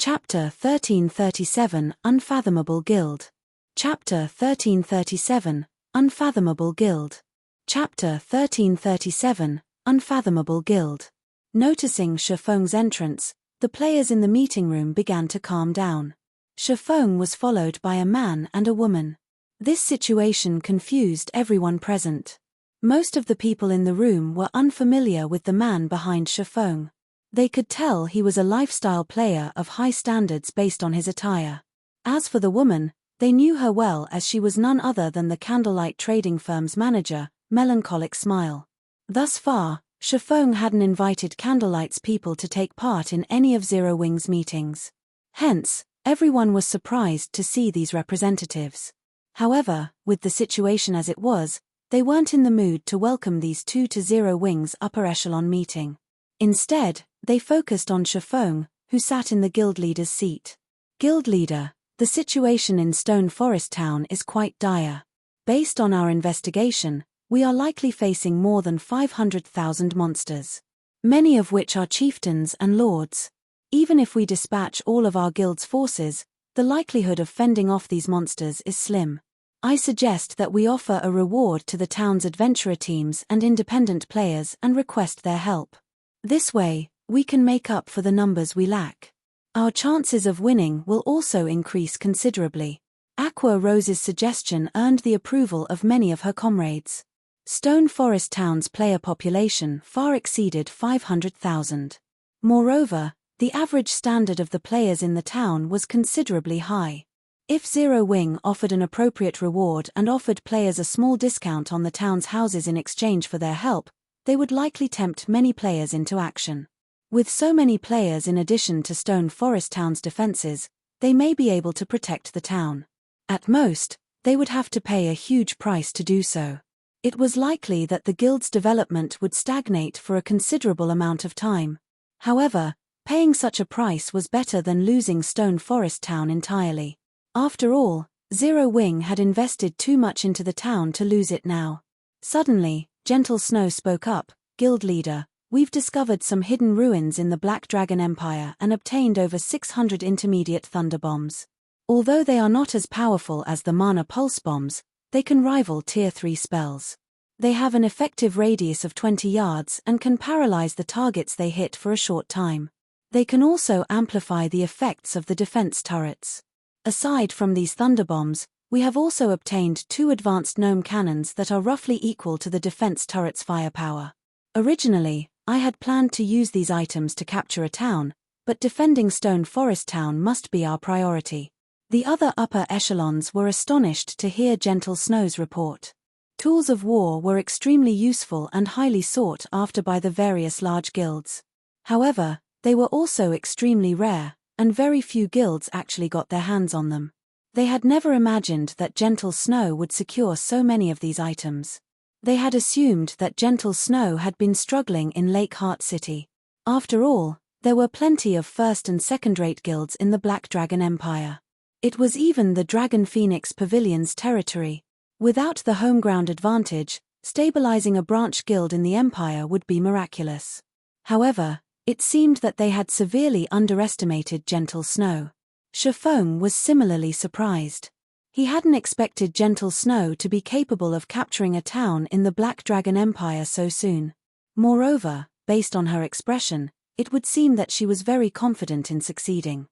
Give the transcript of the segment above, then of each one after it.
Chapter 1337 Unfathomable Guild. Chapter 1337 Unfathomable Guild. Chapter 1337 Unfathomable Guild. Noticing Shifeng's entrance, the players in the meeting room began to calm down. Shifeng was followed by a man and a woman. This situation confused everyone present. Most of the people in the room were unfamiliar with the man behind Shifeng. They could tell he was a lifestyle player of high standards based on his attire. As for the woman, they knew her well as she was none other than the candlelight trading firm's manager, Melancholic Smile. Thus far, Shifeng hadn't invited Candlelight's people to take part in any of Zero Wing's meetings. Hence, everyone was surprised to see these representatives. However, with the situation as it was, they weren't in the mood to welcome these two to Zero Wing's upper echelon meeting. Instead, they focused on Shifeng, who sat in the guild leader's seat. Guild leader, the situation in Stone Forest Town is quite dire. Based on our investigation, we are likely facing more than 500,000 monsters. Many of which are chieftains and lords. Even if we dispatch all of our guild's forces, the likelihood of fending off these monsters is slim. I suggest that we offer a reward to the town's adventurer teams and independent players and request their help. This way, we can make up for the numbers we lack. Our chances of winning will also increase considerably. Aqua Rose's suggestion earned the approval of many of her comrades. Stone Forest Town's player population far exceeded 500,000. Moreover, the average standard of the players in the town was considerably high. If Zero Wing offered an appropriate reward and offered players a small discount on the town's houses in exchange for their help, they would likely tempt many players into action. With so many players in addition to Stone Forest Town's defenses, they may be able to protect the town. At most, they would have to pay a huge price to do so. It was likely that the guild's development would stagnate for a considerable amount of time. However, paying such a price was better than losing Stone Forest Town entirely. After all, Zero Wing had invested too much into the town to lose it now. Suddenly, Gentle Snow spoke up, "Guild leader, we've discovered some hidden ruins in the Black Dragon Empire and obtained over 600 intermediate thunder bombs. Although they are not as powerful as the mana pulse bombs, they can rival tier 3 spells. They have an effective radius of 20 yards and can paralyze the targets they hit for a short time. They can also amplify the effects of the defense turrets. Aside from these thunder bombs, we have also obtained 2 advanced gnome cannons that are roughly equal to the defense turret's firepower. Originally, I had planned to use these items to capture a town, but defending Stone Forest Town must be our priority." The other upper echelons were astonished to hear Gentle Snow's report. Tools of war were extremely useful and highly sought after by the various large guilds. However, they were also extremely rare, and very few guilds actually got their hands on them. They had never imagined that Gentle Snow would secure so many of these items. They had assumed that Gentle Snow had been struggling in Lake Heart City. After all, there were plenty of first and second-rate guilds in the Black Dragon Empire. It was even the Dragon Phoenix Pavilion's territory. Without the home ground advantage, stabilizing a branch guild in the Empire would be miraculous. However, it seemed that they had severely underestimated Gentle Snow. Shifeng was similarly surprised. He hadn't expected Gentle Snow to be capable of capturing a town in the Black Dragon Empire so soon. Moreover, based on her expression, it would seem that she was very confident in succeeding.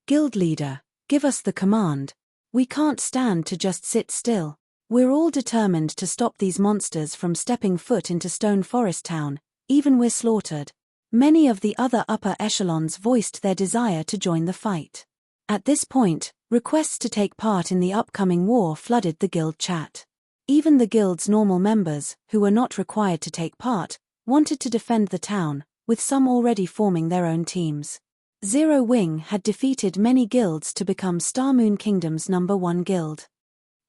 "Guild leader, give us the command. We can't stand to just sit still. We're all determined to stop these monsters from stepping foot into Stone Forest Town, even we're slaughtered." Many of the other upper echelons voiced their desire to join the fight. At this point, requests to take part in the upcoming war flooded the guild chat. Even the guild's normal members, who were not required to take part, wanted to defend the town, with some already forming their own teams. Zero Wing had defeated many guilds to become Star Moon Kingdom's #1 guild.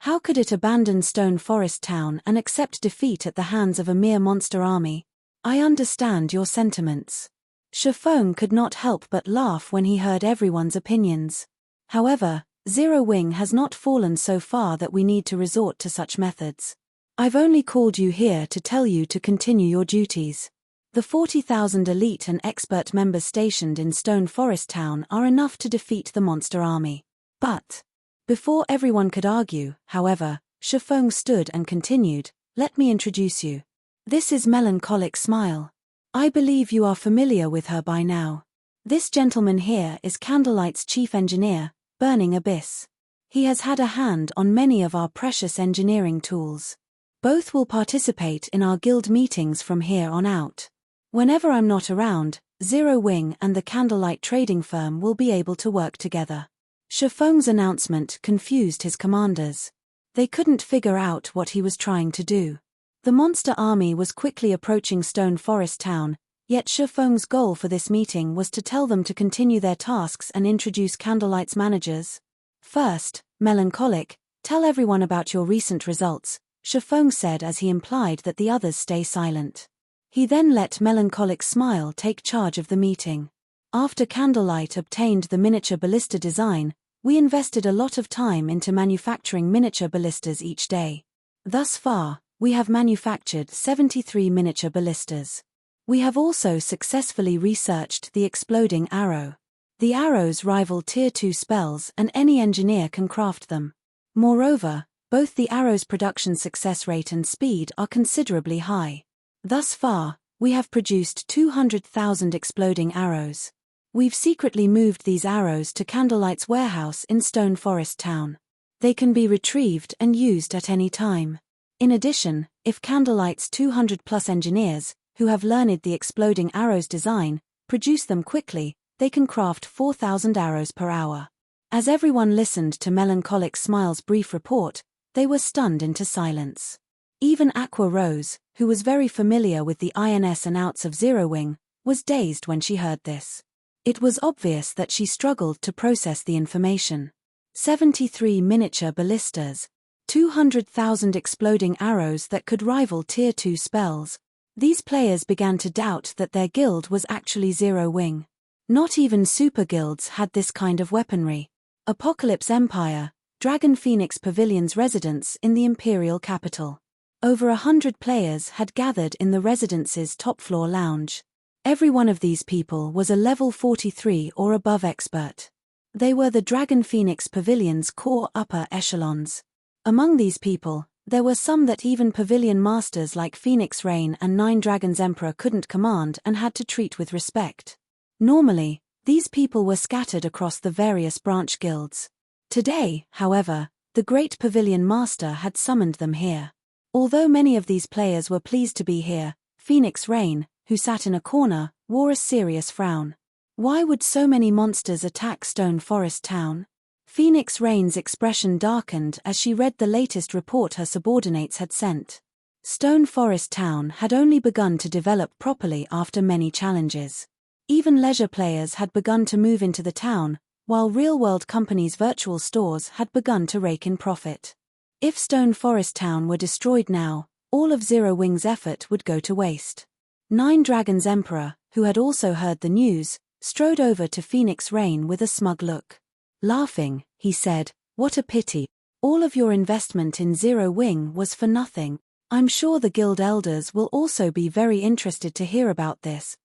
How could it abandon Stone Forest Town and accept defeat at the hands of a mere monster army? I understand your sentiments. Shifeng could not help but laugh when he heard everyone's opinions. However, Zero Wing has not fallen so far that we need to resort to such methods. I've only called you here to tell you to continue your duties. The 40,000 elite and expert members stationed in Stone Forest Town are enough to defeat the monster army. But before everyone could argue, however, Shifeng stood and continued, "Let me introduce you. This is Melancholic Smile. I believe you are familiar with her by now. This gentleman here is Candlelight's chief engineer, Burning Abyss. He has had a hand on many of our precious engineering tools. Both will participate in our guild meetings from here on out. Whenever I'm not around, Zero Wing and the Candlelight trading firm will be able to work together." Shifeng's announcement confused his commanders. They couldn't figure out what he was trying to do. The monster army was quickly approaching Stone Forest Town, yet Shifeng's goal for this meeting was to tell them to continue their tasks and introduce Candlelight's managers. "First, Melancholic, tell everyone about your recent results," Shifeng said as he implied that the others stay silent. He then let Melancholic Smile take charge of the meeting. "After Candlelight obtained the miniature ballista design, we invested a lot of time into manufacturing miniature ballistas each day. Thus far, we have manufactured 73 miniature ballistas. We have also successfully researched the exploding arrow. The arrows rival Tier 2 spells and any engineer can craft them. Moreover, both the arrow's production success rate and speed are considerably high. Thus far, we have produced 200,000 exploding arrows. We've secretly moved these arrows to Candlelight's warehouse in Stone Forest Town. They can be retrieved and used at any time. In addition, if Candlelight's 200+ engineers, who have learned the exploding arrows design, produce them quickly, they can craft 4,000 arrows per hour." As everyone listened to Melancholic Smile's brief report, they were stunned into silence. Even Aqua Rose, who was very familiar with the ins and outs of Zero Wing, was dazed when she heard this. It was obvious that she struggled to process the information. 73 miniature ballistas, 200,000 exploding arrows that could rival Tier 2 spells. These players began to doubt that their guild was actually Zero Wing. Not even super guilds had this kind of weaponry. Apocalypse Empire, Dragon Phoenix Pavilion's residence in the Imperial capital. Over 100 players had gathered in the residence's top-floor lounge. Every one of these people was a level 43 or above expert. They were the Dragon Phoenix Pavilion's core upper echelons. Among these people, there were some that even pavilion masters like Phoenix Rain and Nine Dragons Emperor couldn't command and had to treat with respect. Normally, these people were scattered across the various branch guilds. Today, however, the Great Pavilion Master had summoned them here. Although many of these players were pleased to be here, Phoenix Rain, who sat in a corner, wore a serious frown. Why would so many monsters attack Stone Forest Town? Phoenix Rain's expression darkened as she read the latest report her subordinates had sent. Stone Forest Town had only begun to develop properly after many challenges. Even leisure players had begun to move into the town, while real-world companies' virtual stores had begun to rake in profit. If Stone Forest Town were destroyed now, all of Zero Wing's effort would go to waste. Nine Dragons Emperor, who had also heard the news, strode over to Phoenix Rain with a smug look. Laughing, he said, "What a pity. All of your investment in Zero Wing was for nothing. I'm sure the guild elders will also be very interested to hear about this.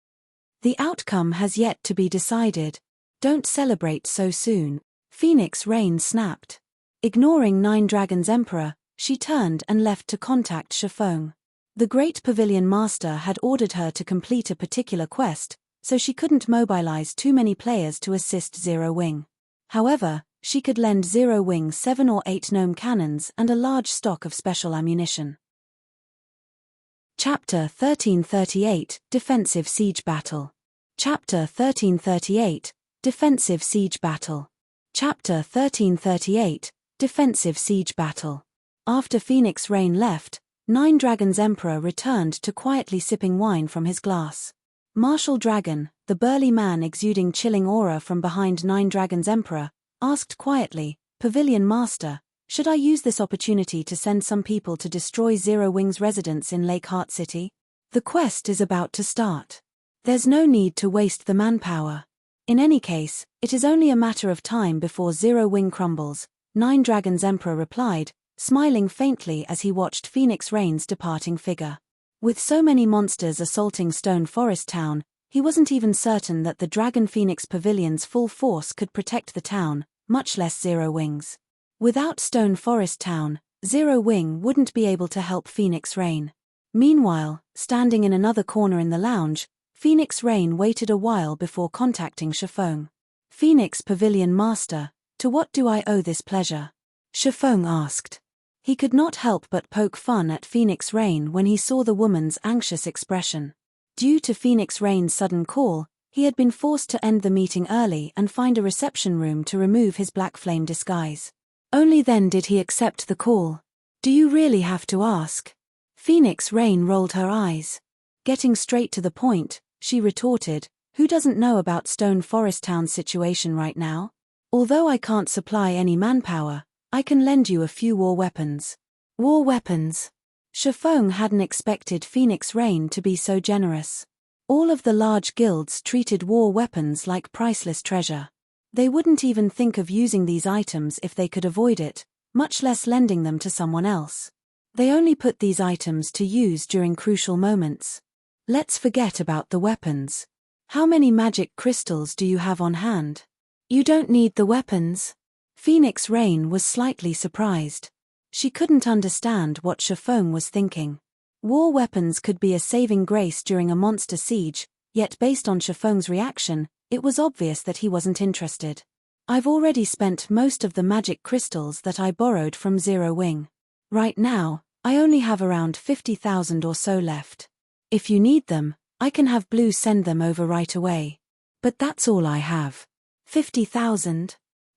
The outcome has yet to be decided. Don't celebrate so soon." Phoenix Rain snapped. Ignoring Nine Dragons Emperor, she turned and left to contact Shifeng. The Great Pavilion Master had ordered her to complete a particular quest, so she couldn't mobilize too many players to assist Zero Wing. However, she could lend Zero Wing 7 or 8 gnome cannons and a large stock of special ammunition. Chapter 1338, Defensive Siege Battle. Chapter 1338, Defensive Siege Battle. Chapter 1338, Defensive Siege Battle. After Phoenix Rain left, Nine Dragons Emperor returned to quietly sipping wine from his glass. Martial Dragon, the burly man exuding chilling aura from behind Nine Dragons Emperor, asked quietly, "Pavilion Master, should I use this opportunity to send some people to destroy Zero Wing's residence in Lakeheart City? The quest is about to start. There's no need to waste the manpower. In any case, it is only a matter of time before Zero Wing crumbles," Nine Dragons Emperor replied, smiling faintly as he watched Phoenix Rain's departing figure. With so many monsters assaulting Stone Forest Town, he wasn't even certain that the Dragon Phoenix Pavilion's full force could protect the town, much less Zero Wings. Without Stone Forest Town, Zero Wing wouldn't be able to help Phoenix Rain. Meanwhile, standing in another corner in the lounge, Phoenix Rain waited a while before contacting Shifeng. Phoenix Pavilion Master, to what do I owe this pleasure? Shifeng asked. He could not help but poke fun at Phoenix Rain when he saw the woman's anxious expression. Due to Phoenix Rain's sudden call, he had been forced to end the meeting early and find a reception room to remove his black flame disguise. Only then did he accept the call. Do you really have to ask? Phoenix Rain rolled her eyes. Getting straight to the point, she retorted, who doesn't know about Stone Forest Town's situation right now? Although I can't supply any manpower, I can lend you a few war weapons. War weapons? Shifeng hadn't expected Phoenix Rain to be so generous. All of the large guilds treated war weapons like priceless treasure. They wouldn't even think of using these items if they could avoid it, much less lending them to someone else. They only put these items to use during crucial moments. Let's forget about the weapons. How many magic crystals do you have on hand? You don't need the weapons. Phoenix Rain was slightly surprised. She couldn't understand what Shifeng was thinking. War weapons could be a saving grace during a monster siege, yet based on Shifeng's reaction, it was obvious that he wasn't interested. I've already spent most of the magic crystals that I borrowed from Zero Wing. Right now, I only have around 50,000 or so left. If you need them, I can have Blue send them over right away. But that's all I have. 50,000?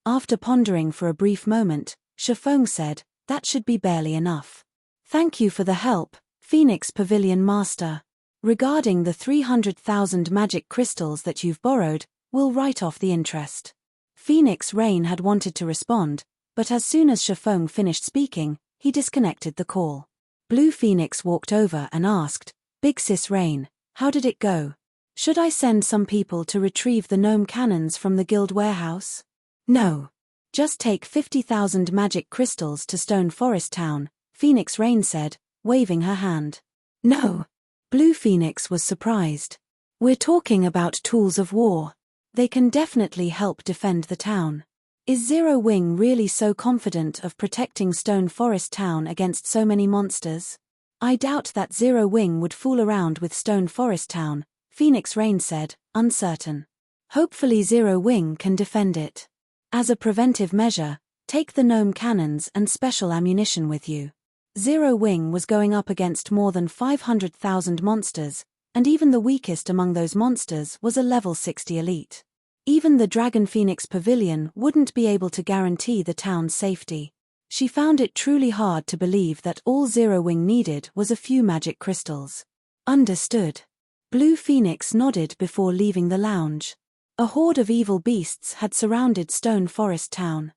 After pondering for a brief moment, Shifeng said, that should be barely enough. Thank you for the help, Phoenix Pavilion Master. Regarding the 300,000 magic crystals that you've borrowed, we'll write off the interest. Phoenix Rain had wanted to respond, but as soon as Shifeng finished speaking, he disconnected the call. Blue Phoenix walked over and asked, Big Sis Rain, how did it go? Should I send some people to retrieve the gnome cannons from the guild warehouse? No. Just take 50,000 magic crystals to Stone Forest Town, Phoenix Rain said, waving her hand. No. Blue Phoenix was surprised. We're talking about tools of war. They can definitely help defend the town. Is Zero Wing really so confident of protecting Stone Forest Town against so many monsters? I doubt that Zero Wing would fool around with Stone Forest Town, Phoenix Rain said, uncertain. Hopefully Zero Wing can defend it. As a preventive measure, take the gnome cannons and special ammunition with you. Zero Wing was going up against more than 500,000 monsters, and even the weakest among those monsters was a level 60 elite. Even the Dragon Phoenix Pavilion wouldn't be able to guarantee the town's safety. She found it truly hard to believe that all Zero Wing needed was a few magic crystals. Understood. Blue Phoenix nodded before leaving the lounge. A horde of evil beasts had surrounded Stone Forest Town.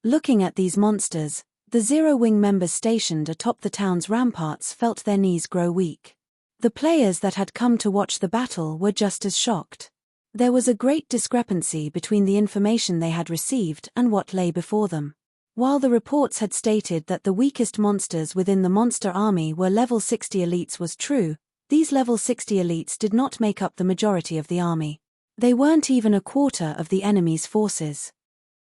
Looking at these monsters, the Zero Wing members stationed atop the town's ramparts felt their knees grow weak. The players that had come to watch the battle were just as shocked. There was a great discrepancy between the information they had received and what lay before them. While the reports had stated that the weakest monsters within the monster army were level 60 elites was true, these level 60 elites did not make up the majority of the army. They weren't even a quarter of the enemy's forces.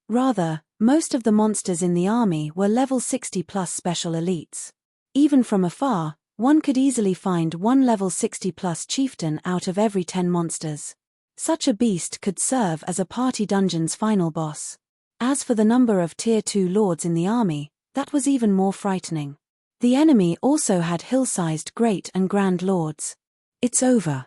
Rather, most of the monsters in the army were level 60 plus special elites. Even from afar, one could easily find one level 60 plus chieftain out of every 10 monsters. Such a beast could serve as a party dungeon's final boss. As for the number of tier 2 lords in the army, that was even more frightening. The enemy also had hill-sized great and grand lords. It's over.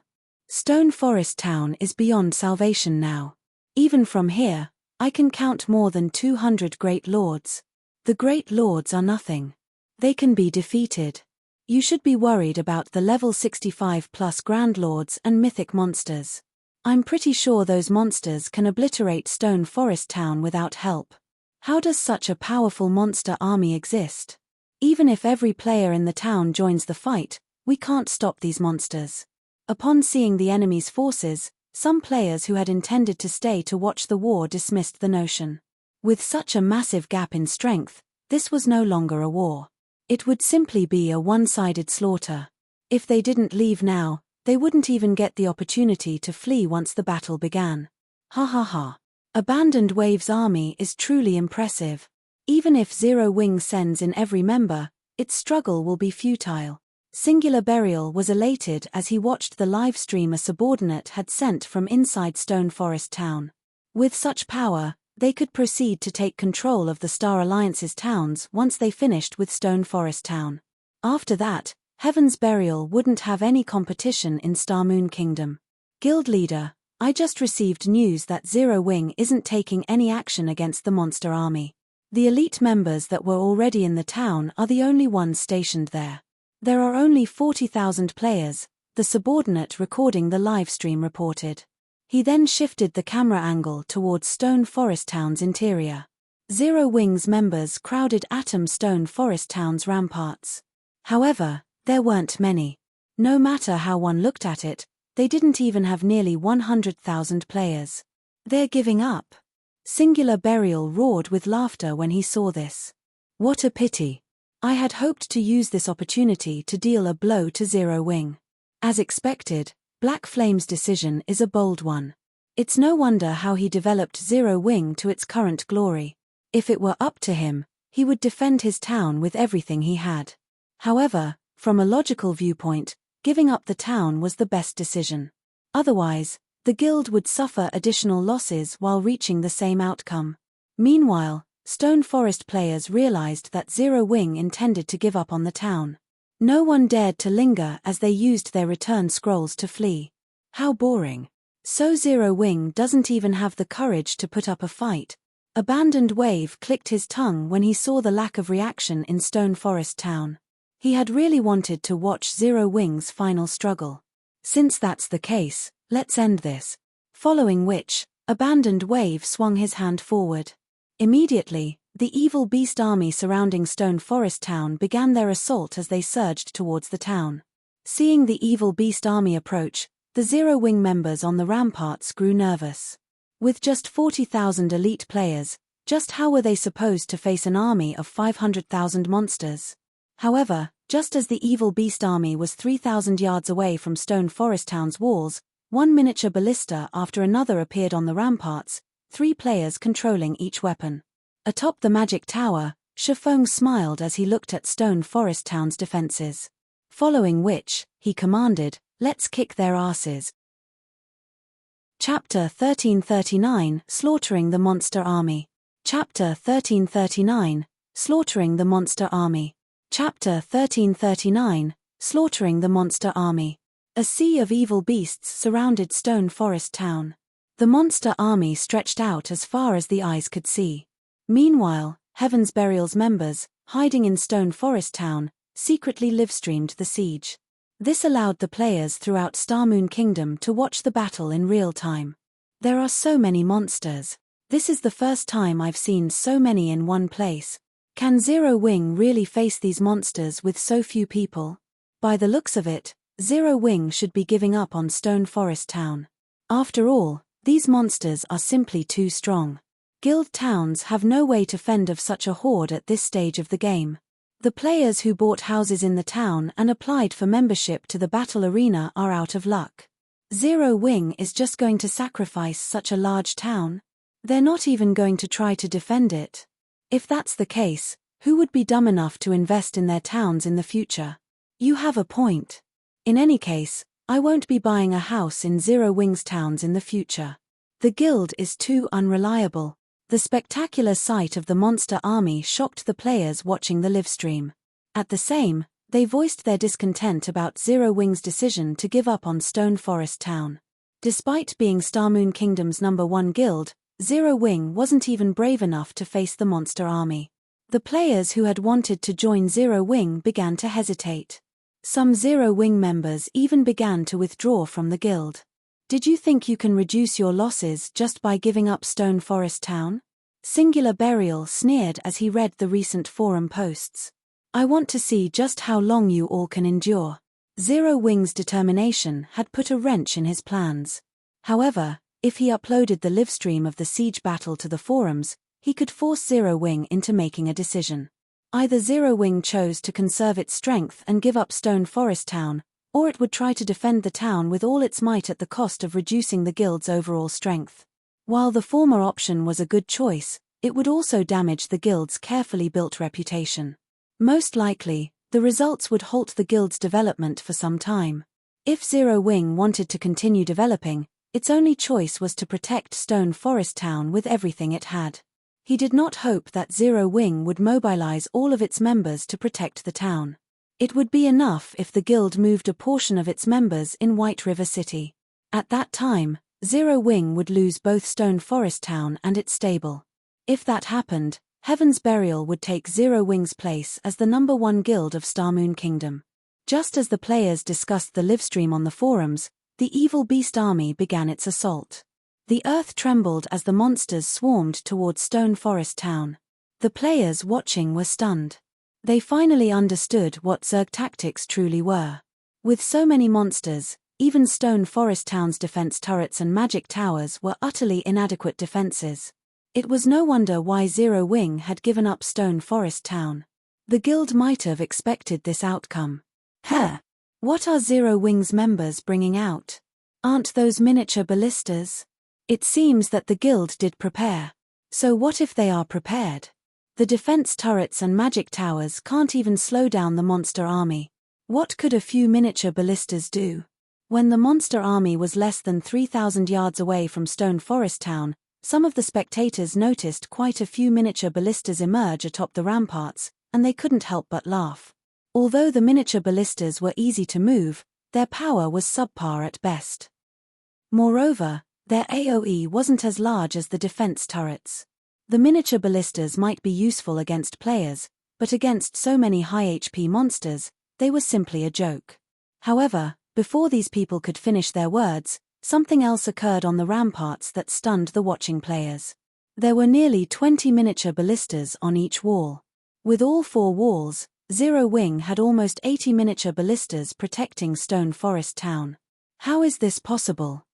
Stone Forest Town is beyond salvation now. Even from here, I can count more than 200 great lords. The great lords are nothing. They can be defeated. You should be worried about the level 65 plus grand lords and mythic monsters. I'm pretty sure those monsters can obliterate Stone Forest Town without help. How does such a powerful monster army exist? Even if every player in the town joins the fight, we can't stop these monsters. Upon seeing the enemy's forces, some players who had intended to stay to watch the war dismissed the notion. With such a massive gap in strength, this was no longer a war. It would simply be a one-sided slaughter. If they didn't leave now, they wouldn't even get the opportunity to flee once the battle began. Ha ha ha. Abandoned Wave's army is truly impressive. Even if Zero Wing sends in every member, its struggle will be futile. Singular Burial was elated as he watched the live stream a subordinate had sent from inside Stone Forest Town. With such power, they could proceed to take control of the Star Alliance's towns once they finished with Stone Forest Town. After that, Heaven's Burial wouldn't have any competition in Star Moon Kingdom. Guild Leader, I just received news that Zero Wing isn't taking any action against the monster army. The elite members that were already in the town are the only ones stationed there. There are only 40,000 players, the subordinate recording the live stream reported. He then shifted the camera angle towards Stone Forest Town's interior. Zero Wing's members crowded Atom Stone Forest Town's ramparts. However, there weren't many. No matter how one looked at it, they didn't even have nearly 100,000 players. They're giving up. Singular Burial roared with laughter when he saw this. What a pity. I had hoped to use this opportunity to deal a blow to Zero Wing. As expected, Black Flame's decision is a bold one. It's no wonder how he developed Zero Wing to its current glory. If it were up to him, he would defend his town with everything he had. However, from a logical viewpoint, giving up the town was the best decision. Otherwise, the guild would suffer additional losses while reaching the same outcome. Meanwhile, Stone Forest players realized that Zero Wing intended to give up on the town. No one dared to linger as they used their return scrolls to flee. How boring. So Zero Wing doesn't even have the courage to put up a fight. Abandoned Wave clicked his tongue when he saw the lack of reaction in Stone Forest Town. He had really wanted to watch Zero Wing's final struggle. Since that's the case, let's end this. Following which, Abandoned Wave swung his hand forward. Immediately, the evil beast army surrounding Stone Forest Town began their assault as they surged towards the town. Seeing the evil beast army approach, the Zero Wing members on the ramparts grew nervous. With just 40,000 elite players, just how were they supposed to face an army of 500,000 monsters? However, just as the evil beast army was 3,000 yards away from Stone Forest Town's walls, one miniature ballista after another appeared on the ramparts, 3 players controlling each weapon. Atop the magic tower, Shifeng smiled as he looked at Stone Forest Town's defenses. Following which, he commanded, "Let's kick their asses." Chapter 1339, Slaughtering the Monster Army. Chapter 1339, Slaughtering the Monster Army. Chapter 1339, Slaughtering the Monster Army. A sea of evil beasts surrounded Stone Forest Town. The monster army stretched out as far as the eyes could see. Meanwhile, Heaven's Burial's members, hiding in Stone Forest Town, secretly live-streamed the siege. This allowed the players throughout Star Moon Kingdom to watch the battle in real time. There are so many monsters. This is the first time I've seen so many in one place. Can Zero Wing really face these monsters with so few people? By the looks of it, Zero Wing should be giving up on Stone Forest Town. After all, these monsters are simply too strong. Guild towns have no way to fend off such a horde at this stage of the game. The players who bought houses in the town and applied for membership to the battle arena are out of luck. Zero Wing is just going to sacrifice such a large town? They're not even going to try to defend it. If that's the case, who would be dumb enough to invest in their towns in the future? You have a point. In any case, I won't be buying a house in Zero Wing's towns in the future. The guild is too unreliable. The spectacular sight of the monster army shocked the players watching the livestream. At the same, they voiced their discontent about Zero Wing's decision to give up on Stone Forest Town. Despite being Star Moon Kingdom's #1 guild, Zero Wing wasn't even brave enough to face the monster army. The players who had wanted to join Zero Wing began to hesitate. Some Zero Wing members even began to withdraw from the guild. Did you think you can reduce your losses just by giving up Stone Forest Town? Singular Burial sneered as he read the recent forum posts. I want to see just how long you all can endure. Zero Wing's determination had put a wrench in his plans. However, if he uploaded the livestream of the siege battle to the forums, he could force Zero Wing into making a decision. Either Zero Wing chose to conserve its strength and give up Stone Forest Town, or it would try to defend the town with all its might at the cost of reducing the guild's overall strength. While the former option was a good choice, it would also damage the guild's carefully built reputation. Most likely, the results would halt the guild's development for some time. If Zero Wing wanted to continue developing, its only choice was to protect Stone Forest Town with everything it had. He did not hope that Zero Wing would mobilize all of its members to protect the town. It would be enough if the guild moved a portion of its members in White River City. At that time, Zero Wing would lose both Stone Forest Town and its stable. If that happened, Heaven's Burial would take Zero Wing's place as the #1 guild of Starmoon Kingdom. Just as the players discussed the livestream on the forums, the evil beast army began its assault. The earth trembled as the monsters swarmed towards Stone Forest Town. The players watching were stunned. They finally understood what Zerg tactics truly were. With so many monsters, even Stone Forest Town's defense turrets and magic towers were utterly inadequate defenses. It was no wonder why Zero Wing had given up Stone Forest Town. The guild might have expected this outcome. What are Zero Wing's members bringing out? Aren't those miniature ballistas? It seems that the guild did prepare. So what if they are prepared? The defense turrets and magic towers can't even slow down the monster army. What could a few miniature ballistas do? When the monster army was less than 3,000 yards away from Stone Forest Town, some of the spectators noticed quite a few miniature ballistas emerge atop the ramparts, and they couldn't help but laugh. Although the miniature ballistas were easy to move, their power was subpar at best. Moreover, their AoE wasn't as large as the defense turrets. The miniature ballistas might be useful against players, but against so many high HP monsters, they were simply a joke. However, before these people could finish their words, something else occurred on the ramparts that stunned the watching players. There were nearly 20 miniature ballistas on each wall. With all 4 walls, Zero Wing had almost 80 miniature ballistas protecting Stone Forest Town. How is this possible?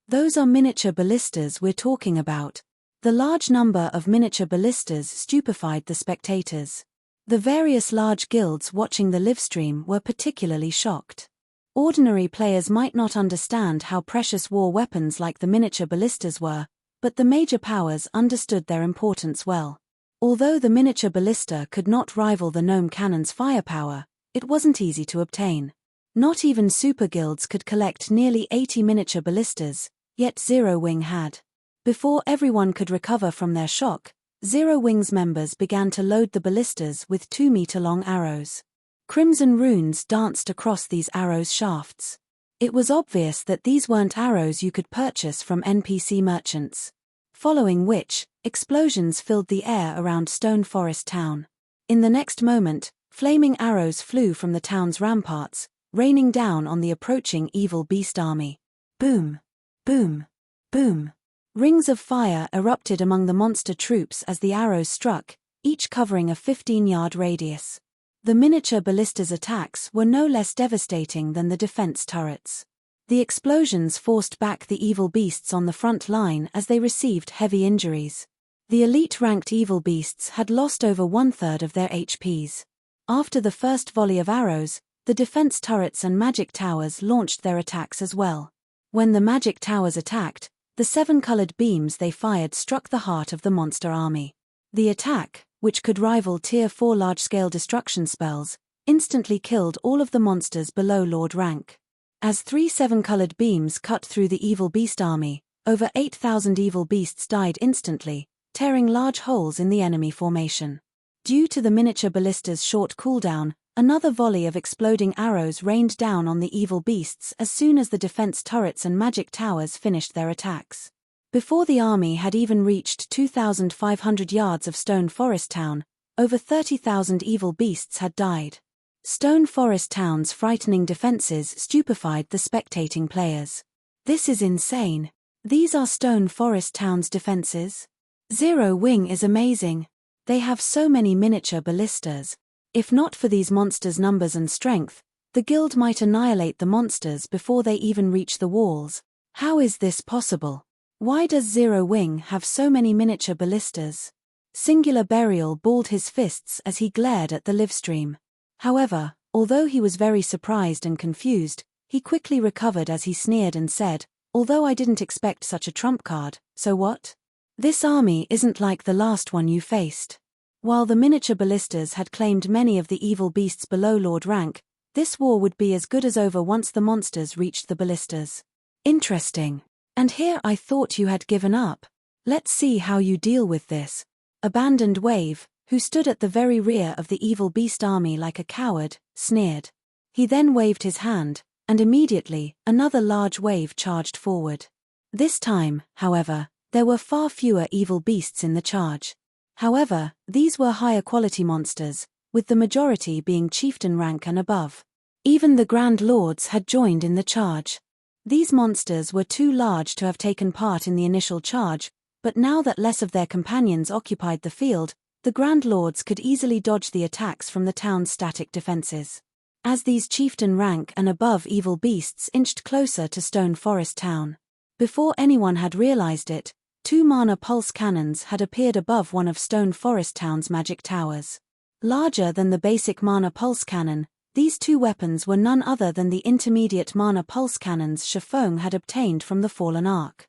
Those are miniature ballistas we're talking about. The large number of miniature ballistas stupefied the spectators. The various large guilds watching the livestream were particularly shocked. Ordinary players might not understand how precious war weapons like the miniature ballistas were, but the major powers understood their importance well. Although the miniature ballista could not rival the gnome cannon's firepower, it wasn't easy to obtain. Not even super guilds could collect nearly 80 miniature ballistas, yet Zero Wing had. Before everyone could recover from their shock, Zero Wing's members began to load the ballistas with 2-meter-long arrows. Crimson runes danced across these arrows' shafts. It was obvious that these weren't arrows you could purchase from NPC merchants. Following which, explosions filled the air around Stone Forest Town. In the next moment, flaming arrows flew from the town's ramparts, raining down on the approaching evil beast army. Boom! Boom! Boom! Rings of fire erupted among the monster troops as the arrows struck, each covering a 15-yard radius. The miniature ballista's attacks were no less devastating than the defense turrets. The explosions forced back the evil beasts on the front line as they received heavy injuries. The elite-ranked evil beasts had lost over 1/3 of their HPs. After the first volley of arrows, the defense turrets and magic towers launched their attacks as well. When the magic towers attacked, the 7-colored beams they fired struck the heart of the monster army. The attack, which could rival Tier 4 large-scale destruction spells, instantly killed all of the monsters below Lord rank. As 3 7-colored beams cut through the evil beast army, over 8,000 evil beasts died instantly, tearing large holes in the enemy formation. Due to the miniature ballista's short cooldown, another volley of exploding arrows rained down on the evil beasts as soon as the defense turrets and magic towers finished their attacks. Before the army had even reached 2,500 yards of Stone Forest Town, over 30,000 evil beasts had died. Stone Forest Town's frightening defenses stupefied the spectating players. This is insane. These are Stone Forest Town's defenses? Zero Wing is amazing. They have so many miniature ballistas. If not for these monsters' numbers and strength, the guild might annihilate the monsters before they even reach the walls. How is this possible? Why does Zero Wing have so many miniature ballistas? Singular Burial balled his fists as he glared at the livestream. However, Although he was very surprised and confused, he quickly recovered as he sneered and said, "Although I didn't expect such a trump card, so what? This army isn't like the last one you faced." While the miniature ballistas had claimed many of the evil beasts below Lord rank, this war would be as good as over once the monsters reached the ballistas. Interesting. And here I thought you had given up. Let's see how you deal with this. Abandoned Wave, who stood at the very rear of the evil beast army like a coward, sneered. He then waved his hand, and immediately, another large wave charged forward. This time, however, there were far fewer evil beasts in the charge. However, these were higher quality monsters, with the majority being chieftain rank and above. Even the Grand Lords had joined in the charge. These monsters were too large to have taken part in the initial charge, but now that less of their companions occupied the field, the Grand Lords could easily dodge the attacks from the town's static defenses. As these chieftain rank and above evil beasts inched closer to Stone Forest Town, before anyone had realized it, 2 mana pulse cannons had appeared above one of Stone Forest Town's magic towers. Larger than the basic mana pulse cannon, these 2 weapons were none other than the intermediate mana pulse cannons Shifeng had obtained from the fallen Ark.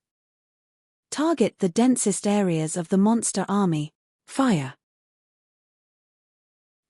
Target the densest areas of the monster army. Fire.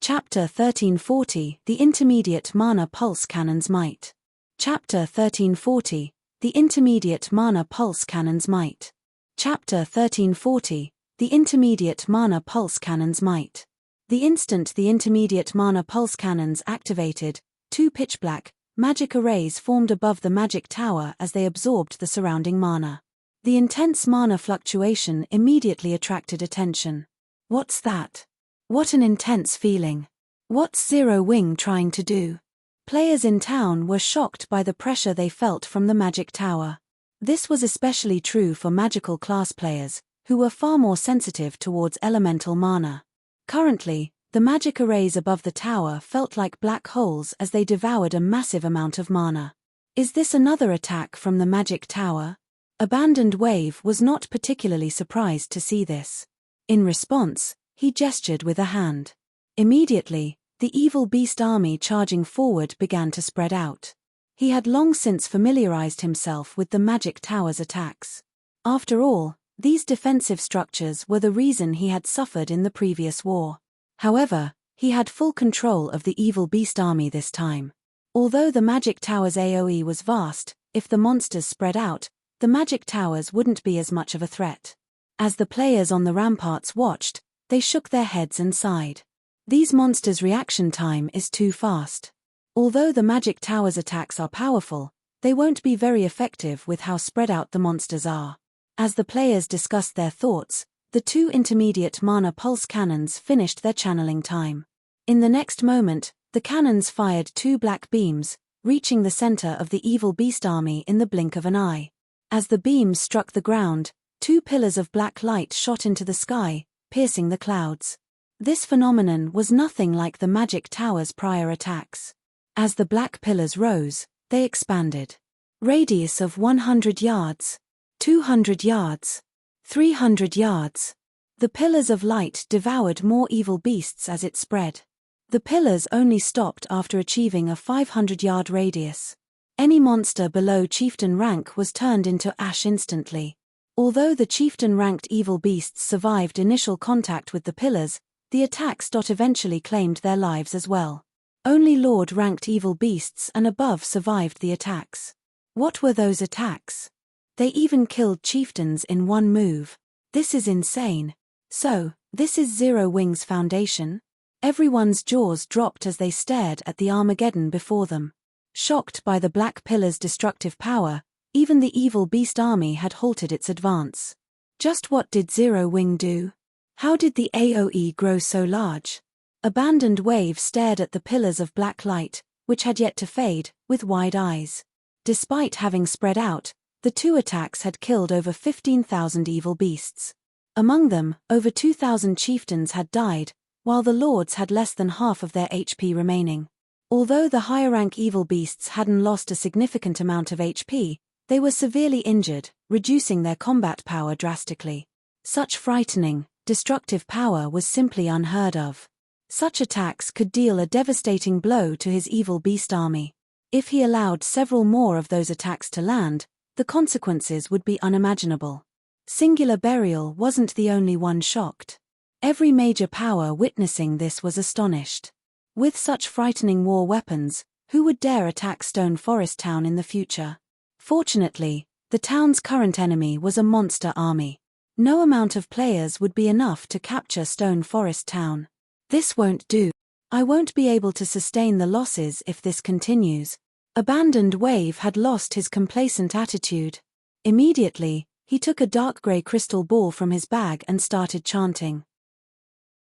Chapter 1340, The Intermediate Mana Pulse Cannon's Might. Chapter 1340, The Intermediate Mana Pulse Cannon's Might. Chapter 1340, The Intermediate Mana Pulse Cannon's Might. The instant the intermediate mana pulse cannons activated, 2 pitch-black, magic arrays formed above the magic tower as they absorbed the surrounding mana. The intense mana fluctuation immediately attracted attention. What's that? What an intense feeling. What's Zero Wing trying to do? Players in town were shocked by the pressure they felt from the magic tower. This was especially true for magical class players, who were far more sensitive towards elemental mana. Currently, the magic arrays above the tower felt like black holes as they devoured a massive amount of mana. Is this another attack from the magic tower? Abandoned Wave was not particularly surprised to see this. In response, he gestured with a hand. Immediately, the evil beast army charging forward began to spread out. He had long since familiarized himself with the magic tower's attacks. After all, these defensive structures were the reason he had suffered in the previous war. However, he had full control of the evil beast army this time. Although the magic tower's AoE was vast, if the monsters spread out, the magic towers wouldn't be as much of a threat. As the players on the ramparts watched, they shook their heads and sighed. These monsters' reaction time is too fast. Although the magic tower's attacks are powerful, they won't be very effective with how spread out the monsters are. As the players discussed their thoughts, the 2 intermediate mana pulse cannons finished their channeling time. In the next moment, the cannons fired 2 black beams, reaching the center of the evil beast army in the blink of an eye. As the beams struck the ground, 2 pillars of black light shot into the sky, piercing the clouds. This phenomenon was nothing like the magic tower's prior attacks. As the black pillars rose, they expanded. Radius of 100 yards. 200 yards. 300 yards. The pillars of light devoured more evil beasts as it spread. The pillars only stopped after achieving a 500-yard radius. Any monster below chieftain rank was turned into ash instantly. Although the chieftain-ranked evil beasts survived initial contact with the pillars, the attacks eventually claimed their lives as well. Only Lord-ranked evil beasts and above survived the attacks. What were those attacks? They even killed chieftains in one move. This is insane. So, this is Zero Wing's foundation? Everyone's jaws dropped as they stared at the Armageddon before them. Shocked by the Black Pillar's destructive power, even the evil beast army had halted its advance. Just what did Zero Wing do? How did the AoE grow so large? Abandoned Wave stared at the pillars of black light, which had yet to fade, with wide eyes. Despite having spread out, the 2 attacks had killed over 15,000 evil beasts. Among them, over 2,000 chieftains had died, while the lords had less than half of their HP remaining. Although the higher-rank evil beasts hadn't lost a significant amount of HP, they were severely injured, reducing their combat power drastically. Such frightening, destructive power was simply unheard of. Such attacks could deal a devastating blow to his evil beast army. If he allowed several more of those attacks to land, the consequences would be unimaginable. Singular Burial wasn't the only one shocked. Every major power witnessing this was astonished. With such frightening war weapons, who would dare attack Stone Forest Town in the future? Fortunately, the town's current enemy was a monster army. No amount of players would be enough to capture Stone Forest Town. This won't do. I won't be able to sustain the losses if this continues. Abandoned Wave had lost his complacent attitude. Immediately, he took a dark grey crystal ball from his bag and started chanting.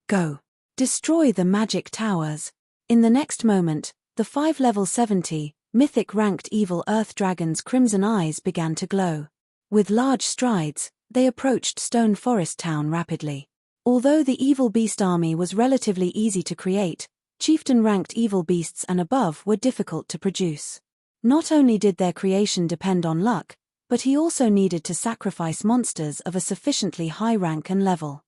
Go. Destroy the magic towers. In the next moment, the 5 level 70, mythic ranked evil earth dragon's crimson eyes began to glow. With large strides, they approached Stone Forest Town rapidly. Although the evil beast army was relatively easy to create, chieftain-ranked evil beasts and above were difficult to produce. Not only did their creation depend on luck, but he also needed to sacrifice monsters of a sufficiently high rank and level.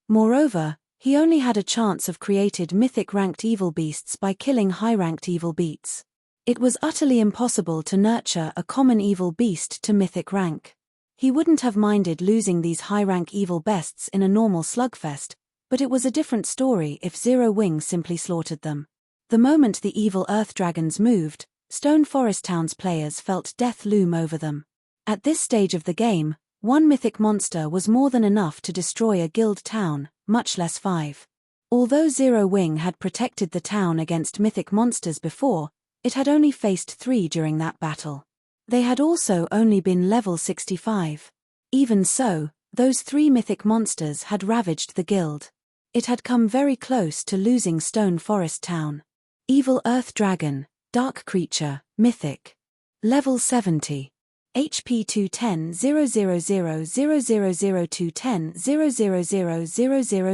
Moreover, he only had a chance of created mythic-ranked evil beasts by killing high-ranked evil beasts. It was utterly impossible to nurture a common evil beast to mythic rank. He wouldn't have minded losing these high-rank evil beasts in a normal slugfest, but it was a different story if Zero Wing simply slaughtered them. The moment the evil earth dragons moved, Stone Forest Town's players felt death loom over them. At this stage of the game, one mythic monster was more than enough to destroy a guild town, much less 5. Although Zero Wing had protected the town against mythic monsters before, it had only faced 3 during that battle. They had also only been level 65. Even so, those 3 mythic monsters had ravaged the guild. It had come very close to losing Stone Forest Town. Evil Earth Dragon, Dark Creature, Mythic. Level 70. HP 210 000 210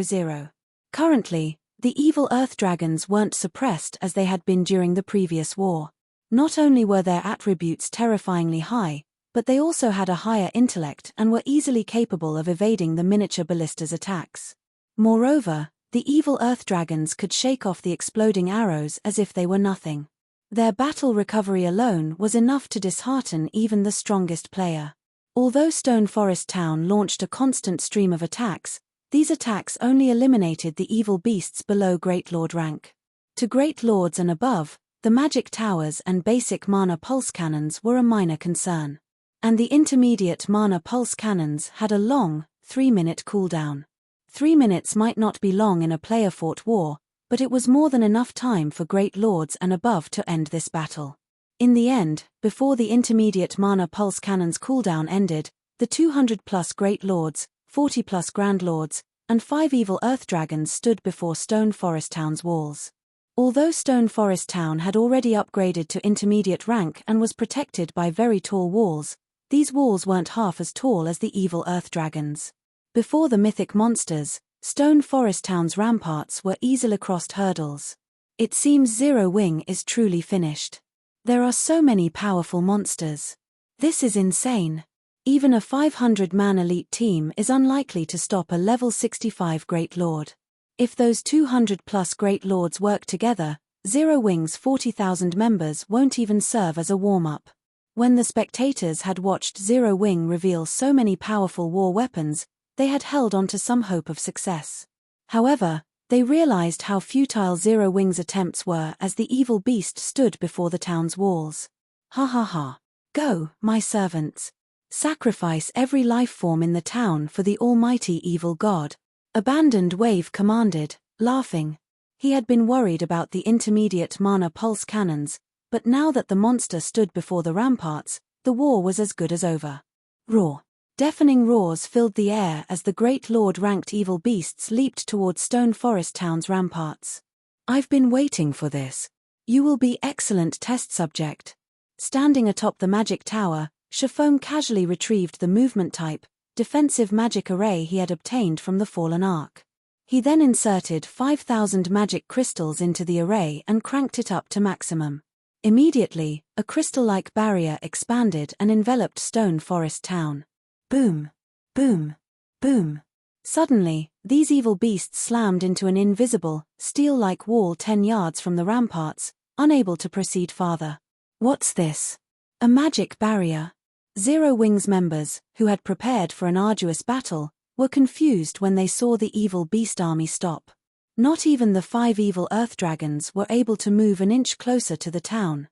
000. Currently, the evil Earth Dragons weren't suppressed as they had been during the previous war. Not only were their attributes terrifyingly high, but they also had a higher intellect and were easily capable of evading the miniature ballista's attacks. Moreover, the evil Earth Dragons could shake off the exploding arrows as if they were nothing. Their battle recovery alone was enough to dishearten even the strongest player. Although Stone Forest Town launched a constant stream of attacks, these attacks only eliminated the evil beasts below Great Lord rank. To Great Lords and above, the magic towers and basic mana pulse cannons were a minor concern. And the intermediate mana pulse cannons had a long, 3-minute cooldown. 3 minutes might not be long in a player-fought war, but it was more than enough time for Great Lords and above to end this battle. In the end, before the intermediate mana pulse cannon's cooldown ended, the 200-plus Great Lords, 40-plus Grand Lords, and 5 evil Earth Dragons stood before Stone Forest Town's walls. Although Stone Forest Town had already upgraded to intermediate rank and was protected by very tall walls, these walls weren't half as tall as the evil Earth Dragons. Before the mythic monsters, Stone Forest Town's ramparts were easily-crossed hurdles. It seems Zero Wing is truly finished. There are so many powerful monsters. This is insane. Even a 500-man elite team is unlikely to stop a level 65 Great Lord. If those 200-plus Great Lords work together, Zero Wing's 40,000 members won't even serve as a warm-up. When the spectators had watched Zero Wing reveal so many powerful war weapons, they had held on to some hope of success. However, they realized how futile Zero Wing's attempts were as the evil beast stood before the town's walls. Ha ha ha. Go, my servants. Sacrifice every life form in the town for the almighty evil god. Abandoned Wave commanded, laughing. He had been worried about the intermediate mana pulse cannons, but now that the monster stood before the ramparts, the war was as good as over. Roar. Deafening roars filled the air as the Great Lord-ranked evil beasts leaped towards Stone Forest Town's ramparts. I've been waiting for this. You will be excellent test subject. Standing atop the magic tower, Chiffon casually retrieved the movement type, defensive magic array he had obtained from the Fallen Ark. He then inserted 5,000 magic crystals into the array and cranked it up to maximum. Immediately, a crystal-like barrier expanded and enveloped Stone Forest Town. Boom. Boom. Boom. Suddenly, these evil beasts slammed into an invisible, steel-like wall 10 yards from the ramparts, unable to proceed farther. What's this? A magic barrier? Zero Wings members, who had prepared for an arduous battle, were confused when they saw the evil beast army stop. Not even the 5 evil earth dragons were able to move an inch closer to the town.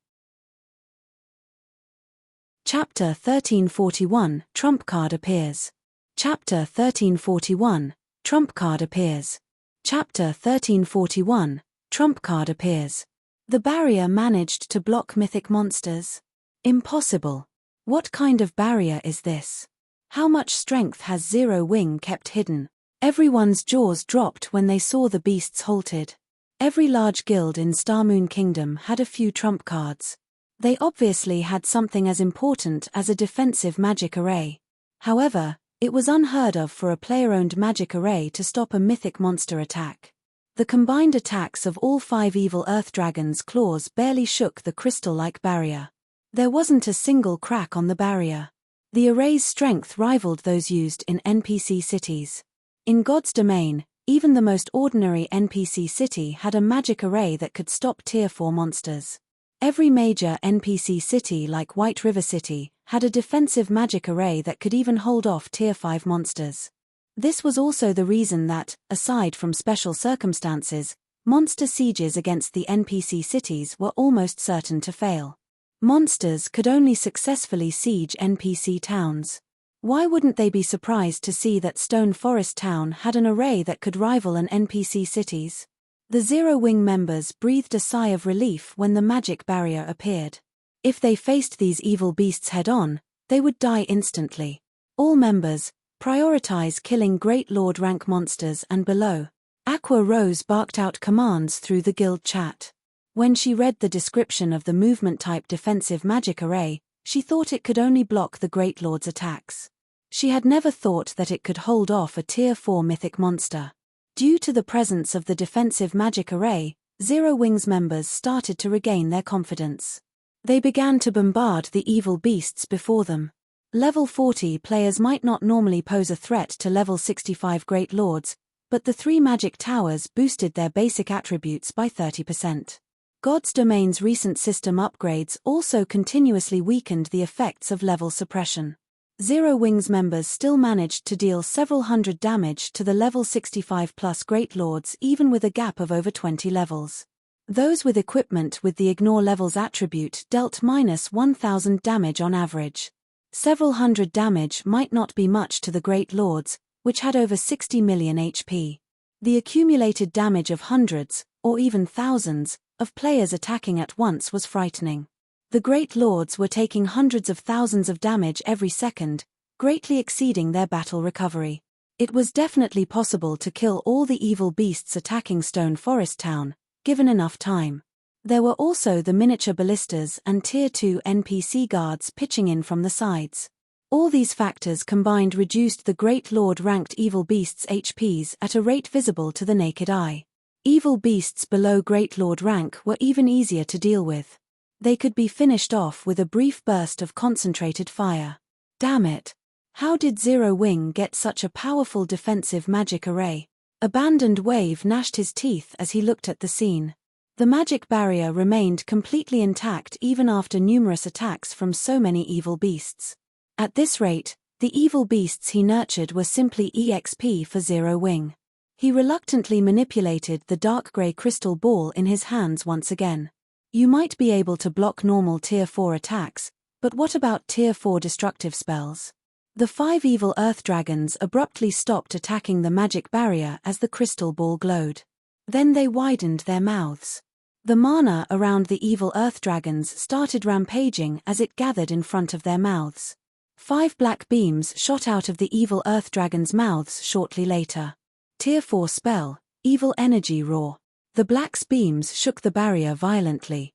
Chapter 1341, Trump Card Appears. Chapter 1341, Trump Card Appears. Chapter 1341, Trump Card Appears. The barrier managed to block mythic monsters? Impossible. What kind of barrier is this? How much strength has Zero Wing kept hidden? Everyone's jaws dropped when they saw the beasts halted. Every large guild in Starmoon Kingdom had a few trump cards. They obviously had something as important as a defensive magic array. However, it was unheard of for a player-owned magic array to stop a mythic monster attack. The combined attacks of all 5 evil earth dragons' claws barely shook the crystal-like barrier. There wasn't a single crack on the barrier. The array's strength rivaled those used in NPC cities. In God's domain, even the most ordinary NPC city had a magic array that could stop Tier 4 monsters. Every major NPC city like White River City had a defensive magic array that could even hold off Tier 5 monsters. This was also the reason that, aside from special circumstances, monster sieges against the NPC cities were almost certain to fail. Monsters could only successfully siege NPC towns. Why wouldn't they be surprised to see that Stone Forest Town had an array that could rival an NPC city's? The Zero Wing members breathed a sigh of relief when the magic barrier appeared. If they faced these evil beasts head-on, they would die instantly. All members, prioritize killing Great Lord rank monsters and below. Aqua Rose barked out commands through the guild chat. When she read the description of the movement-type defensive magic array, she thought it could only block the Great Lord's attacks. She had never thought that it could hold off a Tier 4 mythic monster. Due to the presence of the defensive magic array, Zero Wings members started to regain their confidence. They began to bombard the evil beasts before them. Level 40 players might not normally pose a threat to level 65 Great Lords, but the 3 magic towers boosted their basic attributes by 30%. God's Domain's recent system upgrades also continuously weakened the effects of level suppression. Zero Wings members still managed to deal several hundred damage to the level 65 plus Great Lords even with a gap of over 20 levels. Those with equipment with the Ignore Levels attribute dealt minus 1000 damage on average. Several hundred damage might not be much to the Great Lords, which had over 60 million HP. The accumulated damage of hundreds, or even thousands, of players attacking at once was frightening. The Great Lords were taking hundreds of thousands of damage every second, greatly exceeding their battle recovery. It was definitely possible to kill all the evil beasts attacking Stone Forest Town, given enough time. There were also the miniature ballistas and Tier 2 NPC guards pitching in from the sides. All these factors combined reduced the Great Lord-ranked evil beasts' HPs at a rate visible to the naked eye. Evil beasts below Great Lord rank were even easier to deal with. They could be finished off with a brief burst of concentrated fire. Damn it! How did Zero Wing get such a powerful defensive magic array? Abandoned Wave gnashed his teeth as he looked at the scene. The magic barrier remained completely intact even after numerous attacks from so many evil beasts. At this rate, the evil beasts he nurtured were simply EXP for Zero Wing. He reluctantly manipulated the dark grey crystal ball in his hands once again. You might be able to block normal Tier 4 attacks, but what about Tier 4 destructive spells? The 5 evil earth dragons abruptly stopped attacking the magic barrier as the crystal ball glowed. Then they widened their mouths. The mana around the evil earth dragons started rampaging as it gathered in front of their mouths. 5 black beams shot out of the evil earth dragons' mouths shortly later. Tier 4 spell, Evil Energy Roar. The black's beams shook the barrier violently.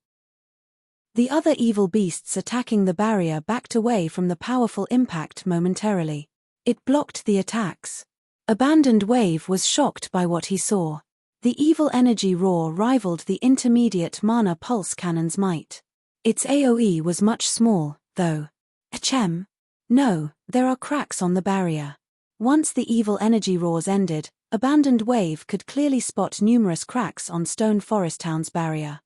The other evil beasts attacking the barrier backed away from the powerful impact momentarily. It blocked the attacks. Abandoned Wave was shocked by what he saw. The Evil Energy Roar rivaled the intermediate Mana Pulse Cannon's might. Its AoE was much small, though. Achem? No, there are cracks on the barrier. Once the evil energy roars ended, Abandoned Wave could clearly spot numerous cracks on Stone Forest Town's barrier.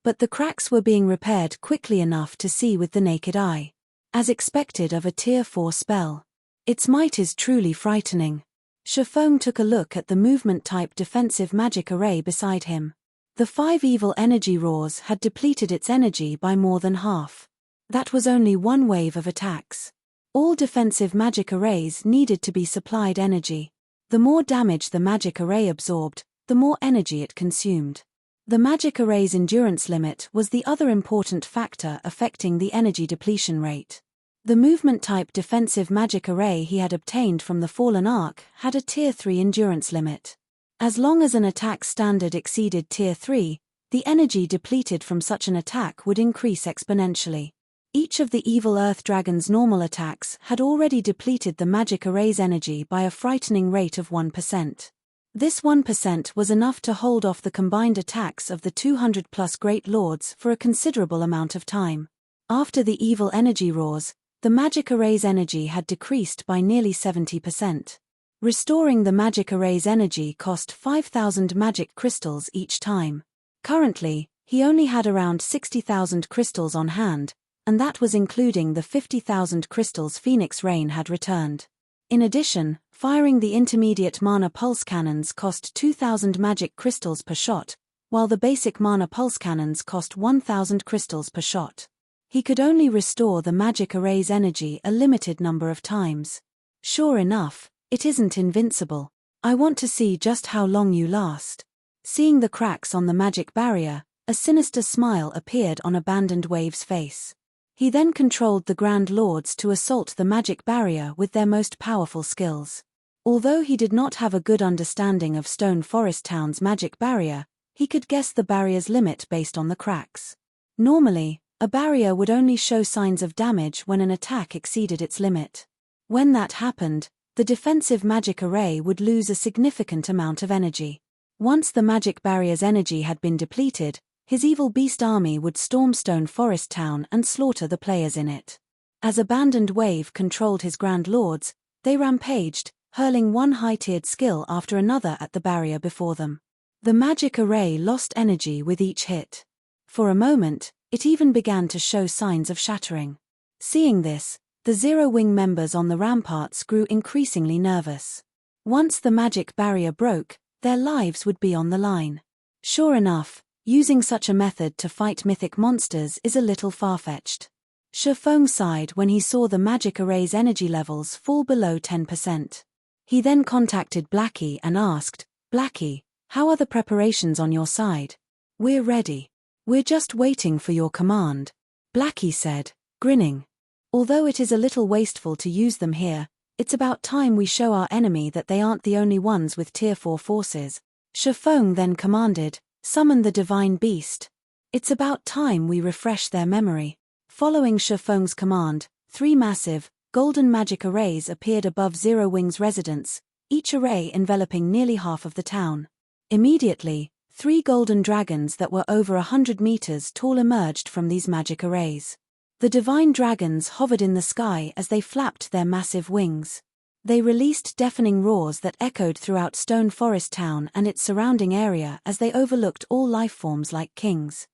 But the cracks were being repaired quickly enough to see with the naked eye. As expected of a Tier 4 spell. Its might is truly frightening. Shifeng took a look at the movement-type defensive magic array beside him. The 5 evil energy roars had depleted its energy by more than half. That was only one wave of attacks. All defensive magic arrays needed to be supplied energy. The more damage the magic array absorbed, the more energy it consumed. The magic array's endurance limit was the other important factor affecting the energy depletion rate. The movement-type defensive magic array he had obtained from the Fallen Ark had a Tier 3 endurance limit. As long as an attack standard exceeded Tier 3, the energy depleted from such an attack would increase exponentially. Each of the evil Earth Dragon's normal attacks had already depleted the magic array's energy by a frightening rate of 1%. This 1% was enough to hold off the combined attacks of the 200-plus Great Lords for a considerable amount of time. After the evil energy roars, the magic array's energy had decreased by nearly 70%. Restoring the magic array's energy cost 5,000 magic crystals each time. Currently, he only had around 60,000 crystals on hand, and that was including the 50,000 crystals Phoenix Rain had returned. In addition, firing the intermediate mana pulse cannons cost 2,000 magic crystals per shot, while the basic mana pulse cannons cost 1,000 crystals per shot. He could only restore the magic array's energy a limited number of times. Sure enough, it isn't invincible. I want to see just how long you last. Seeing the cracks on the magic barrier, a sinister smile appeared on Abandoned Wave's face. He then controlled the Grand Lords to assault the magic barrier with their most powerful skills. Although he did not have a good understanding of Stone Forest Town's magic barrier, he could guess the barrier's limit based on the cracks. Normally, a barrier would only show signs of damage when an attack exceeded its limit. When that happened, the defensive magic array would lose a significant amount of energy. Once the magic barrier's energy had been depleted, his evil beast army would storm Stone Forest Town and slaughter the players in it. As Abandoned Wave controlled his Grand Lords, they rampaged, hurling one high-tiered skill after another at the barrier before them. The magic array lost energy with each hit. For a moment, it even began to show signs of shattering. Seeing this, the Zero Wing members on the ramparts grew increasingly nervous. Once the magic barrier broke, their lives would be on the line. Sure enough, using such a method to fight mythic monsters is a little far-fetched. Shifeng sighed when he saw the magic array's energy levels fall below 10%. He then contacted Blackie and asked, "Blackie, how are the preparations on your side?" "We're ready. We're just waiting for your command," Blackie said, grinning. "Although it is a little wasteful to use them here, it's about time we show our enemy that they aren't the only ones with Tier 4 forces." Shifeng then commanded, "Summon the Divine Beast. It's about time we refresh their memory." Following Shifeng's command, 3 massive, golden magic arrays appeared above Zero Wing's residence, each array enveloping nearly half of the town. Immediately, 3 golden dragons that were over 100 meters tall emerged from these magic arrays. The divine dragons hovered in the sky as they flapped their massive wings. They released deafening roars that echoed throughout Stone Forest Town and its surrounding area as they overlooked all lifeforms like kings.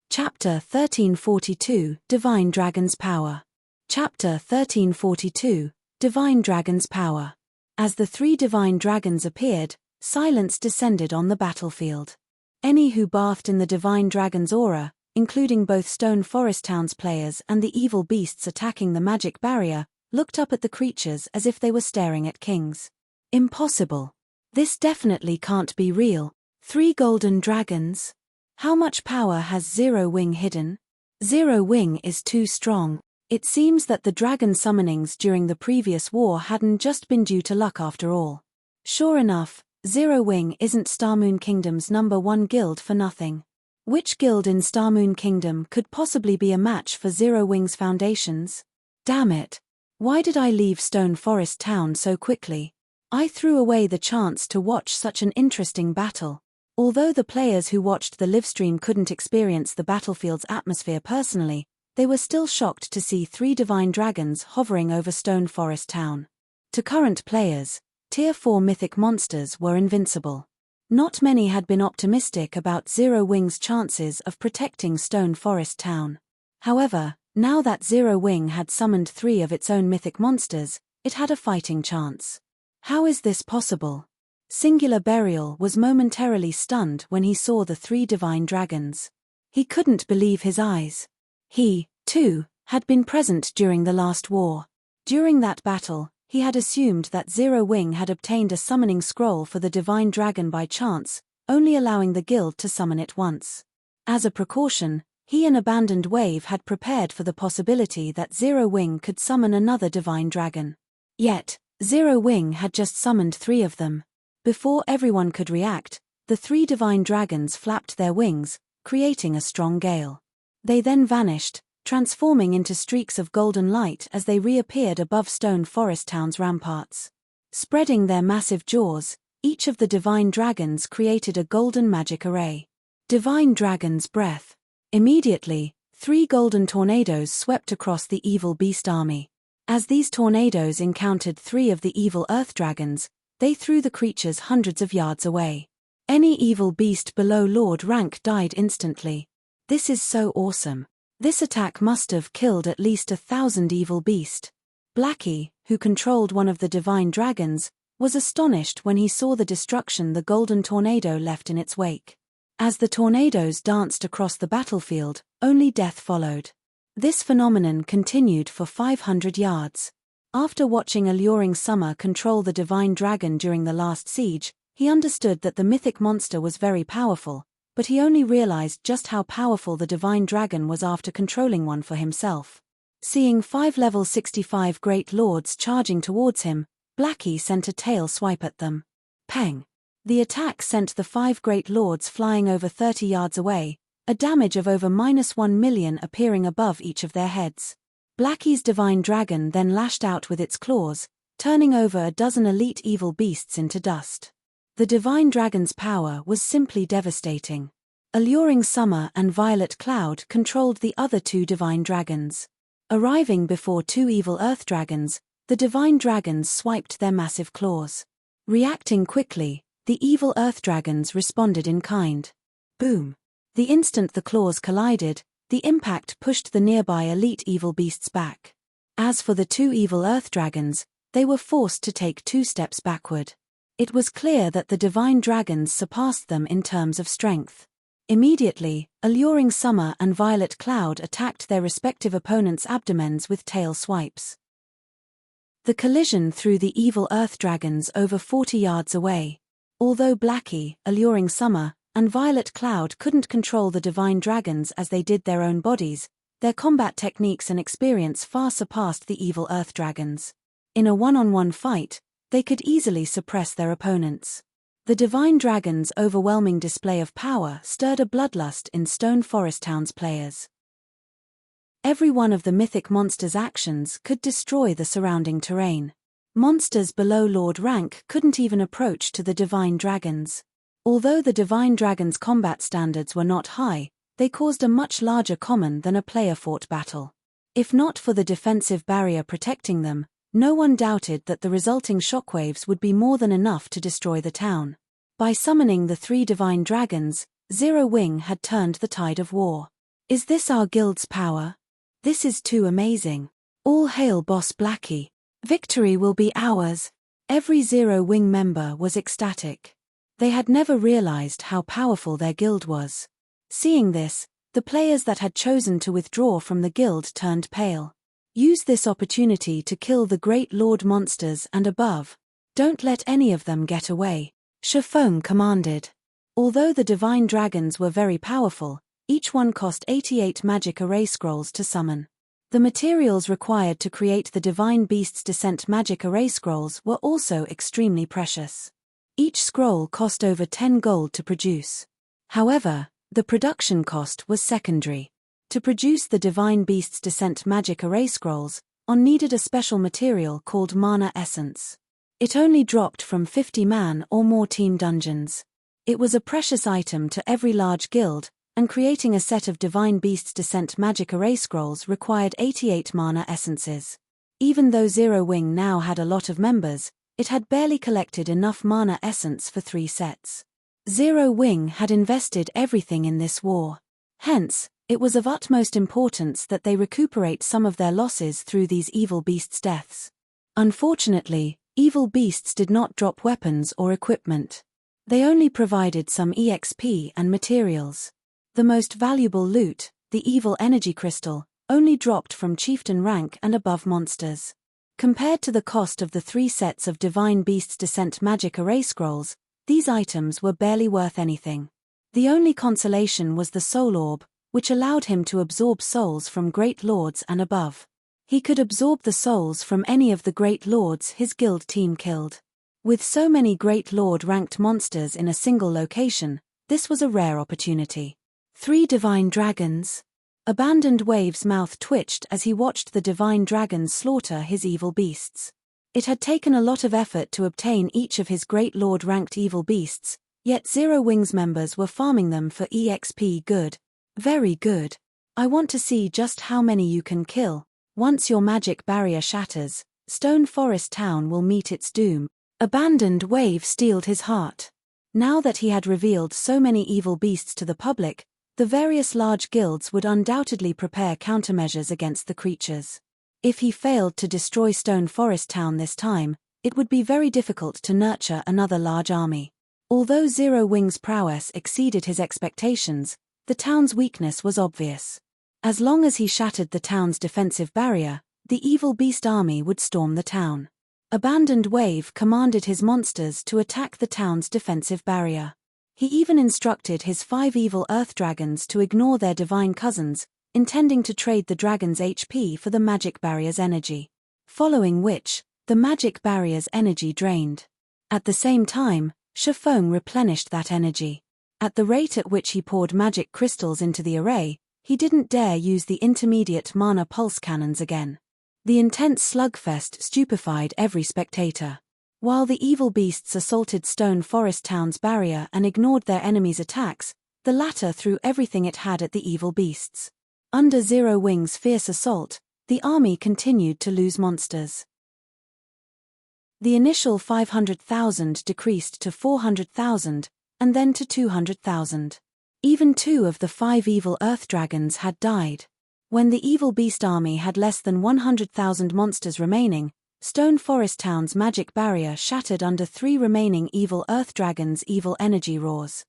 Chapter 1342, Divine Dragon's Power. Chapter 1342, Divine Dragon's Power. As the 3 divine dragons appeared, silence descended on the battlefield. Any who bathed in the divine dragon's aura, including both Stone Forest Town's players and the evil beasts attacking the magic barrier, looked up at the creatures as if they were staring at kings. Impossible. This definitely can't be real. 3 golden dragons? How much power has Zero Wing hidden? Zero Wing is too strong. It seems that the dragon summonings during the previous war hadn't just been due to luck after all. Sure enough, Zero Wing isn't Starmoon Kingdom's #1 guild for nothing. Which guild in Starmoon Kingdom could possibly be a match for Zero Wing's foundations? Damn it. Why did I leave Stone Forest Town so quickly? I threw away the chance to watch such an interesting battle. Although the players who watched the livestream couldn't experience the battlefield's atmosphere personally, they were still shocked to see 3 divine dragons hovering over Stone Forest Town. To current players, Tier 4 mythic monsters were invincible. Not many had been optimistic about Zero Wing's chances of protecting Stone Forest Town. However, now that Zero Wing had summoned 3 of its own mythic monsters, it had a fighting chance. How is this possible? Singular Burial was momentarily stunned when he saw the 3 divine dragons. He couldn't believe his eyes. He, too, had been present during the last war. During that battle, he had assumed that Zero Wing had obtained a summoning scroll for the divine dragon by chance, only allowing the guild to summon it once. As a precaution, he and Abandoned Wave had prepared for the possibility that Zero Wing could summon another divine dragon. Yet, Zero Wing had just summoned 3 of them. Before everyone could react, the 3 divine dragons flapped their wings, creating a strong gale. They then vanished, transforming into streaks of golden light as they reappeared above Stone Forest Town's ramparts. Spreading their massive jaws, each of the divine dragons created a golden magic array. Divine Dragon's Breath. Immediately, 3 golden tornadoes swept across the evil beast army. As these tornadoes encountered 3 of the evil earth dragons, they threw the creatures hundreds of yards away. Any evil beast below Lord rank died instantly. This is so awesome. This attack must have killed at least 1,000 evil beast. Blackie, who controlled one of the divine dragons, was astonished when he saw the destruction the golden tornado left in its wake. As the tornadoes danced across the battlefield, only death followed. This phenomenon continued for 500 yards. After watching Alluring Summer control the divine dragon during the last siege, he understood that the mythic monster was very powerful, but he only realized just how powerful the divine dragon was after controlling one for himself. Seeing 5 level 65 great lords charging towards him, Blackie sent a tail swipe at them. Peng! The attack sent the 5 great lords flying over 30 yards away, a damage of over -1 million appearing above each of their heads. Blackie's divine dragon then lashed out with its claws, turning over a dozen elite evil beasts into dust. The divine dragon's power was simply devastating. Alluring Summer and Violet Cloud controlled the other 2 divine dragons. Arriving before 2 evil earth dragons, the divine dragons swiped their massive claws. Reacting quickly, the evil earth dragons responded in kind. Boom! The instant the claws collided, the impact pushed the nearby elite evil beasts back. As for the 2 evil earth dragons, they were forced to take 2 steps backward. It was clear that the divine dragons surpassed them in terms of strength. Immediately, Alluring Summer and Violet Cloud attacked their respective opponents' abdomens with tail swipes. The collision threw the evil earth dragons over 40 yards away. Although Blackie, Alluring Summer, and Violet Cloud couldn't control the divine dragons as they did their own bodies, their combat techniques and experience far surpassed the evil earth dragons. In a one-on-one fight, they could easily suppress their opponents. The divine dragon's overwhelming display of power stirred a bloodlust in Stone Forest Town's players. Every one of the mythic monsters' actions could destroy the surrounding terrain. Monsters below Lord rank couldn't even approach to the divine dragons. Although the divine dragons' combat standards were not high, they caused a much larger common than a player-fought battle. If not for the defensive barrier protecting them, no one doubted that the resulting shockwaves would be more than enough to destroy the town. By summoning the 3 divine dragons, Zero Wing had turned the tide of war. Is this our guild's power? This is too amazing. All hail Boss Blackie. Victory will be ours. Every Zero Wing member was ecstatic. They had never realized how powerful their guild was. Seeing this, the players that had chosen to withdraw from the guild turned pale. Use this opportunity to kill the great lord monsters and above. Don't let any of them get away. Shafong commanded. Although the divine dragons were very powerful, each one cost 88 magic array scrolls to summon. The materials required to create the divine beast's descent magic array scrolls were also extremely precious. Each scroll cost over 10 gold to produce. However, the production cost was secondary. To produce the divine beast's descent magic array scrolls, one needed a special material called mana essence. It only dropped from 50-man or more team dungeons. It was a precious item to every large guild, and creating a set of Divine Beast's Descent magic array scrolls required 88 mana essences. Even though Zero Wing now had a lot of members, it had barely collected enough mana essence for 3 sets. Zero Wing had invested everything in this war. Hence, it was of utmost importance that they recuperate some of their losses through these evil beasts' deaths. Unfortunately, evil beasts did not drop weapons or equipment. They only provided some EXP and materials. The most valuable loot, the evil energy crystal, only dropped from chieftain rank and above monsters. Compared to the cost of the 3 sets of Divine Beast's Descent magic array scrolls, these items were barely worth anything. The only consolation was the Soul Orb, which allowed him to absorb souls from Great Lords and above. He could absorb the souls from any of the Great Lords his guild team killed. With so many Great Lord-ranked monsters in a single location, this was a rare opportunity. 3 Divine Dragons. Abandoned Wave's mouth twitched as he watched the Divine Dragons slaughter his evil beasts. It had taken a lot of effort to obtain each of his Great Lord-ranked evil beasts, yet Zero Wing's members were farming them for EXP. Good. Very good. I want to see just how many you can kill. Once your magic barrier shatters, Stone Forest Town will meet its doom. Abandoned Wave steeled his heart. Now that he had revealed so many evil beasts to the public, the various large guilds would undoubtedly prepare countermeasures against the creatures. If he failed to destroy Stone Forest Town this time, it would be very difficult to nurture another large army. Although Zero Wing's prowess exceeded his expectations, the town's weakness was obvious. As long as he shattered the town's defensive barrier, the evil beast army would storm the town. Abandoned Wave commanded his monsters to attack the town's defensive barrier. He even instructed his 5 evil earth dragons to ignore their divine cousins, intending to trade the dragon's HP for the magic barrier's energy. Following which, the magic barrier's energy drained. At the same time, Shifeng replenished that energy. At the rate at which he poured magic crystals into the array, he didn't dare use the intermediate mana pulse cannons again. The intense slugfest stupefied every spectator. While the evil beasts assaulted Stone Forest Town's barrier and ignored their enemies' attacks, the latter threw everything it had at the evil beasts. Under Zero Wing's fierce assault, the army continued to lose monsters. The initial 500,000 decreased to 400,000, and then to 200,000. Even 2 of the 5 evil earth dragons had died. When the evil beast army had less than 100,000 monsters remaining, Stone Forest Town's magic barrier shattered under 3 remaining evil earth dragons' evil energy roars.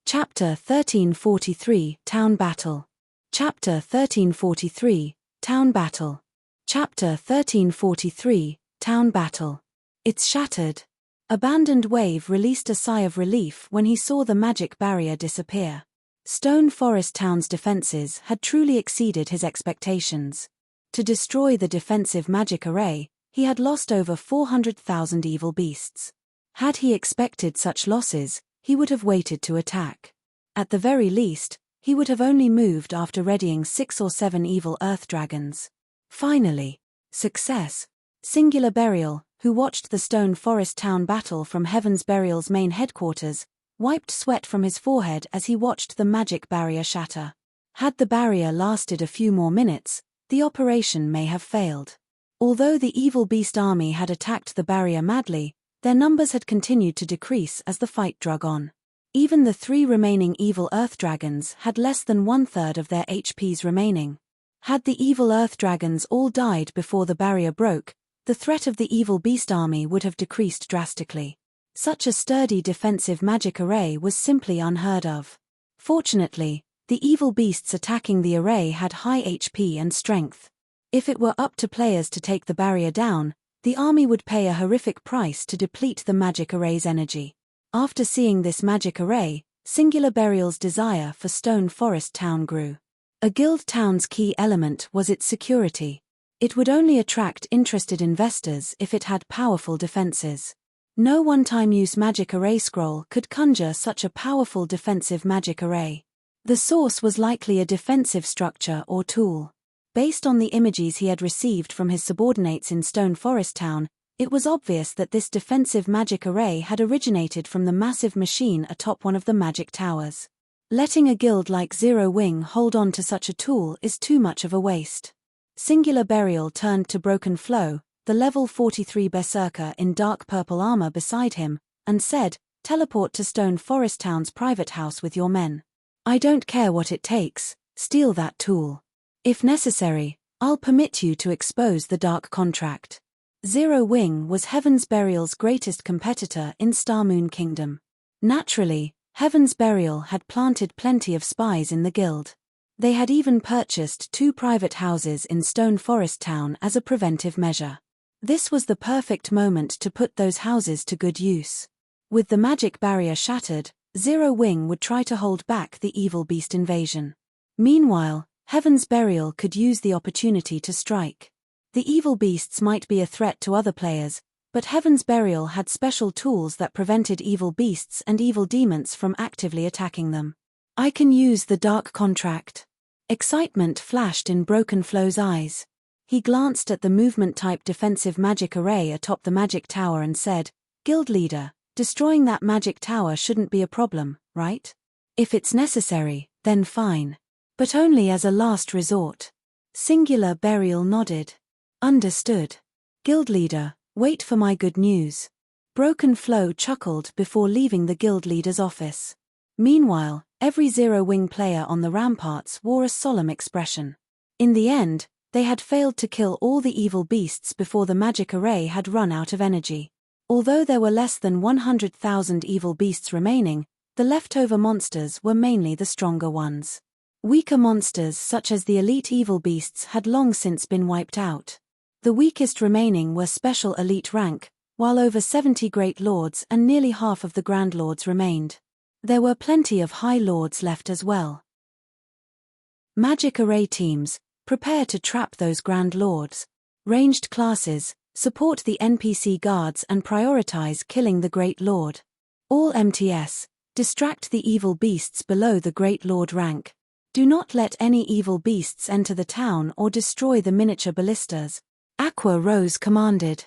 Chapter 1343, Town Battle. Chapter 1343, Town Battle. Chapter 1343, Town Battle. It's shattered. Abandoned Wave released a sigh of relief when he saw the magic barrier disappear. Stone Forest Town's defenses had truly exceeded his expectations. To destroy the defensive magic array, he had lost over 400,000 evil beasts. Had he expected such losses, he would have waited to attack. At the very least, he would have only moved after readying 6 or 7 evil earth dragons. Finally, success. Singular Burial, who watched the Stone Forest Town battle from Heaven's Burial's main headquarters, wiped sweat from his forehead as he watched the magic barrier shatter. Had the barrier lasted a few more minutes, the operation may have failed. Although the evil beast army had attacked the barrier madly, their numbers had continued to decrease as the fight drug on. Even the 3 remaining evil earth dragons had less than 1/3 of their HPs remaining. Had the evil earth dragons all died before the barrier broke, the threat of the evil beast army would have decreased drastically. Such a sturdy defensive magic array was simply unheard of. Fortunately, the evil beasts attacking the array had high HP and strength. If it were up to players to take the barrier down, the army would pay a horrific price to deplete the magic array's energy. After seeing this magic array, Singular Burial's desire for Stone Forest Town grew. A guild town's key element was its security. It would only attract interested investors if it had powerful defenses. No one-time use magic array scroll could conjure such a powerful defensive magic array. The source was likely a defensive structure or tool. Based on the images he had received from his subordinates in Stone Forest Town, It was obvious that this defensive magic array had originated from the massive machine atop one of the magic towers. Letting a guild like Zero Wing hold on to such a tool is too much of a waste. Singular Burial turned to Broken Flow, the level 43 berserker in dark purple armor beside him, and said, "Teleport to Stone Forest Town's private house with your men. I don't care what it takes, steal that tool. If necessary, I'll permit you to expose the dark contract." Zero Wing was Heaven's Burial's greatest competitor in Starmoon Kingdom. Naturally, Heaven's Burial had planted plenty of spies in the guild. They had even purchased 2 private houses in Stone Forest Town as a preventive measure. This was the perfect moment to put those houses to good use. With the magic barrier shattered, Zero Wing would try to hold back the evil beast invasion. Meanwhile, Heaven's Burial could use the opportunity to strike. The evil beasts might be a threat to other players, but Heaven's Burial had special tools that prevented evil beasts and evil demons from actively attacking them. "I can use the dark contract." Excitement flashed in Broken Flow's eyes. He glanced at the movement-type defensive magic array atop the magic tower and said, "Guild leader, destroying that magic tower shouldn't be a problem, right? If it's necessary, then fine. But only as a last resort." Singular Burial nodded. "Understood. Guild leader, wait for my good news." Broken Flow chuckled before leaving the guild leader's office. Meanwhile, every Zero Wing player on the ramparts wore a solemn expression. In the end, they had failed to kill all the evil beasts before the magic array had run out of energy. Although there were less than 100,000 evil beasts remaining, the leftover monsters were mainly the stronger ones. Weaker monsters such as the elite evil beasts had long since been wiped out. The weakest remaining were special elite rank, while over 70 great lords and nearly half of the grand lords remained. There were plenty of high lords left as well. Magic array teams, prepare to trap those grand lords. Ranged classes, support the NPC guards and prioritize killing the great lord. All MTS, distract the evil beasts below the great lord rank. Do not let any evil beasts enter the town or destroy the miniature ballistas. Aqua Rose commanded.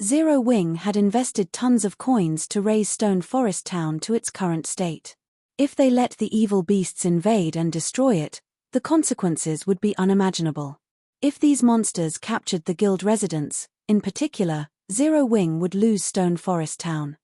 Zero Wing had invested tons of coins to raise Stone Forest Town to its current state. If they let the evil beasts invade and destroy it, the consequences would be unimaginable. If these monsters captured the guild residents, in particular, Zero Wing would lose Stone Forest Town.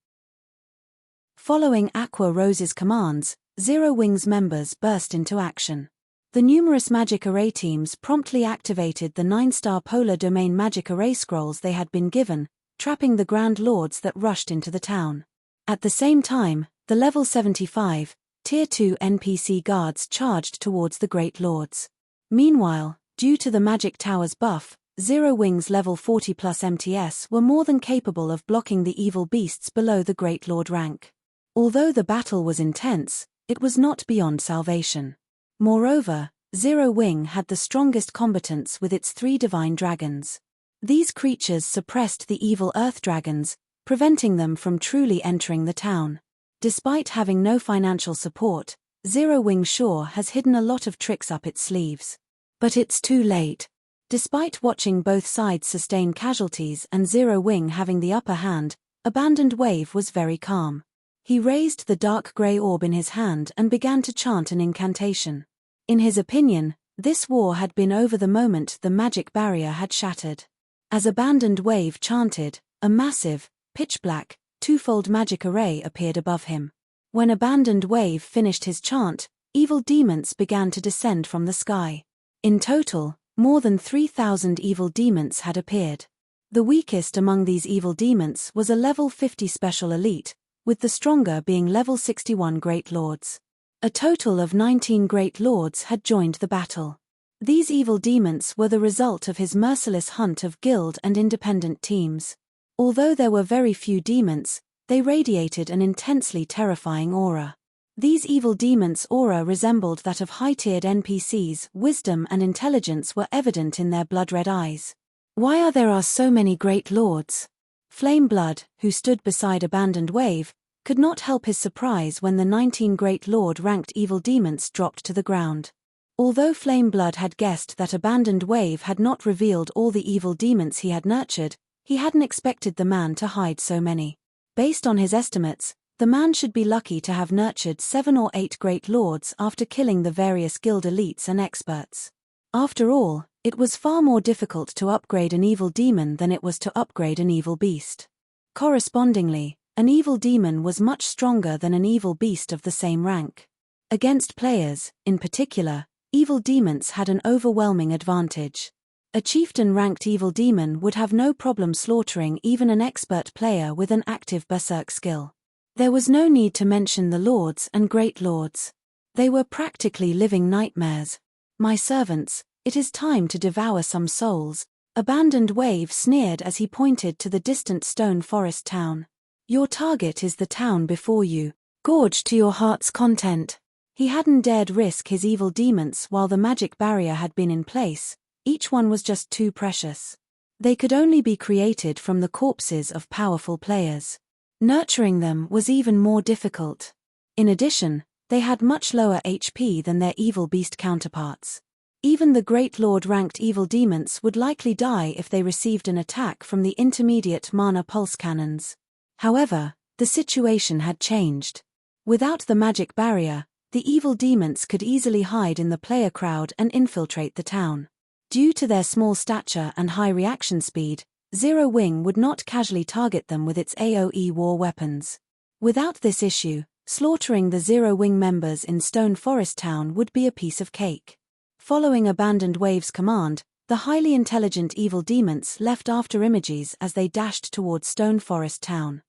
Following Aqua Rose's commands, Zero Wing's members burst into action. The numerous magic array teams promptly activated the 9-star Polar Domain magic array scrolls they had been given, trapping the Grand Lords that rushed into the town. At the same time, the level 75, Tier 2 NPC guards charged towards the Great Lords. Meanwhile, due to the Magic Tower's buff, Zero Wing's level 40 plus MTS were more than capable of blocking the evil beasts below the Great Lord rank. Although the battle was intense, it was not beyond salvation. Moreover, Zero Wing had the strongest combatants with its 3 divine dragons. These creatures suppressed the evil earth dragons, preventing them from truly entering the town. Despite having no financial support, Zero Wing sure has hidden a lot of tricks up its sleeves. But it's too late. Despite watching both sides sustain casualties and Zero Wing having the upper hand, Abandoned Wave was very calm. He raised the dark grey orb in his hand and began to chant an incantation. In his opinion, this war had been over the moment the magic barrier had shattered. As Abandoned Wave chanted, a massive, pitch-black, twofold magic array appeared above him. When Abandoned Wave finished his chant, evil demons began to descend from the sky. In total, more than 3,000 evil demons had appeared. The weakest among these evil demons was a level 50 special elite, with the stronger being level 61 Great Lords. A total of 19 Great Lords had joined the battle. These evil demons were the result of his merciless hunt of guild and independent teams. Although there were very few demons, they radiated an intensely terrifying aura. These evil demons' aura resembled that of high-tiered NPCs. Wisdom and intelligence were evident in their blood-red eyes. "Why are there so many Great Lords?" Flame Blood, who stood beside Abandoned Wave, could not help his surprise when the 19 Great Lord-ranked evil demons dropped to the ground. Although Flame Blood had guessed that Abandoned Wave had not revealed all the evil demons he had nurtured, He hadn't expected the man to hide so many. Based on his estimates, the man should be lucky to have nurtured 7 or 8 great lords after killing the various guild elites and experts. After all, it was far more difficult to upgrade an evil demon than it was to upgrade an evil beast. Correspondingly, an evil demon was much stronger than an evil beast of the same rank. Against players, in particular, evil demons had an overwhelming advantage. A chieftain-ranked evil demon would have no problem slaughtering even an expert player with an active berserk skill. There was no need to mention the lords and great lords. They were practically living nightmares. "My servants, it is time to devour some souls," Abandoned Wave sneered as he pointed to the distant stone forest town. "Your target is the town before you. Gorge to your heart's content." He hadn't dared risk his evil demons while the magic barrier had been in place. Each one was just too precious. They could only be created from the corpses of powerful players. Nurturing them was even more difficult. In addition, they had much lower HP than their evil beast counterparts. Even the Great Lord-ranked evil demons would likely die if they received an attack from the intermediate mana pulse cannons. However, the situation had changed. Without the magic barrier, the evil demons could easily hide in the player crowd and infiltrate the town. Due to their small stature and high reaction speed, Zero Wing would not casually target them with its AoE war weapons. Without this issue, slaughtering the Zero Wing members in Stone Forest Town would be a piece of cake. Following Abandoned Wave's command, the highly intelligent evil demons left after images as they dashed towards Stone Forest Town.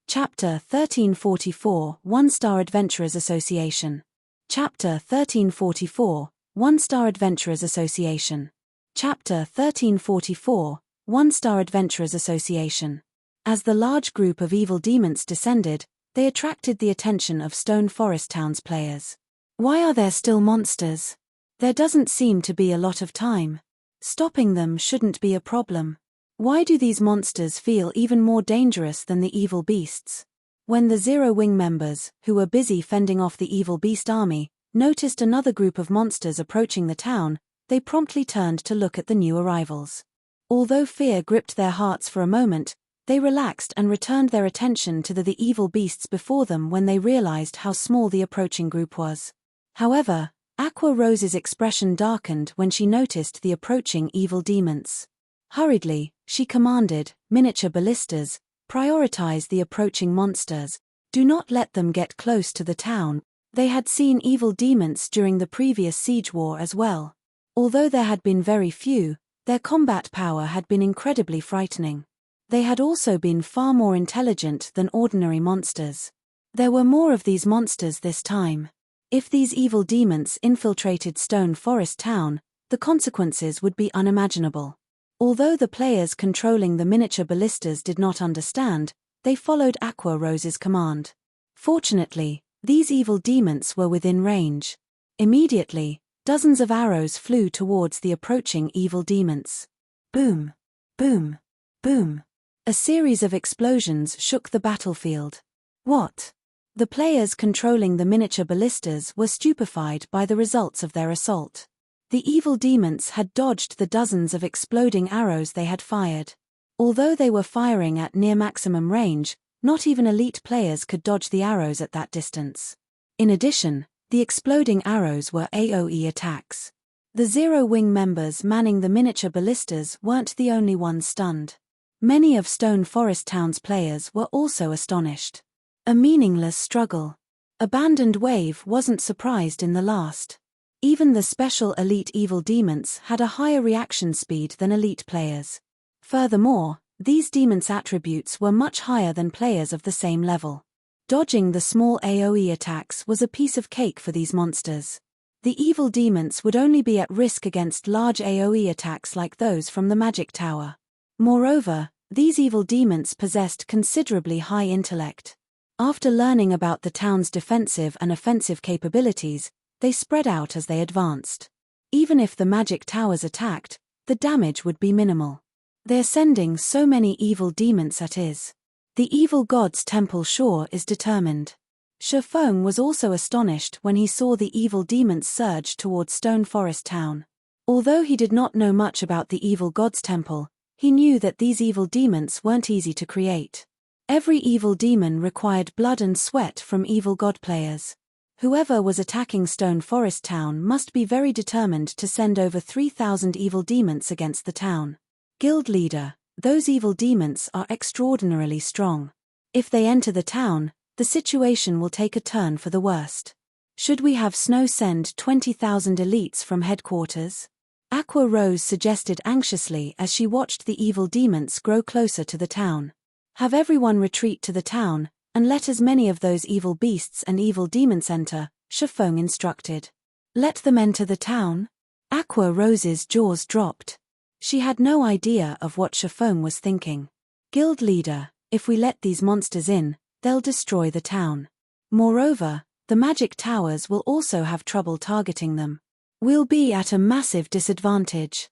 Chapter 1344, 1-Star Adventurers Association. Chapter 1344, 1-Star Adventurers Association. Chapter 1344, 1-Star Adventurers Association. As the large group of evil demons descended, they attracted the attention of Stone Forest Town's players. "Why are there still monsters? There doesn't seem to be a lot of time. Stopping them shouldn't be a problem. Why do these monsters feel even more dangerous than the evil beasts?" When the Zero Wing members, who were busy fending off the evil beast army, noticed another group of monsters approaching the town, they promptly turned to look at the new arrivals. Although fear gripped their hearts for a moment, they relaxed and returned their attention to the evil beasts before them when they realized how small the approaching group was. However, Aqua Rose's expression darkened when she noticed the approaching evil demons. Hurriedly, she commanded, "Miniature ballistas, prioritize the approaching monsters. Do not let them get close to the town." They had seen evil demons during the previous siege war as well. Although there had been very few, their combat power had been incredibly frightening. They had also been far more intelligent than ordinary monsters. There were more of these monsters this time. If these evil demons infiltrated Stone Forest Town, the consequences would be unimaginable. Although the players controlling the miniature ballistas did not understand, they followed Aqua Rose's command. Fortunately, these evil demons were within range. Immediately, dozens of arrows flew towards the approaching evil demons. Boom! Boom! Boom! A series of explosions shook the battlefield. What? The players controlling the miniature ballistas were stupefied by the results of their assault. The evil demons had dodged the dozens of exploding arrows they had fired. Although they were firing at near maximum range, not even elite players could dodge the arrows at that distance. In addition, the exploding arrows were AoE attacks. The Zero Wing members manning the miniature ballistas weren't the only ones stunned. Many of Stone Forest Town's players were also astonished. A meaningless struggle. Abandoned Wave wasn't surprised in the last. Even the special elite evil demons had a higher reaction speed than elite players. Furthermore, these demons' attributes were much higher than players of the same level. Dodging the small AoE attacks was a piece of cake for these monsters. The evil demons would only be at risk against large AoE attacks like those from the magic tower. Moreover, these evil demons possessed considerably high intellect. After learning about the town's defensive and offensive capabilities, they spread out as they advanced. Even if the magic towers attacked, the damage would be minimal. They're sending so many evil demons at is. The evil god's temple sure is determined. Shifeng was also astonished when he saw the evil demons surge towards Stone Forest Town. Although he did not know much about the evil god's temple, he knew that these evil demons weren't easy to create. Every evil demon required blood and sweat from evil god players. Whoever was attacking Stone Forest Town must be very determined to send over 3,000 evil demons against the town. Guild leader, those evil demons are extraordinarily strong. If they enter the town, the situation will take a turn for the worst. Should we have Snow send 20,000 elites from headquarters? Aqua Rose suggested anxiously as she watched the evil demons grow closer to the town. Have everyone retreat to the town, and let as many of those evil beasts and evil demons enter, Shifeng instructed. Let them enter the town? Aqua Rose's jaws dropped. She had no idea of what Shifeng was thinking. Guild leader, if we let these monsters in, they'll destroy the town. Moreover, the magic towers will also have trouble targeting them. We'll be at a massive disadvantage.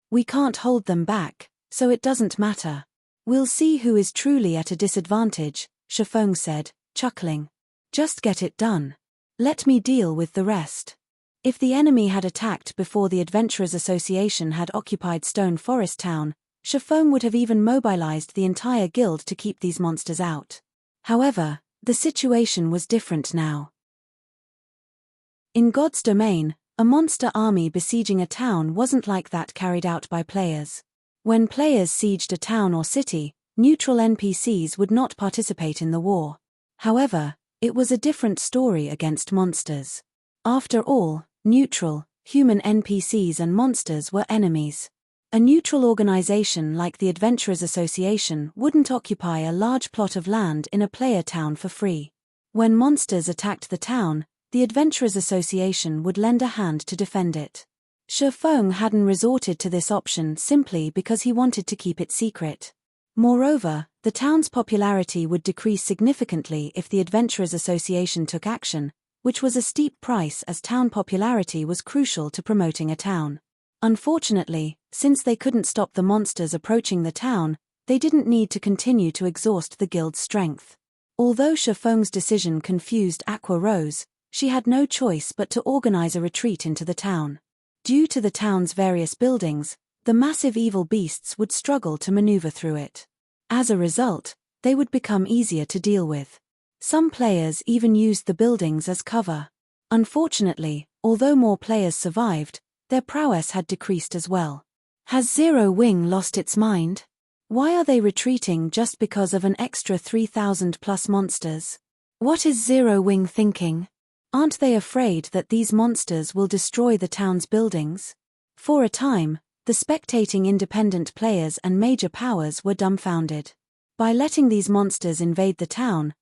We can't hold them back, so it doesn't matter. We'll see who is truly at a disadvantage, Shifeng said, chuckling. Just get it done. Let me deal with the rest. If the enemy had attacked before the Adventurers Association had occupied Stone Forest Town, Shifeng would have even mobilized the entire guild to keep these monsters out. However, the situation was different now. In God's domain, a monster army besieging a town wasn't like that carried out by players. When players sieged a town or city, neutral NPCs would not participate in the war. However, it was a different story against monsters. After all, neutral, human NPCs and monsters were enemies. A neutral organization like the Adventurers Association wouldn't occupy a large plot of land in a player town for free. When monsters attacked the town, the Adventurers Association would lend a hand to defend it. Shifeng hadn't resorted to this option simply because he wanted to keep it secret. Moreover, the town's popularity would decrease significantly if the Adventurers Association took action, which was a steep price as town popularity was crucial to promoting a town. Unfortunately, since they couldn't stop the monsters approaching the town, they didn't need to continue to exhaust the guild's strength. Although Shifeng's decision confused Aqua Rose, she had no choice but to organize a retreat into the town. Due to the town's various buildings, the massive evil beasts would struggle to maneuver through it. As a result, they would become easier to deal with. Some players even used the buildings as cover. Unfortunately, although more players survived, their prowess had decreased as well. Has Zero Wing lost its mind? Why are they retreating just because of an extra 3,000 plus monsters? What is Zero Wing thinking? Aren't they afraid that these monsters will destroy the town's buildings? For a time, the spectating independent players and major powers were dumbfounded. By letting these monsters invade the town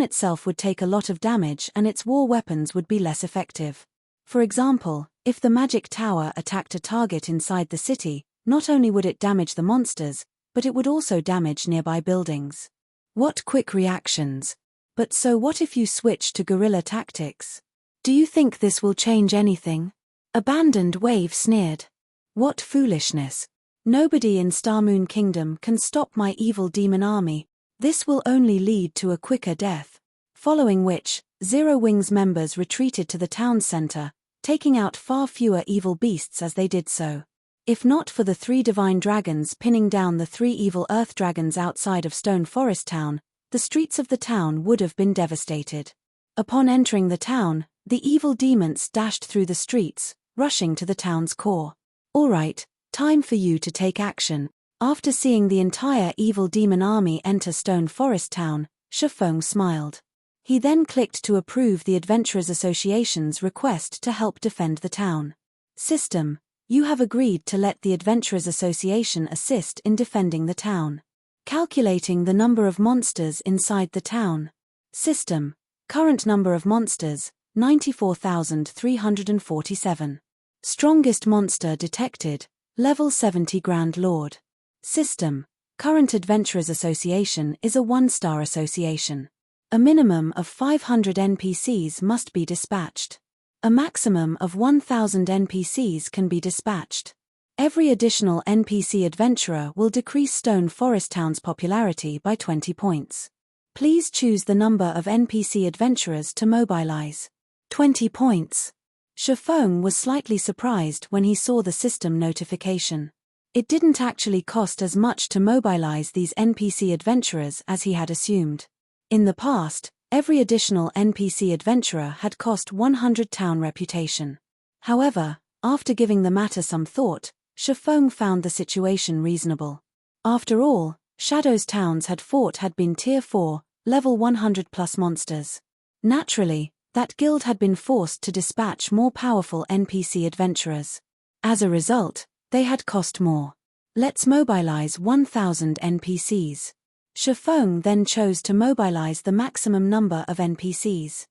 itself would take a lot of damage and its war weapons would be less effective. For example, if the magic tower attacked a target inside the city, not only would it damage the monsters, but it would also damage nearby buildings. What quick reactions! But so what if you switch to guerrilla tactics? Do you think this will change anything? Abandoned Wave sneered. What foolishness! Nobody in Starmoon Kingdom can stop my evil demon army. This will only lead to a quicker death. Following which, Zero Wing's members retreated to the town center, taking out far fewer evil beasts as they did so. If not for the 3 divine dragons pinning down the 3 evil earth dragons outside of Stone Forest Town, the streets of the town would have been devastated. Upon entering the town, the evil demons dashed through the streets, rushing to the town's core. All right, time for you to take action. After seeing the entire evil demon army enter Stone Forest Town, Shifeng smiled. He then clicked to approve the Adventurers Association's request to help defend the town. System, you have agreed to let the Adventurers Association assist in defending the town. Calculating the number of monsters inside the town. System, current number of monsters, 94,347. Strongest monster detected, level 70 Grand Lord. System, current Adventurers Association is a 1-star association. A minimum of 500 NPCs must be dispatched. A maximum of 1,000 NPCs can be dispatched. Every additional NPC adventurer will decrease Stone Forest Town's popularity by 20 points. Please choose the number of NPC adventurers to mobilize. 20 points. Shifeng was slightly surprised when he saw the system notification. It didn't actually cost as much to mobilize these NPC adventurers as he had assumed. In the past, every additional NPC adventurer had cost 100 town reputation. However, after giving the matter some thought, Shifeng found the situation reasonable. After all, Shadow's towns had been Tier 4, level 100 plus monsters. Naturally, that guild had been forced to dispatch more powerful NPC adventurers. As a result, they had cost more. Let's mobilize 1,000 NPCs. Shifeng then chose to mobilize the maximum number of NPCs.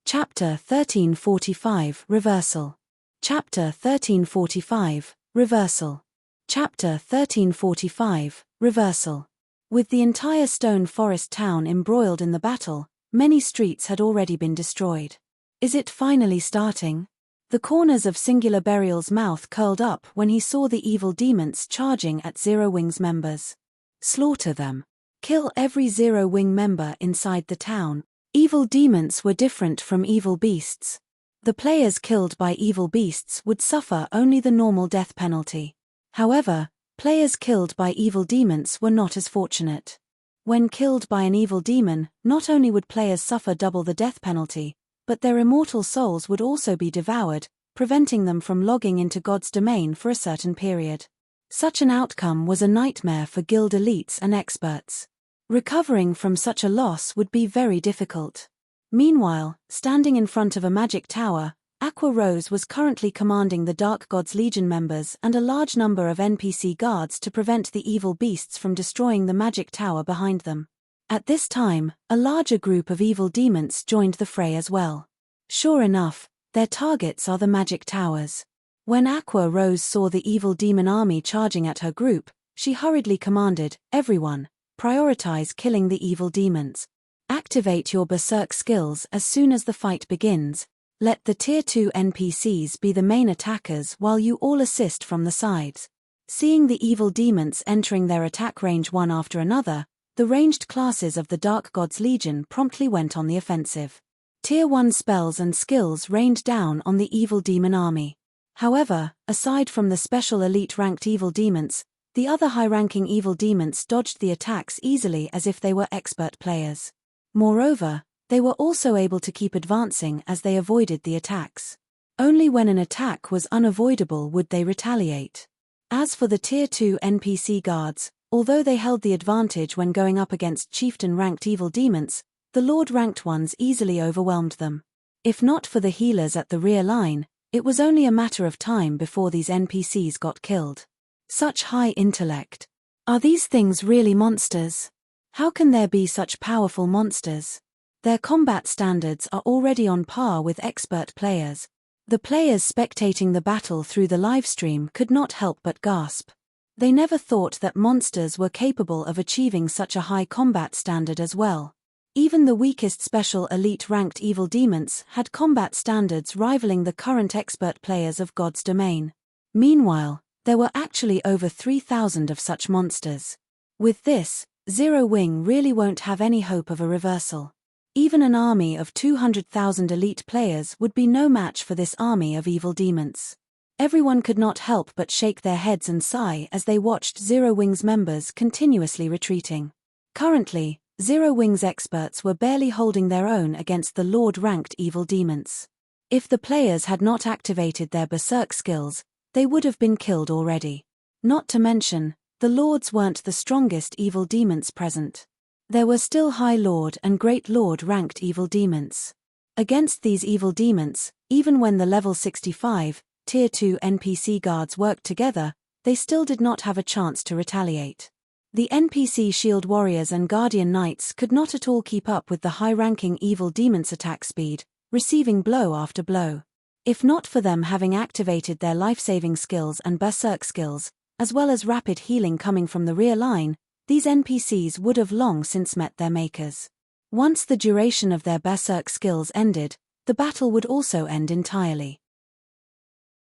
Chapter 1345 Reversal. Chapter 1345 Reversal. Chapter 1345 Reversal. With the entire Stone Forest town embroiled in the battle, many streets had already been destroyed. Is it finally starting? The corners of Singular Burial's mouth curled up when he saw the evil demons charging at Zero Wing's members. Slaughter them. Kill every Zero Wing member inside the town. Evil demons were different from evil beasts. The players killed by evil beasts would suffer only the normal death penalty. However, players killed by evil demons were not as fortunate. When killed by an evil demon, not only would players suffer double the death penalty, but their immortal souls would also be devoured, preventing them from logging into God's domain for a certain period. Such an outcome was a nightmare for guild elites and experts. Recovering from such a loss would be very difficult. Meanwhile, standing in front of a magic tower, Aqua Rose was currently commanding the Dark Gods Legion members and a large number of NPC guards to prevent the evil beasts from destroying the magic tower behind them. At this time, a larger group of evil demons joined the fray as well. Sure enough, their targets are the magic towers. When Aqua Rose saw the evil demon army charging at her group, she hurriedly commanded, "Everyone, prioritize killing the evil demons. Activate your berserk skills as soon as the fight begins. Let the Tier 2 NPCs be the main attackers while you all assist from the sides." Seeing the evil demons entering their attack range one after another, the ranged classes of the Dark Gods Legion promptly went on the offensive. Tier 1 spells and skills rained down on the evil demon army. However, aside from the special elite ranked evil demons, the other high-ranking evil demons dodged the attacks easily as if they were expert players. Moreover, they were also able to keep advancing as they avoided the attacks. Only when an attack was unavoidable would they retaliate. As for the Tier 2 NPC guards, although they held the advantage when going up against chieftain-ranked evil demons, the Lord-ranked ones easily overwhelmed them. If not for the healers at the rear line, it was only a matter of time before these NPCs got killed. Such high intellect. Are these things really monsters? How can there be such powerful monsters? Their combat standards are already on par with expert players. The players spectating the battle through the livestream could not help but gasp. They never thought that monsters were capable of achieving such a high combat standard as well. Even the weakest special elite-ranked evil demons had combat standards rivaling the current expert players of God's domain. Meanwhile, there were actually over 3,000 of such monsters. With this, Zero Wing really won't have any hope of a reversal. Even an army of 200,000 elite players would be no match for this army of evil demons. Everyone could not help but shake their heads and sigh as they watched Zero Wing's members continuously retreating. Currently, Zero Wing's experts were barely holding their own against the Lord-ranked evil demons. If the players had not activated their berserk skills, they would have been killed already. Not to mention, the Lords weren't the strongest evil demons present. There were still High Lord and Great Lord-ranked evil demons. Against these evil demons, even when the level 65, Tier 2 NPC guards worked together, they still did not have a chance to retaliate. The NPC Shield Warriors and Guardian Knights could not at all keep up with the high-ranking evil demons' attack speed, receiving blow after blow. If not for them having activated their life-saving skills and berserk skills, as well as rapid healing coming from the rear line, these NPCs would have long since met their makers. Once the duration of their berserk skills ended, the battle would also end entirely.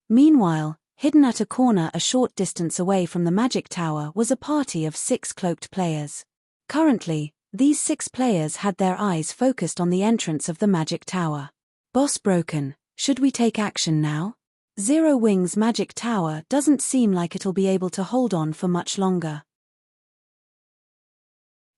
Meanwhile, hidden at a corner a short distance away from the magic tower was a party of 6 cloaked players. Currently, These 6 players had their eyes focused on the entrance of the magic tower. Boss broken, should we take action now? Zero Wing's magic tower doesn't seem like it'll be able to hold on for much longer.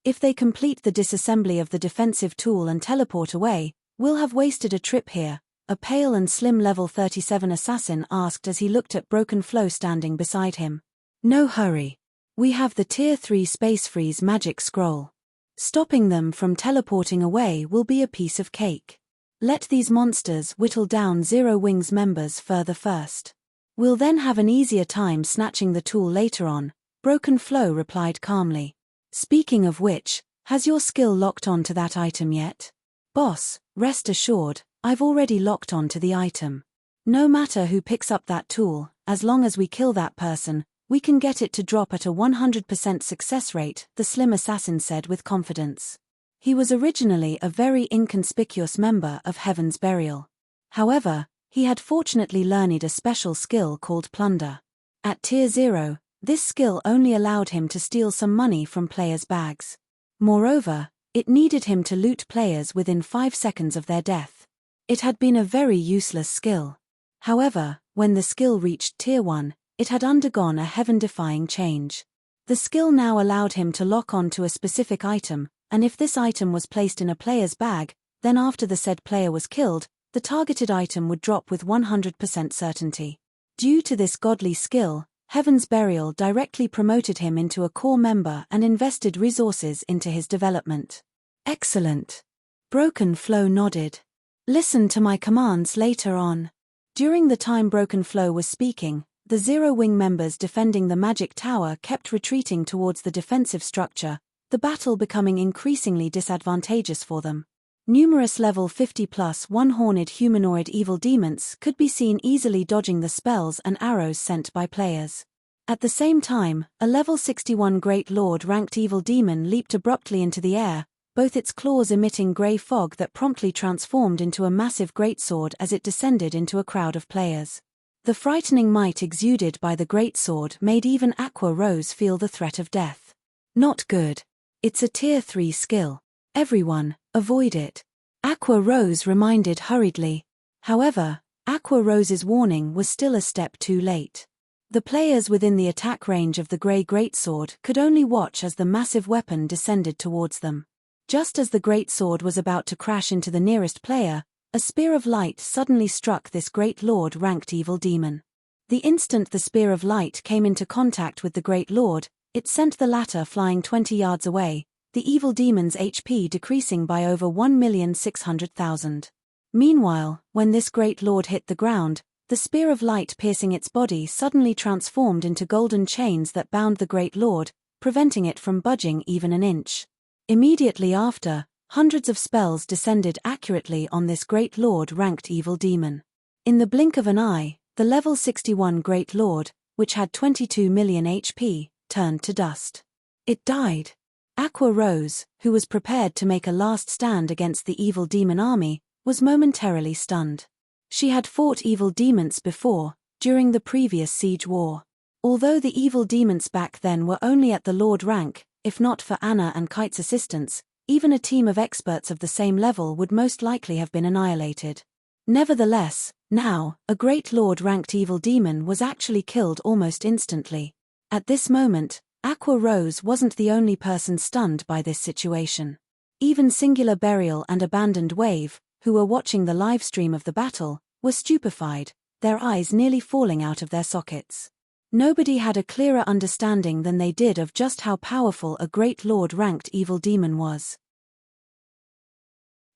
If they complete the disassembly of the defensive tool and teleport away, we'll have wasted a trip here, a pale and slim level 37 assassin asked as he looked at Broken Flow standing beside him. No hurry. We have the Tier 3 Space Freeze magic scroll. Stopping them from teleporting away will be a piece of cake. Let these monsters whittle down Zero Wing's members further first. We'll then have an easier time snatching the tool later on, Broken Flow replied calmly. Speaking of which, has your skill locked on to that item yet? Boss, rest assured, I've already locked on to the item. No matter who picks up that tool, as long as we kill that person, we can get it to drop at a 100% success rate, the slim assassin said with confidence. He was originally a very inconspicuous member of Heaven's Burial. However, he had fortunately learned a special skill called Plunder. At Tier 0, this skill only allowed him to steal some money from players' bags. Moreover, it needed him to loot players within 5 seconds of their death. It had been a very useless skill. However, when the skill reached Tier 1, it had undergone a heaven-defying change. The skill now allowed him to lock on to a specific item, and if this item was placed in a player's bag, then after the said player was killed, the targeted item would drop with 100% certainty. Due to this godly skill, Heaven's Burial directly promoted him into a core member and invested resources into his development. Excellent. Broken Flow nodded. Listen to my commands later on. During the time Broken Flow was speaking, the Zero Wing members defending the magic tower kept retreating towards the defensive structure, the battle becoming increasingly disadvantageous for them. Numerous level 50+ one-horned humanoid evil demons could be seen easily dodging the spells and arrows sent by players. At the same time, a level 61 Great Lord ranked evil demon leaped abruptly into the air, both its claws emitting grey fog that promptly transformed into a massive greatsword as it descended into a crowd of players. The frightening might exuded by the greatsword made even Aqua Rose feel the threat of death. Not good. It's a Tier 3 skill. Everyone, avoid it. Aqua Rose reminded hurriedly. However, Aqua Rose's warning was still a step too late. The players within the attack range of the grey greatsword could only watch as the massive weapon descended towards them. Just as the greatsword was about to crash into the nearest player, a spear of light suddenly struck this Great Lord ranked evil demon. The instant the spear of light came into contact with the Great Lord, it sent the latter flying 20 yards away, the evil demon's HP decreasing by over 1,600,000. Meanwhile, when this Great Lord hit the ground, the spear of light piercing its body suddenly transformed into golden chains that bound the Great Lord, preventing it from budging even an inch. Immediately after, hundreds of spells descended accurately on this Great Lord ranked evil demon. In the blink of an eye, the level 61 Great Lord, which had 22 million HP, turned to dust. It died. Aqua Rose, who was prepared to make a last stand against the evil demon army, was momentarily stunned. She had fought evil demons before, during the previous siege war. Although the evil demons back then were only at the Lord rank, if not for Anna and Kite's assistance, even a team of experts of the same level would most likely have been annihilated. Nevertheless, now, a Great Lord ranked evil demon was actually killed almost instantly. At this moment, Aqua Rose wasn't the only person stunned by this situation. Even Singular Burial and Abandoned Wave, who were watching the live stream of the battle, were stupefied, their eyes nearly falling out of their sockets. Nobody had a clearer understanding than they did of just how powerful a Great Lord ranked evil demon was.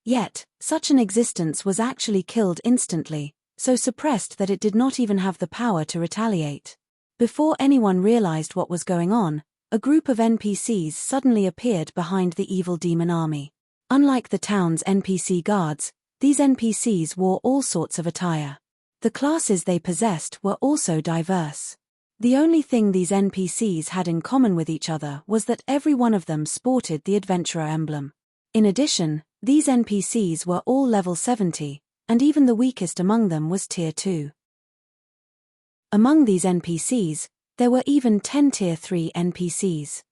Yet, such an existence was actually killed instantly, so suppressed that it did not even have the power to retaliate. Before anyone realized what was going on, a group of NPCs suddenly appeared behind the evil demon army. Unlike the town's NPC guards, these NPCs wore all sorts of attire. The classes they possessed were also diverse. The only thing these NPCs had in common with each other was that every one of them sported the adventurer emblem. In addition, these NPCs were all level 70, and even the weakest among them was Tier 2. Among these NPCs, there were even 10 Tier 3 NPCs.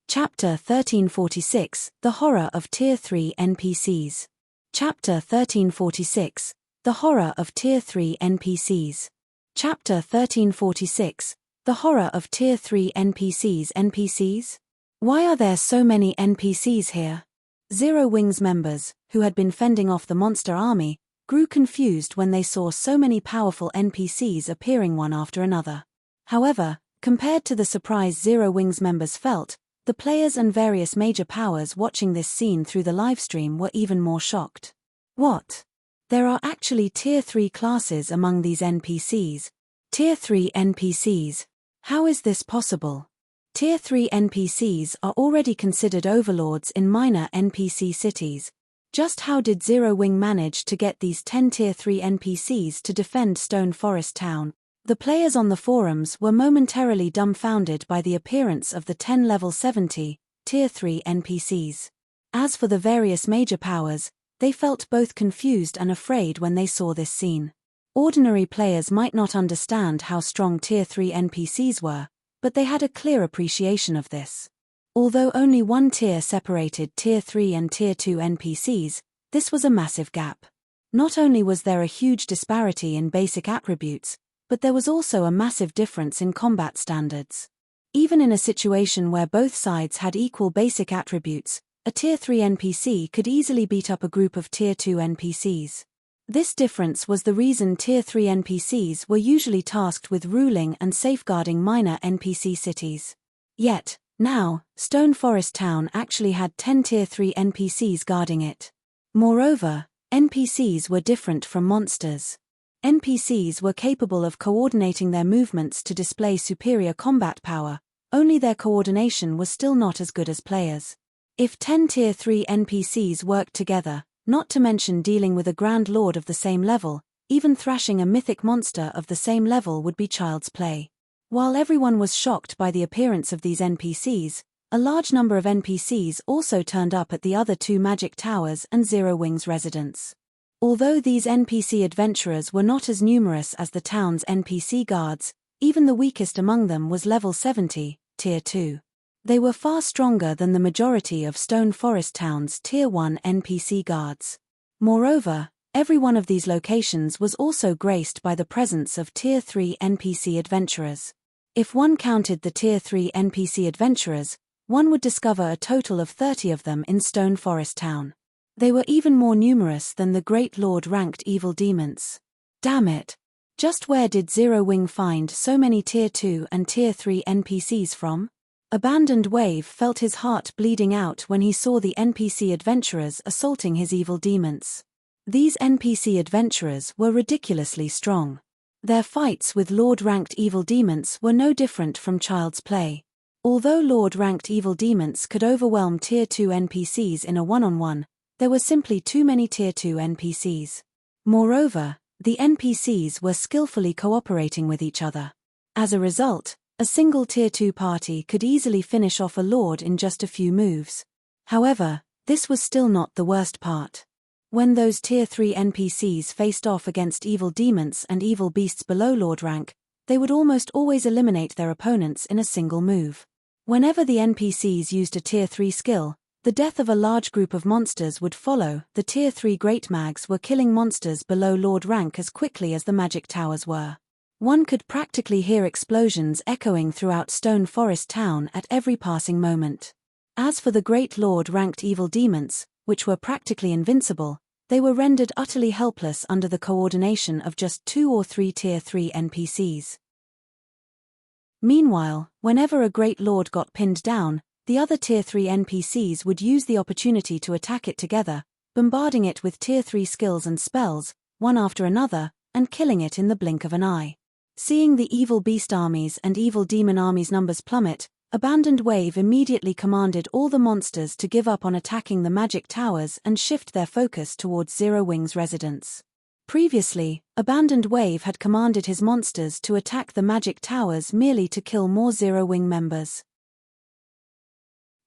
Chapter 1346, The Horror of Tier 3 NPCs. Chapter 1346, The Horror of Tier 3 NPCs. Chapter 1346, The Horror of Tier 3 NPCs. NPCs? Why are there so many NPCs here? Zero Wings members, who had been fending off the monster army, grew confused when they saw so many powerful NPCs appearing one after another. However, compared to the surprise Zero Wings members felt, the players and various major powers watching this scene through the livestream were even more shocked. What? There are actually Tier 3 classes among these NPCs. Tier 3 NPCs. How is this possible? Tier 3 NPCs are already considered overlords in minor NPC cities. Just how did Zero Wing manage to get these 10 Tier 3 NPCs to defend Stone Forest Town? The players on the forums were momentarily dumbfounded by the appearance of the 10 level 70, Tier 3 NPCs. As for the various major powers, they felt both confused and afraid when they saw this scene. Ordinary players might not understand how strong Tier 3 NPCs were, but they had a clear appreciation of this. Although only one tier separated Tier 3 and Tier 2 NPCs, this was a massive gap. Not only was there a huge disparity in basic attributes, but there was also a massive difference in combat standards. Even in a situation where both sides had equal basic attributes, a Tier 3 NPC could easily beat up a group of Tier 2 NPCs. This difference was the reason Tier 3 NPCs were usually tasked with ruling and safeguarding minor NPC cities. Yet, now, Stone Forest Town actually had 10 Tier 3 NPCs guarding it. Moreover, NPCs were different from monsters. NPCs were capable of coordinating their movements to display superior combat power, only their coordination was still not as good as players. If 10 Tier 3 NPCs worked together, not to mention dealing with a Grand Lord of the same level, even thrashing a mythic monster of the same level would be child's play. While everyone was shocked by the appearance of these NPCs, a large number of NPCs also turned up at the other two magic towers and Zero Wings residents. Although these NPC adventurers were not as numerous as the town's NPC guards, even the weakest among them was level 70, Tier 2. They were far stronger than the majority of Stone Forest Town's Tier 1 NPC guards. Moreover, every one of these locations was also graced by the presence of Tier 3 NPC adventurers. If one counted the Tier 3 NPC adventurers, one would discover a total of 30 of them in Stone Forest Town. They were even more numerous than the Great Lord-ranked evil demons. Damn it! Just where did Zero Wing find so many Tier 2 and Tier 3 NPCs from? Abandoned Wave felt his heart bleeding out when he saw the NPC adventurers assaulting his evil demons. These NPC adventurers were ridiculously strong. Their fights with Lord-ranked evil demons were no different from child's play. Although Lord-ranked evil demons could overwhelm Tier 2 NPCs in a one-on-one, there were simply too many Tier 2 NPCs. Moreover, the NPCs were skillfully cooperating with each other. As a result, a single Tier 2 party could easily finish off a Lord in just a few moves. However, this was still not the worst part. When those Tier 3 NPCs faced off against evil demons and evil beasts below Lord rank, they would almost always eliminate their opponents in a single move. Whenever the NPCs used a Tier 3 skill, the death of a large group of monsters would follow. The Tier 3 Great Mags were killing monsters below Lord rank as quickly as the magic towers were. One could practically hear explosions echoing throughout Stone Forest Town at every passing moment. As for the Great Lord-ranked evil demons, which were practically invincible, they were rendered utterly helpless under the coordination of just 2 or 3 Tier 3 NPCs. Meanwhile, whenever a Great Lord got pinned down, the other Tier 3 NPCs would use the opportunity to attack it together, bombarding it with Tier 3 skills and spells, one after another, and killing it in the blink of an eye. Seeing the evil beast armies and evil demon armies' numbers plummet, Abandoned Wave immediately commanded all the monsters to give up on attacking the magic towers and shift their focus towards Zero Wing's residence. Previously, Abandoned Wave had commanded his monsters to attack the magic towers merely to kill more Zero Wing members.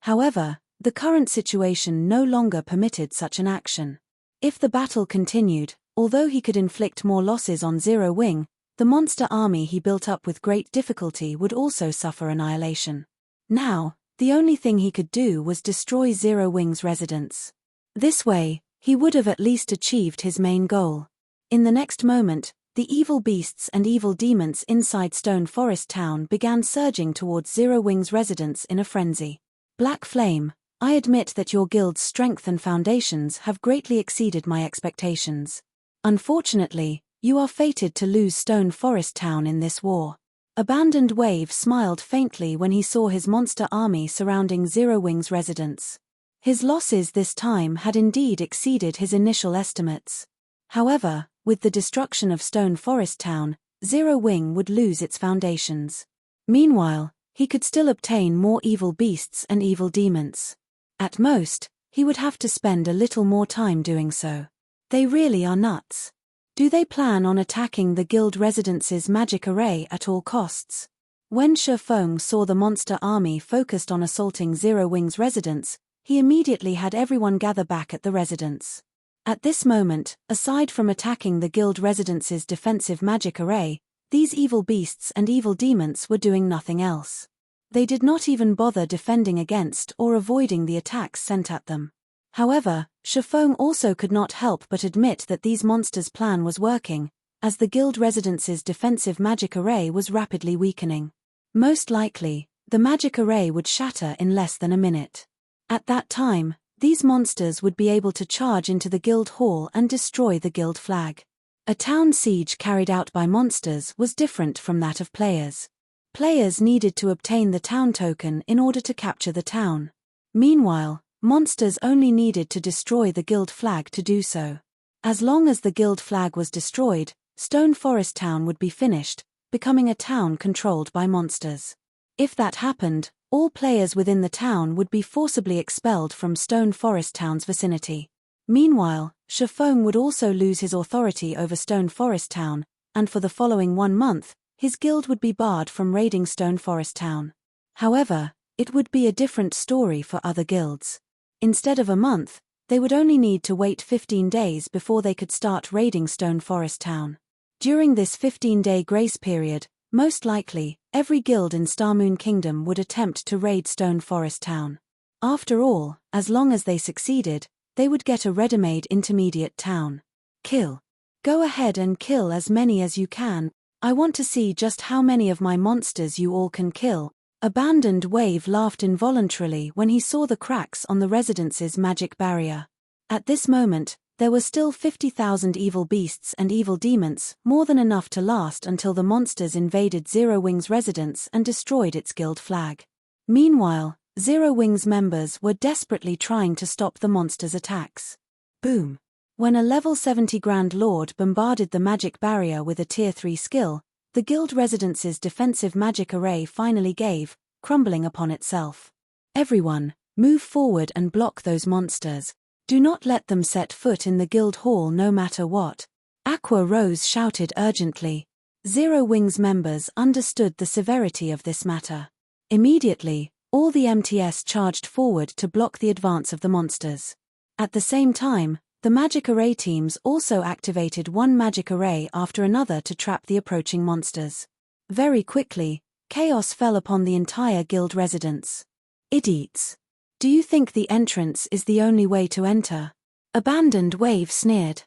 However, the current situation no longer permitted such an action. If the battle continued, although he could inflict more losses on Zero Wing, the monster army he built up with great difficulty would also suffer annihilation. Now, The only thing he could do was destroy Zero Wing's residence. This way, he would have at least achieved his main goal. In the next moment, the evil beasts and evil demons inside Stone Forest Town began surging towards Zero Wing's residence in a frenzy. Black Flame, I admit that your guild's strength and foundations have greatly exceeded my expectations. Unfortunately, you are fated to lose Stone Forest Town in this war. Abandoned Wave smiled faintly when he saw his monster army surrounding Zero Wing's residence. His losses this time had indeed exceeded his initial estimates. However, with the destruction of Stone Forest Town, Zero Wing would lose its foundations. Meanwhile, he could still obtain more evil beasts and evil demons. At most, he would have to spend a little more time doing so. They really are nuts. Do they plan on attacking the guild residence's magic array at all costs? When Shifeng saw the monster army focused on assaulting Zero Wing's residence, he immediately had everyone gather back at the residence. At this moment, aside from attacking the guild residence's defensive magic array, these evil beasts and evil demons were doing nothing else. They did not even bother defending against or avoiding the attacks sent at them. However, Shifeng also could not help but admit that these monsters' plan was working, as the guild residence's defensive magic array was rapidly weakening. Most likely, the magic array would shatter in less than a minute. At that time, these monsters would be able to charge into the guild hall and destroy the guild flag. A town siege carried out by monsters was different from that of players. Players needed to obtain the town token in order to capture the town. Meanwhile, monsters only needed to destroy the guild flag to do so. As long as the guild flag was destroyed, Stone Forest Town would be finished, becoming a town controlled by monsters. If that happened, all players within the town would be forcibly expelled from Stone Forest Town's vicinity. Meanwhile, Shifeng would also lose his authority over Stone Forest Town, and for the following 1 month, his guild would be barred from raiding Stone Forest Town. However, it would be a different story for other guilds. Instead of a month, they would only need to wait 15 days before they could start raiding Stone Forest Town. During this 15-day grace period, most likely, every guild in Starmoon Kingdom would attempt to raid Stone Forest Town. After all, as long as they succeeded, they would get a ready-made intermediate town. Kill. Go ahead and kill as many as you can. I want to see just how many of my monsters you all can kill. Abandoned Wave laughed involuntarily when he saw the cracks on the residence's magic barrier. At this moment, there were still 50,000 evil beasts and evil demons, more than enough to last until the monsters invaded Zero Wing's residence and destroyed its guild flag. Meanwhile, Zero Wing's members were desperately trying to stop the monsters' attacks. Boom! When a level 70 Grand Lord bombarded the magic barrier with a Tier 3 skill, the guild residence's defensive magic array finally gave, crumbling upon itself. Everyone, move forward and block those monsters. Do not let them set foot in the guild hall no matter what. Aqua Rose shouted urgently. Zero Wing's members understood the severity of this matter. Immediately, all the MTS charged forward to block the advance of the monsters. At the same time, the magic array teams also activated one magic array after another to trap the approaching monsters. Very quickly, chaos fell upon the entire guild residence. Idiots! Do you think the entrance is the only way to enter? Abandoned Wave sneered.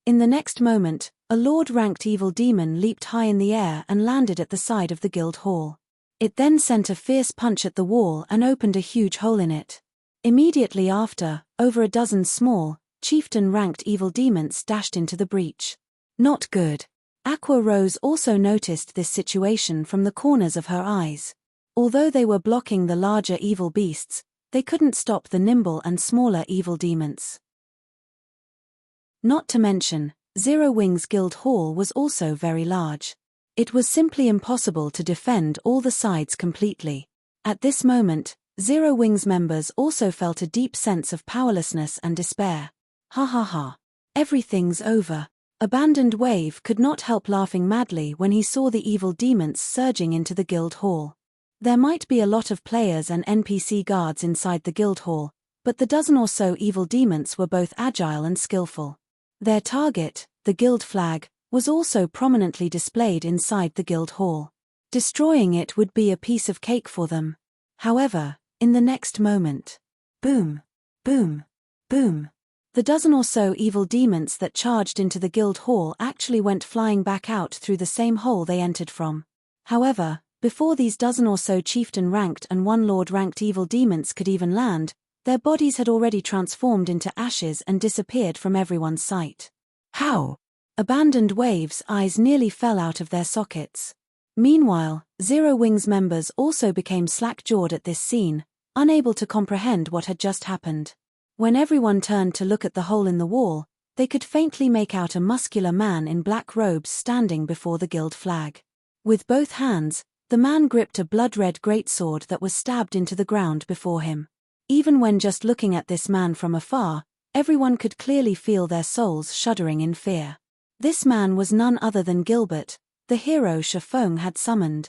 In the next moment, a Lord-ranked evil demon leaped high in the air and landed at the side of the guild hall. It then sent a fierce punch at the wall and opened a huge hole in it. Immediately after, over a dozen small, chieftain-ranked evil demons dashed into the breach. Not good. Aqua Rose also noticed this situation from the corners of her eyes. Although they were blocking the larger evil beasts, they couldn't stop the nimble and smaller evil demons. Not to mention, Zero Wing's guild hall was also very large. It was simply impossible to defend all the sides completely. At this moment, Zero Wing's members also felt a deep sense of powerlessness and despair. Ha ha ha. Everything's over. Abandoned Wave could not help laughing madly when he saw the evil demons surging into the guild hall. There might be a lot of players and NPC guards inside the guild hall, but the dozen or so evil demons were both agile and skillful. Their target, the guild flag, was also prominently displayed inside the guild hall. Destroying it would be a piece of cake for them. However, in the next moment, boom, boom, boom. The dozen or so evil demons that charged into the guild hall actually went flying back out through the same hole they entered from. However, before these dozen or so chieftain-ranked and one lord-ranked evil demons could even land, their bodies had already transformed into ashes and disappeared from everyone's sight. How? Abandoned Wave's eyes nearly fell out of their sockets. Meanwhile, Zero Wing's members also became slack-jawed at this scene, unable to comprehend what had just happened. When everyone turned to look at the hole in the wall, they could faintly make out a muscular man in black robes standing before the guild flag. With both hands, the man gripped a blood-red greatsword that was stabbed into the ground before him. Even when just looking at this man from afar, everyone could clearly feel their souls shuddering in fear. This man was none other than Gilbert, the hero Shafeng had summoned.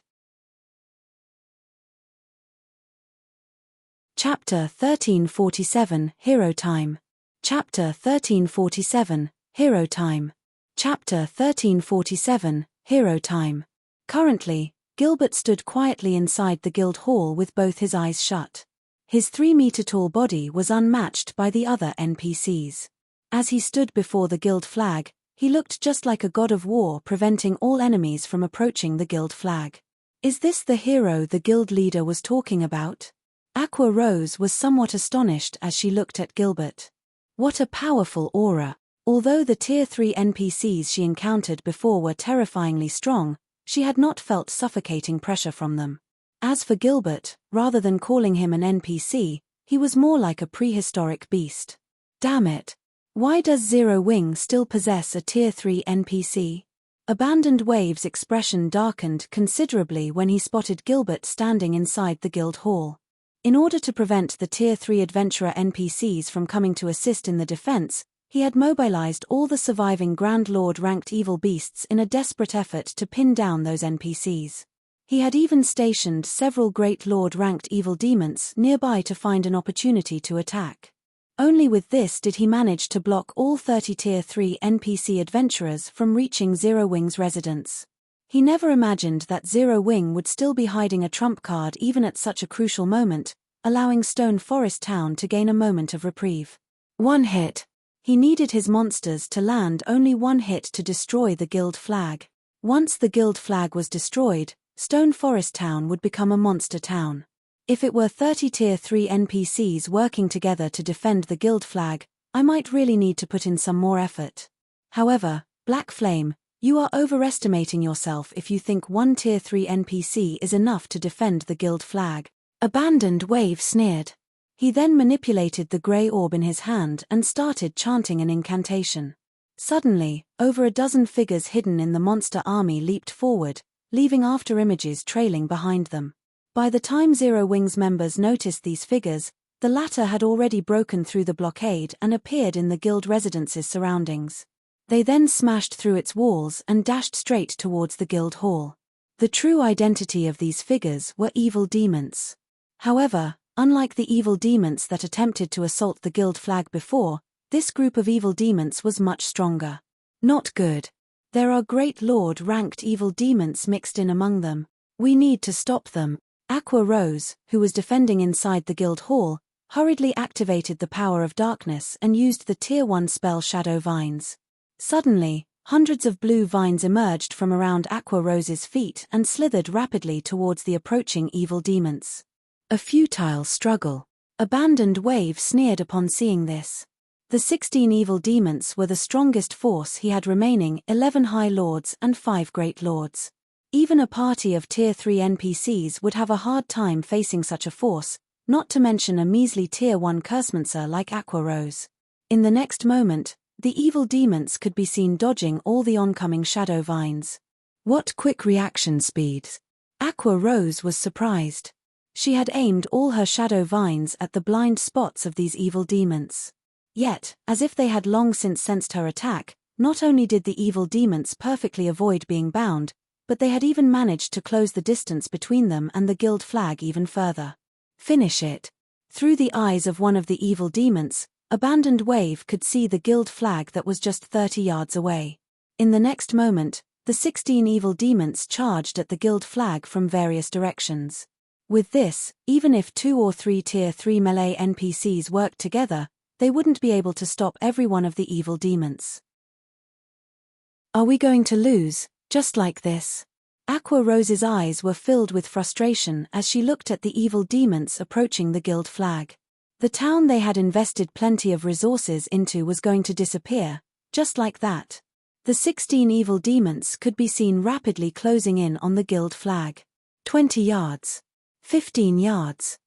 Chapter 1347, Hero Time. Chapter 1347, Hero Time. Chapter 1347, Hero Time. Currently, Gilbert stood quietly inside the guild hall with both his eyes shut. His 3-meter-tall body was unmatched by the other NPCs. As he stood before the guild flag, he looked just like a god of war, preventing all enemies from approaching the guild flag. Is this the hero the guild leader was talking about? Aqua Rose was somewhat astonished as she looked at Gilbert. What a powerful aura! Although the Tier 3 NPCs she encountered before were terrifyingly strong, she had not felt suffocating pressure from them. As for Gilbert, rather than calling him an NPC, he was more like a prehistoric beast. Damn it! Why does Zero Wing still possess a Tier 3 NPC? Abandoned Wave's expression darkened considerably when he spotted Gilbert standing inside the guild hall. In order to prevent the Tier 3 adventurer NPCs from coming to assist in the defense, he had mobilized all the surviving Grand Lord-ranked evil beasts in a desperate effort to pin down those NPCs. He had even stationed several Great Lord-ranked evil demons nearby to find an opportunity to attack. Only with this did he manage to block all 30 Tier 3 NPC adventurers from reaching Zero Wing's residence. He never imagined that Zero Wing would still be hiding a trump card even at such a crucial moment, allowing Stone Forest Town to gain a moment of reprieve. One hit. He needed his monsters to land only one hit to destroy the guild flag. Once the guild flag was destroyed, Stone Forest Town would become a monster town. If it were 30 Tier 3 NPCs working together to defend the guild flag, I might really need to put in some more effort. However, Black Flame, you are overestimating yourself if you think one Tier 3 NPC is enough to defend the guild flag. Abandoned Wave sneered. He then manipulated the grey orb in his hand and started chanting an incantation. Suddenly, over a dozen figures hidden in the monster army leaped forward, leaving after images trailing behind them. By the time Zero Wing's members noticed these figures, the latter had already broken through the blockade and appeared in the guild residence's surroundings. They then smashed through its walls and dashed straight towards the guild hall. The true identity of these figures were evil demons. However, unlike the evil demons that attempted to assault the guild flag before, this group of evil demons was much stronger. Not good. There are Great Lord-ranked evil demons mixed in among them. We need to stop them. Aqua Rose, who was defending inside the guild hall, hurriedly activated the power of darkness and used the Tier 1 spell Shadow Vines. Suddenly, hundreds of blue vines emerged from around Aqua Rose's feet and slithered rapidly towards the approaching evil demons. A futile struggle. Abandoned Wave sneered upon seeing this. The 16 evil demons were the strongest force he had remaining, 11 High Lords and 5 Great Lords. Even a party of Tier 3 NPCs would have a hard time facing such a force, not to mention a measly Tier 1 cursemonster like Aqua Rose. In the next moment, the evil demons could be seen dodging all the oncoming shadow vines. What quick reaction speeds! Aqua Rose was surprised. She had aimed all her shadow vines at the blind spots of these evil demons. Yet, as if they had long since sensed her attack, not only did the evil demons perfectly avoid being bound, but they had even managed to close the distance between them and the guild flag even further. Finish it. Through the eyes of one of the evil demons, Abandoned Wave could see the guild flag that was just 30 yards away. In the next moment, the 16 evil demons charged at the guild flag from various directions. With this, even if 2 or 3 Tier 3 melee NPCs worked together, they wouldn't be able to stop every one of the evil demons. Are we going to lose, just like this? Aqua Rose's eyes were filled with frustration as she looked at the evil demons approaching the guild flag. The town they had invested plenty of resources into was going to disappear, just like that. The 16 evil demons could be seen rapidly closing in on the guild flag. 20 yards. 15 yards.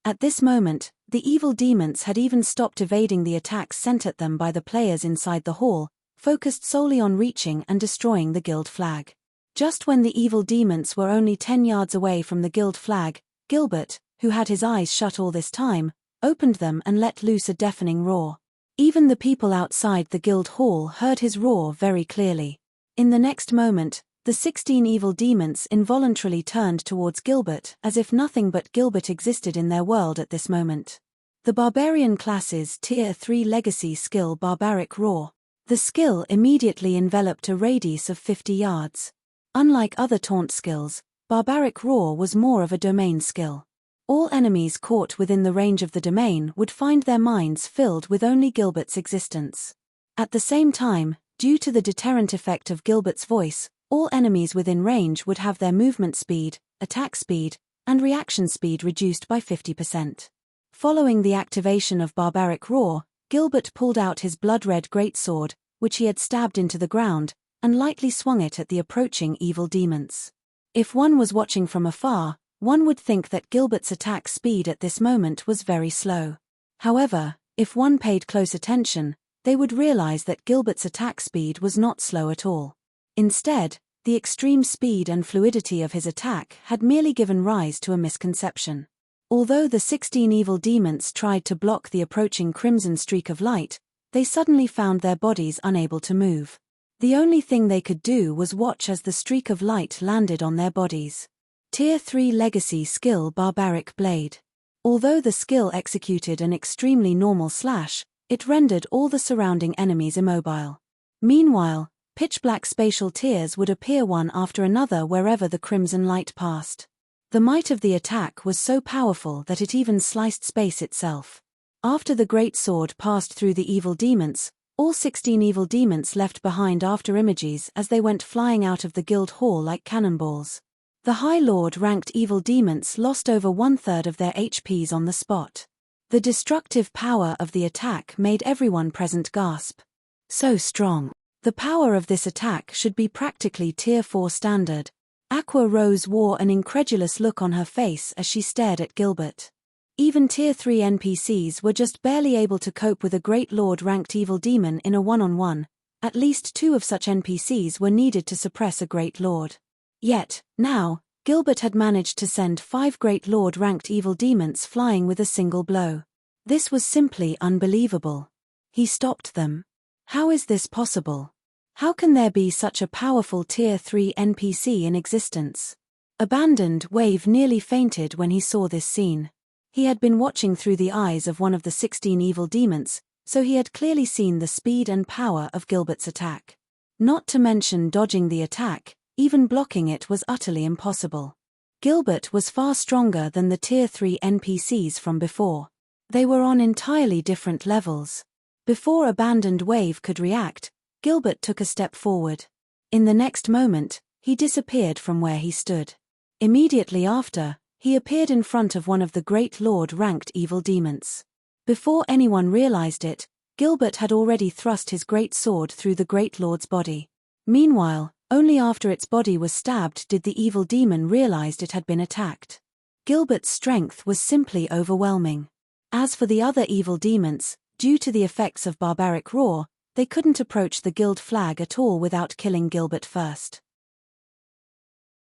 At this moment, the evil demons had even stopped evading the attacks sent at them by the players inside the hall, focused solely on reaching and destroying the guild flag. Just when the evil demons were only 10 yards away from the guild flag, Gilbert, who had his eyes shut all this time, opened them and let loose a deafening roar. Even the people outside the guild hall heard his roar very clearly. In the next moment, the 16 evil demons involuntarily turned towards Gilbert as if nothing but Gilbert existed in their world at this moment. The Barbarian class's Tier 3 legacy skill Barbaric Roar. The skill immediately enveloped a radius of 50 yards. Unlike other taunt skills, Barbaric Roar was more of a domain skill. All enemies caught within the range of the domain would find their minds filled with only Gilbert's existence. At the same time, due to the deterrent effect of Gilbert's voice, all enemies within range would have their movement speed, attack speed, and reaction speed reduced by 50%. Following the activation of Barbaric Roar, Gilbert pulled out his blood-red greatsword, which he had stabbed into the ground, and lightly swung it at the approaching evil demons. If one was watching from afar, one would think that Gilbert's attack speed at this moment was very slow. However, if one paid close attention, they would realize that Gilbert's attack speed was not slow at all. Instead, the extreme speed and fluidity of his attack had merely given rise to a misconception. Although the 16 evil demons tried to block the approaching crimson streak of light, they suddenly found their bodies unable to move. The only thing they could do was watch as the streak of light landed on their bodies. Tier 3 Legacy Skill Barbaric Blade. Although the skill executed an extremely normal slash, it rendered all the surrounding enemies immobile. Meanwhile, pitch-black spatial tears would appear one after another wherever the crimson light passed. The might of the attack was so powerful that it even sliced space itself. After the great sword passed through the evil demons, all 16 evil demons left behind after images as they went flying out of the guild hall like cannonballs. The High Lord-ranked evil demons lost over 1/3 of their HPs on the spot. The destructive power of the attack made everyone present gasp. So strong. The power of this attack should be practically Tier 4 standard. Aqua Rose wore an incredulous look on her face as she stared at Gilbert. Even Tier 3 NPCs were just barely able to cope with a Great Lord-ranked evil demon in a one-on-one. At least 2 of such NPCs were needed to suppress a Great Lord. Yet, now, Gilbert had managed to send 5 Great Lord-ranked evil demons flying with a single blow. This was simply unbelievable. He stopped them. How is this possible? How can there be such a powerful Tier 3 NPC in existence? Abandoned Wave nearly fainted when he saw this scene. He had been watching through the eyes of one of the 16 evil demons, so he had clearly seen the speed and power of Gilbert's attack. Not to mention dodging the attack, even blocking it was utterly impossible. Gilbert was far stronger than the Tier 3 NPCs from before. They were on entirely different levels. Before Abandoned Wave could react, Gilbert took a step forward. In the next moment, he disappeared from where he stood. Immediately after, he appeared in front of one of the Great Lord-ranked evil demons. Before anyone realized it, Gilbert had already thrust his great sword through the Great Lord's body. Meanwhile, only after its body was stabbed did the evil demon realize it had been attacked. Gilbert's strength was simply overwhelming. As for the other evil demons, due to the effects of Barbaric Roar, they couldn't approach the guild flag at all without killing Gilbert first.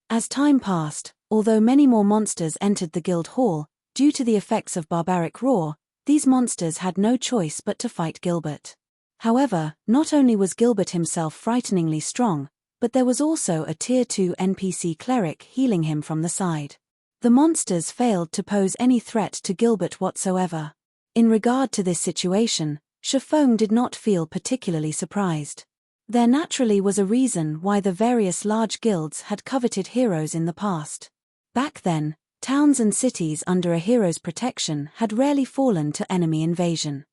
As time passed, although many more monsters entered the guild hall, due to the effects of Barbaric Roar, these monsters had no choice but to fight Gilbert. However, not only was Gilbert himself frighteningly strong, but there was also a Tier 2 NPC cleric healing him from the side. The monsters failed to pose any threat to Gilbert whatsoever. In regard to this situation, Shifeng did not feel particularly surprised. There naturally was a reason why the various large guilds had coveted heroes in the past. Back then, towns and cities under a hero's protection had rarely fallen to enemy invasion.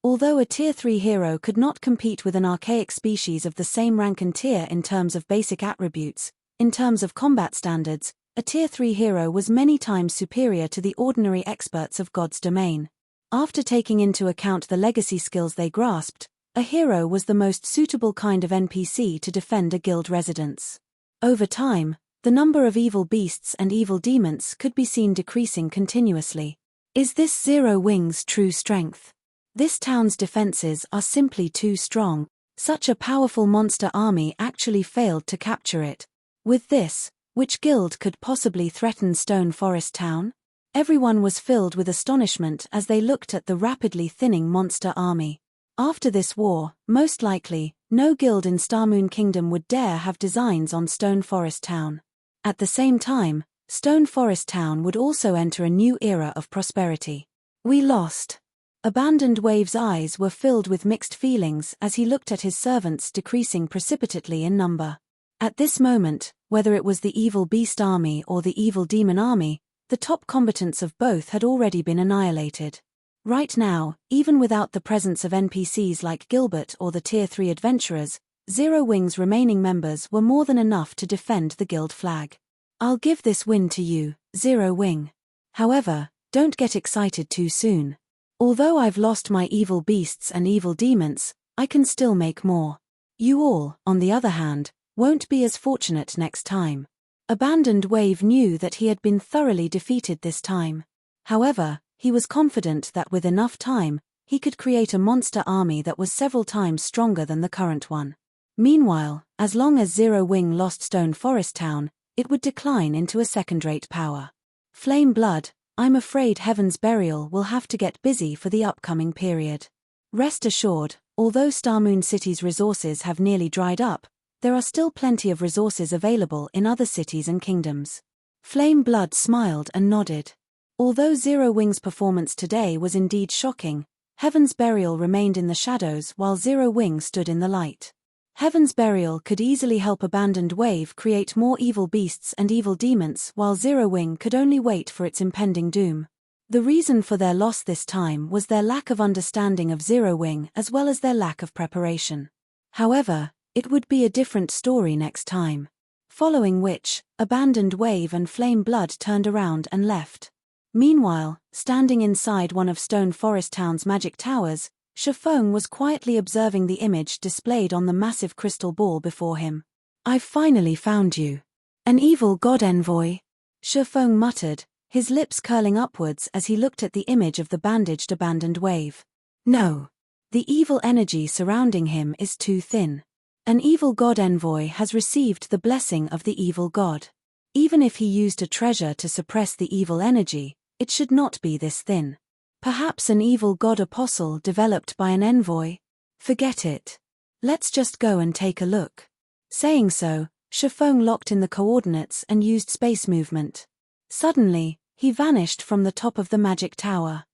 Although a Tier 3 hero could not compete with an archaic species of the same rank and tier in terms of basic attributes, in terms of combat standards, a Tier 3 hero was many times superior to the ordinary experts of God's domain. After taking into account the legacy skills they grasped, a hero was the most suitable kind of NPC to defend a guild residence. Over time, the number of evil beasts and evil demons could be seen decreasing continuously. Is this Zero Wing's true strength? This town's defenses are simply too strong. Such a powerful monster army actually failed to capture it. With this, which guild could possibly threaten Stone Forest Town? Everyone was filled with astonishment as they looked at the rapidly thinning monster army. After this war, most likely, no guild in Starmoon Kingdom would dare have designs on Stone Forest Town. At the same time, Stone Forest Town would also enter a new era of prosperity. We lost. Abandoned Wave's eyes were filled with mixed feelings as he looked at his servants decreasing precipitately in number. At this moment, whether it was the evil beast army or the evil demon army, the top combatants of both had already been annihilated. Right now, even without the presence of NPCs like Gilbert or the Tier 3 adventurers, Zero Wing's remaining members were more than enough to defend the guild flag. I'll give this win to you, Zero Wing. However, don't get excited too soon. Although I've lost my evil beasts and evil demons, I can still make more. You all, on the other hand, won't be as fortunate next time. Abandoned Wave knew that he had been thoroughly defeated this time. However, he was confident that with enough time, he could create a monster army that was several times stronger than the current one. Meanwhile, as long as Zero Wing lost Stone Forest Town, it would decline into a second-rate power. Flame Blood, I'm afraid Heaven's Burial will have to get busy for the upcoming period. Rest assured, although Starmoon City's resources have nearly dried up, there are still plenty of resources available in other cities and kingdoms. Flame Blood smiled and nodded. Although Zero Wing's performance today was indeed shocking, Heaven's Burial remained in the shadows while Zero Wing stood in the light. Heaven's Burial could easily help Abandoned Wave create more evil beasts and evil demons while Zero Wing could only wait for its impending doom. The reason for their loss this time was their lack of understanding of Zero Wing as well as their lack of preparation. However, it would be a different story next time. Following which, Abandoned Wave and Flame Blood turned around and left. Meanwhile, standing inside one of Stone Forest Town's magic towers, Shifeng was quietly observing the image displayed on the massive crystal ball before him. I've finally found you. An evil god envoy? Shifeng muttered, his lips curling upwards as he looked at the image of the bandaged Abandoned Wave. No. The evil energy surrounding him is too thin. An evil god envoy has received the blessing of the evil god. Even if he used a treasure to suppress the evil energy, it should not be this thin. Perhaps an evil god apostle developed by an envoy? Forget it. Let's just go and take a look. Saying so, Shifeng locked in the coordinates and used space movement. Suddenly, he vanished from the top of the magic tower.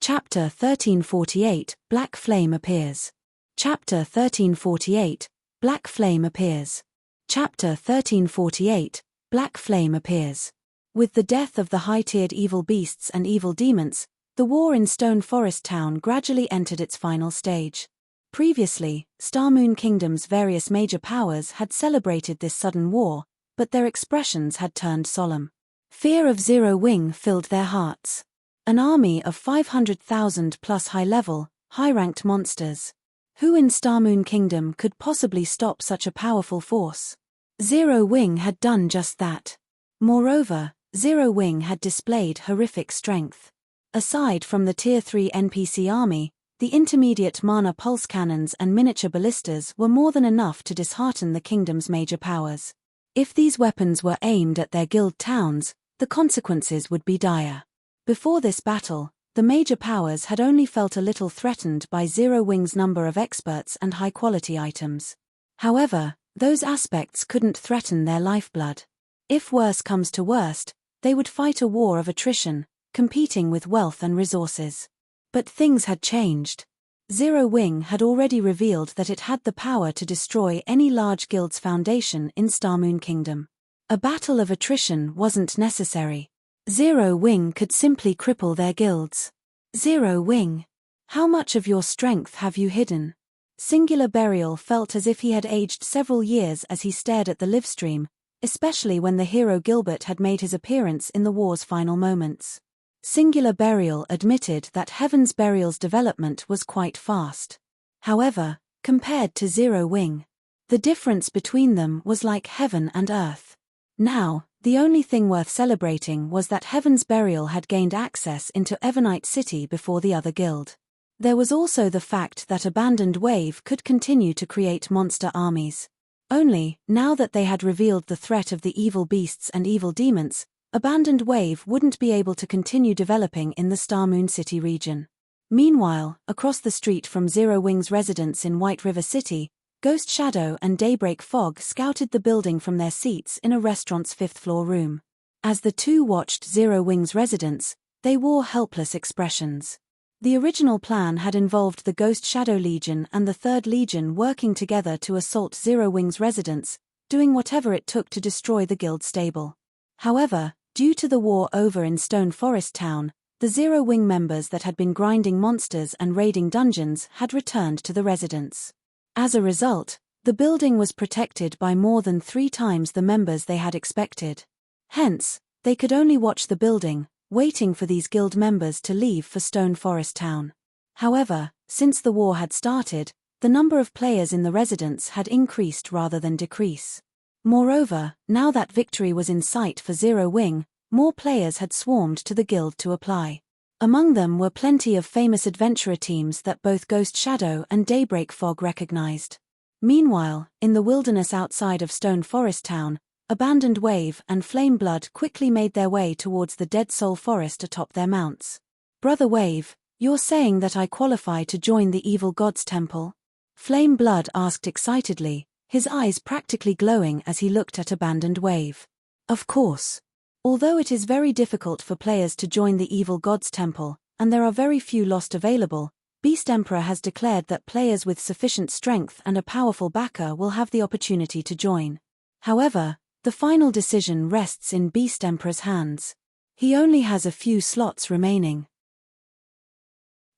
Chapter 1348, Black Flame Appears. Chapter 1348, Black Flame Appears. Chapter 1348, Black Flame Appears. With the death of the high-tiered evil beasts and evil demons, the war in Stone Forest Town gradually entered its final stage. Previously, Starmoon Kingdom's various major powers had celebrated this sudden war, but their expressions had turned solemn. Fear of Zero Wing filled their hearts. An army of 500,000 plus high-level, high-ranked monsters. Who in Starmoon Kingdom could possibly stop such a powerful force? Zero Wing had done just that. Moreover, Zero Wing had displayed horrific strength. Aside from the Tier 3 NPC army, the intermediate mana pulse cannons and miniature ballistas were more than enough to dishearten the kingdom's major powers. If these weapons were aimed at their guild towns, the consequences would be dire. Before this battle, the major powers had only felt a little threatened by Zero Wing's number of experts and high-quality items. However, those aspects couldn't threaten their lifeblood. If worse comes to worst, they would fight a war of attrition, competing with wealth and resources. But things had changed. Zero Wing had already revealed that it had the power to destroy any large guild's foundation in Starmoon Kingdom. A battle of attrition wasn't necessary. Zero Wing could simply cripple their guilds. Zero Wing. How much of your strength have you hidden? Singular Burial felt as if he had aged several years as he stared at the livestream, especially when the hero Gilbert had made his appearance in the war's final moments. Singular Burial admitted that Heaven's Burial's development was quite fast. However, compared to Zero Wing, the difference between them was like heaven and earth. Now, the only thing worth celebrating was that Heaven's Burial had gained access into Evernite City before the other guild. There was also the fact that Abandoned Wave could continue to create monster armies. Only, now that they had revealed the threat of the evil beasts and evil demons, Abandoned Wave wouldn't be able to continue developing in the Starmoon City region. Meanwhile, across the street from Zero Wing's residence in White River City, Ghost Shadow and Daybreak Fog scouted the building from their seats in a restaurant's fifth-floor room. As the two watched Zero Wing's residence, they wore helpless expressions. The original plan had involved the Ghost Shadow Legion and the Third Legion working together to assault Zero Wing's residence, doing whatever it took to destroy the guild stable. However, due to the war over in Stone Forest Town, the Zero Wing members that had been grinding monsters and raiding dungeons had returned to the residence. As a result, the building was protected by more than 3 times the members they had expected. Hence, they could only watch the building, waiting for these guild members to leave for Stone Forest Town. However, since the war had started, the number of players in the residence had increased rather than decrease. Moreover, now that victory was in sight for Zero Wing, more players had swarmed to the guild to apply. Among them were plenty of famous adventurer teams that both Ghost Shadow and Daybreak Fog recognized. Meanwhile, in the wilderness outside of Stone Forest Town, Abandoned Wave and Flame Blood quickly made their way towards the Dead Soul Forest atop their mounts. Brother Wave, you're saying that I qualify to join the Evil God's Temple? Flame Blood asked excitedly, his eyes practically glowing as he looked at Abandoned Wave. Of course. Although it is very difficult for players to join the Evil God's Temple, and there are very few lost available, Beast Emperor has declared that players with sufficient strength and a powerful backer will have the opportunity to join. However, the final decision rests in Beast Emperor's hands. He only has a few slots remaining.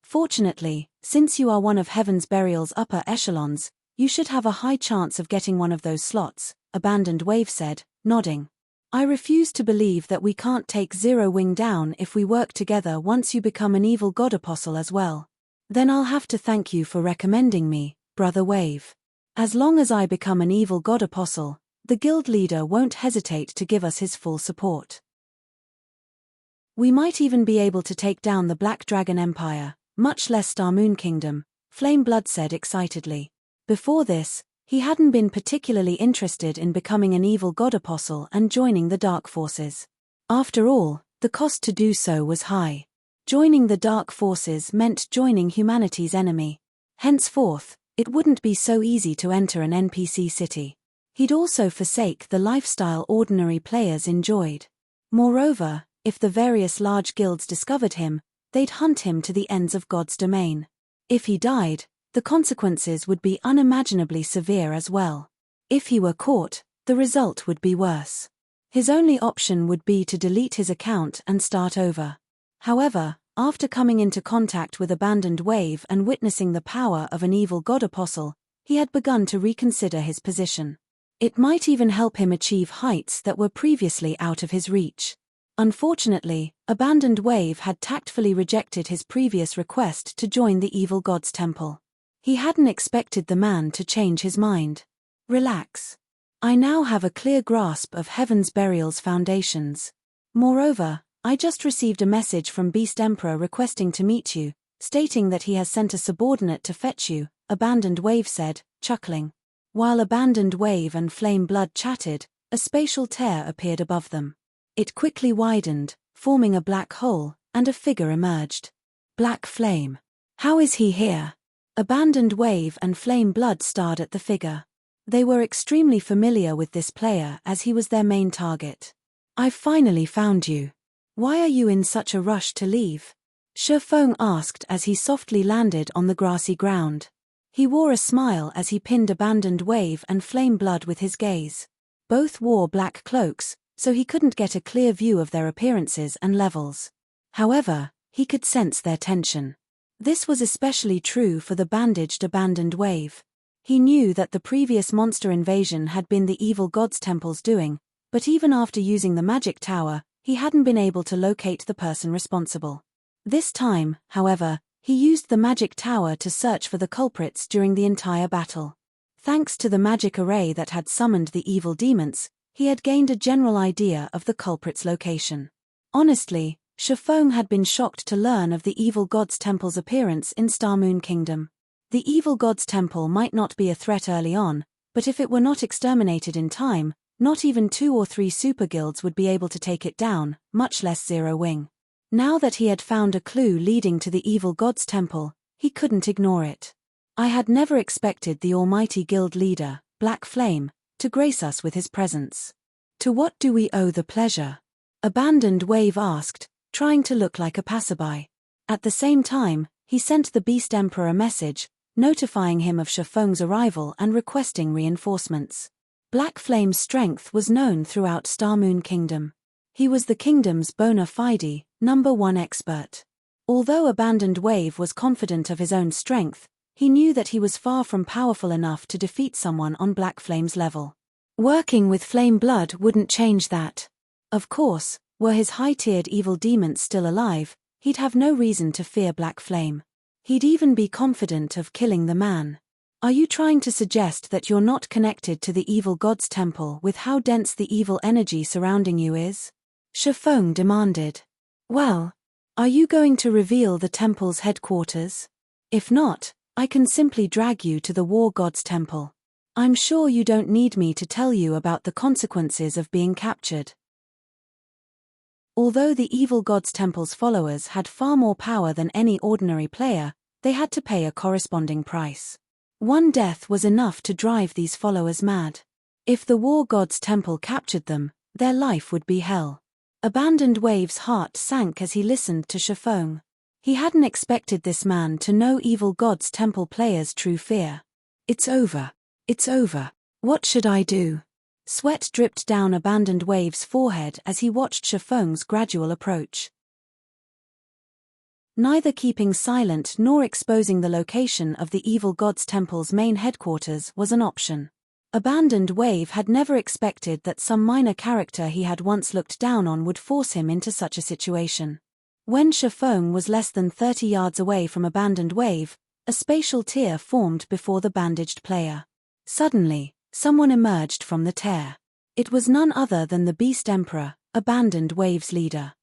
Fortunately, since you are one of Heaven's Burial's upper echelons, you should have a high chance of getting one of those slots, Abandoned Wave said, nodding. I refuse to believe that we can't take Zero Wing down if we work together once you become an evil god apostle as well. Then I'll have to thank you for recommending me, Brother Wave. As long as I become an evil god apostle, the guild leader won't hesitate to give us his full support. We might even be able to take down the Black Dragon Empire, much less Starmoon Kingdom, Flame Blood said excitedly. Before this, he hadn't been particularly interested in becoming an evil god apostle and joining the Dark Forces. After all, the cost to do so was high. Joining the Dark Forces meant joining humanity's enemy. Henceforth, it wouldn't be so easy to enter an NPC city. He'd also forsake the lifestyle ordinary players enjoyed. Moreover, if the various large guilds discovered him, they'd hunt him to the ends of God's domain. If he died, the consequences would be unimaginably severe as well. If he were caught, the result would be worse. His only option would be to delete his account and start over. However, after coming into contact with Abandoned Wave and witnessing the power of an evil god apostle, he had begun to reconsider his position. It might even help him achieve heights that were previously out of his reach. Unfortunately, Abandoned Wave had tactfully rejected his previous request to join the Evil God's Temple. He hadn't expected the man to change his mind. Relax. I now have a clear grasp of Heaven's Burial's foundations. Moreover, I just received a message from Beast Emperor requesting to meet you, stating that he has sent a subordinate to fetch you, Abandoned Wave said, chuckling. While Abandoned Wave and Flame Blood chatted, a spatial tear appeared above them. It quickly widened, forming a black hole, and a figure emerged. Black Flame. How is he here? Abandoned Wave and Flame Blood stared at the figure. They were extremely familiar with this player as he was their main target. I've finally found you. Why are you in such a rush to leave? Shifeng asked as he softly landed on the grassy ground. He wore a smile as he pinned Abandoned Wave and Flame Blood with his gaze. Both wore black cloaks, so he couldn't get a clear view of their appearances and levels. However, he could sense their tension. This was especially true for the bandaged Abandoned Wave. He knew that the previous monster invasion had been the evil god's temple's doing, but even after using the magic tower, he hadn't been able to locate the person responsible. This time, however, he used the magic tower to search for the culprits during the entire battle. Thanks to the magic array that had summoned the evil demons, he had gained a general idea of the culprit's location. Honestly, Shifeng had been shocked to learn of the evil god's temple's appearance in Star Moon Kingdom. The evil god's temple might not be a threat early on, but if it were not exterminated in time, not even 2 or 3 super guilds would be able to take it down, much less Zero Wing. Now that he had found a clue leading to the evil god's temple, he couldn't ignore it. I had never expected the almighty guild leader, Black Flame, to grace us with his presence. To what do we owe the pleasure? Abandoned Wave asked, trying to look like a passerby. At the same time, he sent the Beast Emperor a message, notifying him of Shifeng's arrival and requesting reinforcements. Black Flame's strength was known throughout Star Moon Kingdom. He was the kingdom's bona fide, #1 expert. Although Abandoned Wave was confident of his own strength, he knew that he was far from powerful enough to defeat someone on Black Flame's level. Working with Flame Blood wouldn't change that. Of course, were his high-tiered evil demons still alive, he'd have no reason to fear Black Flame. He'd even be confident of killing the man. Are you trying to suggest that you're not connected to the evil god's temple with how dense the evil energy surrounding you is? Shifeng demanded. Well, are you going to reveal the temple's headquarters? If not, I can simply drag you to the war god's temple. I'm sure you don't need me to tell you about the consequences of being captured. Although the evil god's temple's followers had far more power than any ordinary player, they had to pay a corresponding price. One death was enough to drive these followers mad. If the war god's temple captured them, their life would be hell. Abandoned Wave's heart sank as he listened to Shifeng. He hadn't expected this man to know evil god's temple players' true fear. It's over. It's over. What should I do? Sweat dripped down Abandoned Wave's forehead as he watched Shifeng's gradual approach. Neither keeping silent nor exposing the location of the evil god's temple's main headquarters was an option. Abandoned Wave had never expected that some minor character he had once looked down on would force him into such a situation. When Shifeng was less than 30 yards away from Abandoned Wave, a spatial tear formed before the bandaged player. Suddenly, someone emerged from the tear. It was none other than the Beast Emperor, Abandoned Wave's leader.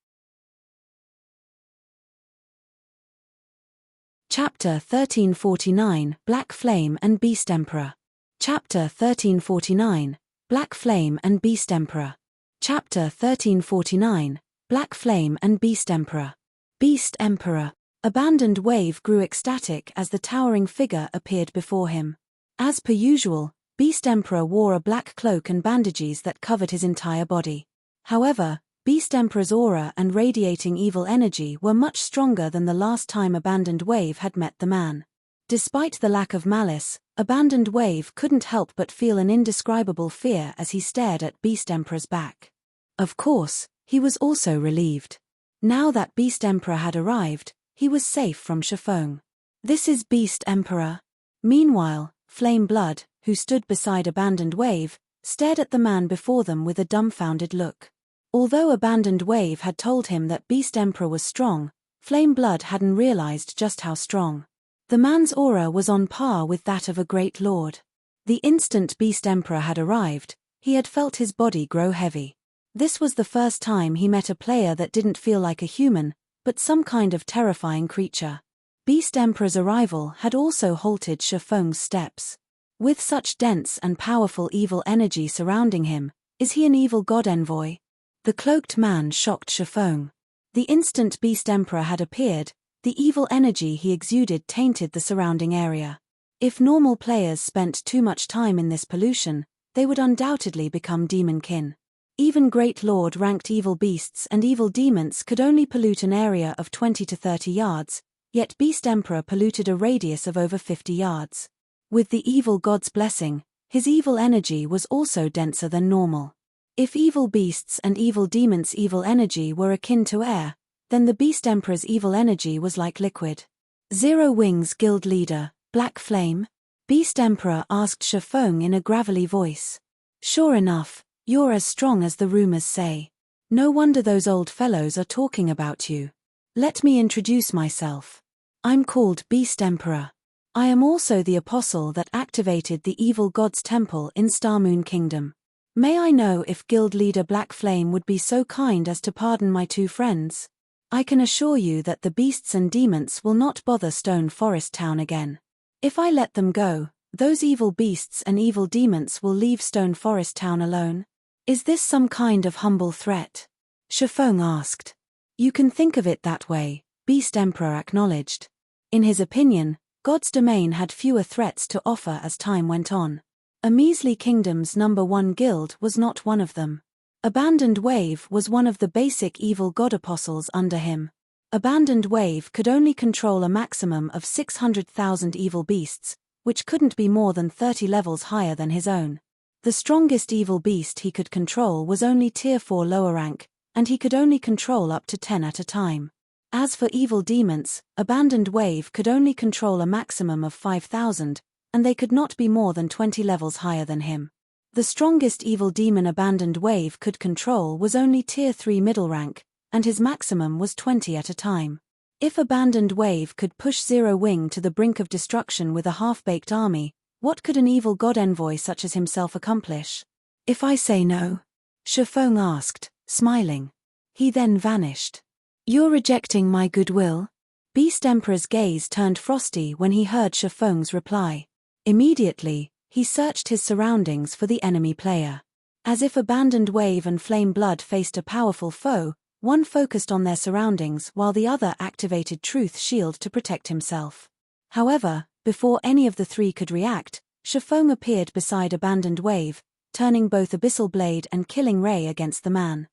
Chapter 1349, Black Flame and Beast Emperor. Chapter 1349, Black Flame and Beast Emperor. Chapter 1349, Black Flame and Beast Emperor. Beast Emperor. Abandoned Wave grew ecstatic as the towering figure appeared before him. As per usual, Beast Emperor wore a black cloak and bandages that covered his entire body. However, Beast Emperor's aura and radiating evil energy were much stronger than the last time Abandoned Wave had met the man. Despite the lack of malice, Abandoned Wave couldn't help but feel an indescribable fear as he stared at Beast Emperor's back. Of course, he was also relieved. Now that Beast Emperor had arrived, he was safe from Shifeng. This is Beast Emperor. Meanwhile, Flame Blood, who stood beside Abandoned Wave, stared at the man before them with a dumbfounded look. Although Abandoned Wave had told him that Beast Emperor was strong, Flame Blood hadn't realized just how strong. The man's aura was on par with that of a great lord. The instant Beast Emperor had arrived, he had felt his body grow heavy. This was the first time he met a player that didn't feel like a human, but some kind of terrifying creature. Beast Emperor's arrival had also halted Shifeng's steps. With such dense and powerful evil energy surrounding him, is he an evil god envoy? The cloaked man shocked Shifeng. The instant Beast Emperor had appeared, the evil energy he exuded tainted the surrounding area. If normal players spent too much time in this pollution, they would undoubtedly become demonkin. Even Great Lord ranked evil beasts and evil demons could only pollute an area of 20 to 30 yards, yet Beast Emperor polluted a radius of over 50 yards. With the evil god's blessing, his evil energy was also denser than normal. If evil beasts and evil demons' evil energy were akin to air, then the Beast Emperor's evil energy was like liquid. Zero Wings Guild Leader, Black Flame? Beast Emperor asked Shifeng in a gravelly voice. Sure enough, you're as strong as the rumors say. No wonder those old fellows are talking about you. Let me introduce myself. I'm called Beast Emperor. I am also the apostle that activated the evil god's temple in Starmoon Kingdom. May I know if Guild Leader Black Flame would be so kind as to pardon my two friends? I can assure you that the beasts and demons will not bother Stone Forest Town again. If I let them go, those evil beasts and evil demons will leave Stone Forest Town alone. Is this some kind of humble threat? Shifeng asked. You can think of it that way, Beast Emperor acknowledged. In his opinion, God's domain had fewer threats to offer as time went on. A measly kingdom's #1 guild was not one of them. Abandoned Wave was one of the basic evil god apostles under him. Abandoned Wave could only control a maximum of 600,000 evil beasts, which couldn't be more than 30 levels higher than his own. The strongest evil beast he could control was only Tier 4 lower rank, and he could only control up to 10 at a time. As for evil demons, Abandoned Wave could only control a maximum of 5,000, and they could not be more than 20 levels higher than him. The strongest evil demon Abandoned Wave could control was only Tier 3 middle rank, and his maximum was 20 at a time. If Abandoned Wave could push Zero Wing to the brink of destruction with a half-baked army, what could an evil god envoy such as himself accomplish? If I say no? Shifeng asked, smiling. He then vanished. You're rejecting my goodwill? Beast Emperor's gaze turned frosty when he heard Shifeng's reply. Immediately, he searched his surroundings for the enemy player. As if Abandoned Wave and Flame Blood faced a powerful foe, one focused on their surroundings while the other activated Truth Shield to protect himself. However, before any of the three could react, Shifeng appeared beside Abandoned Wave, turning both Abyssal Blade and Killing Ray against the man.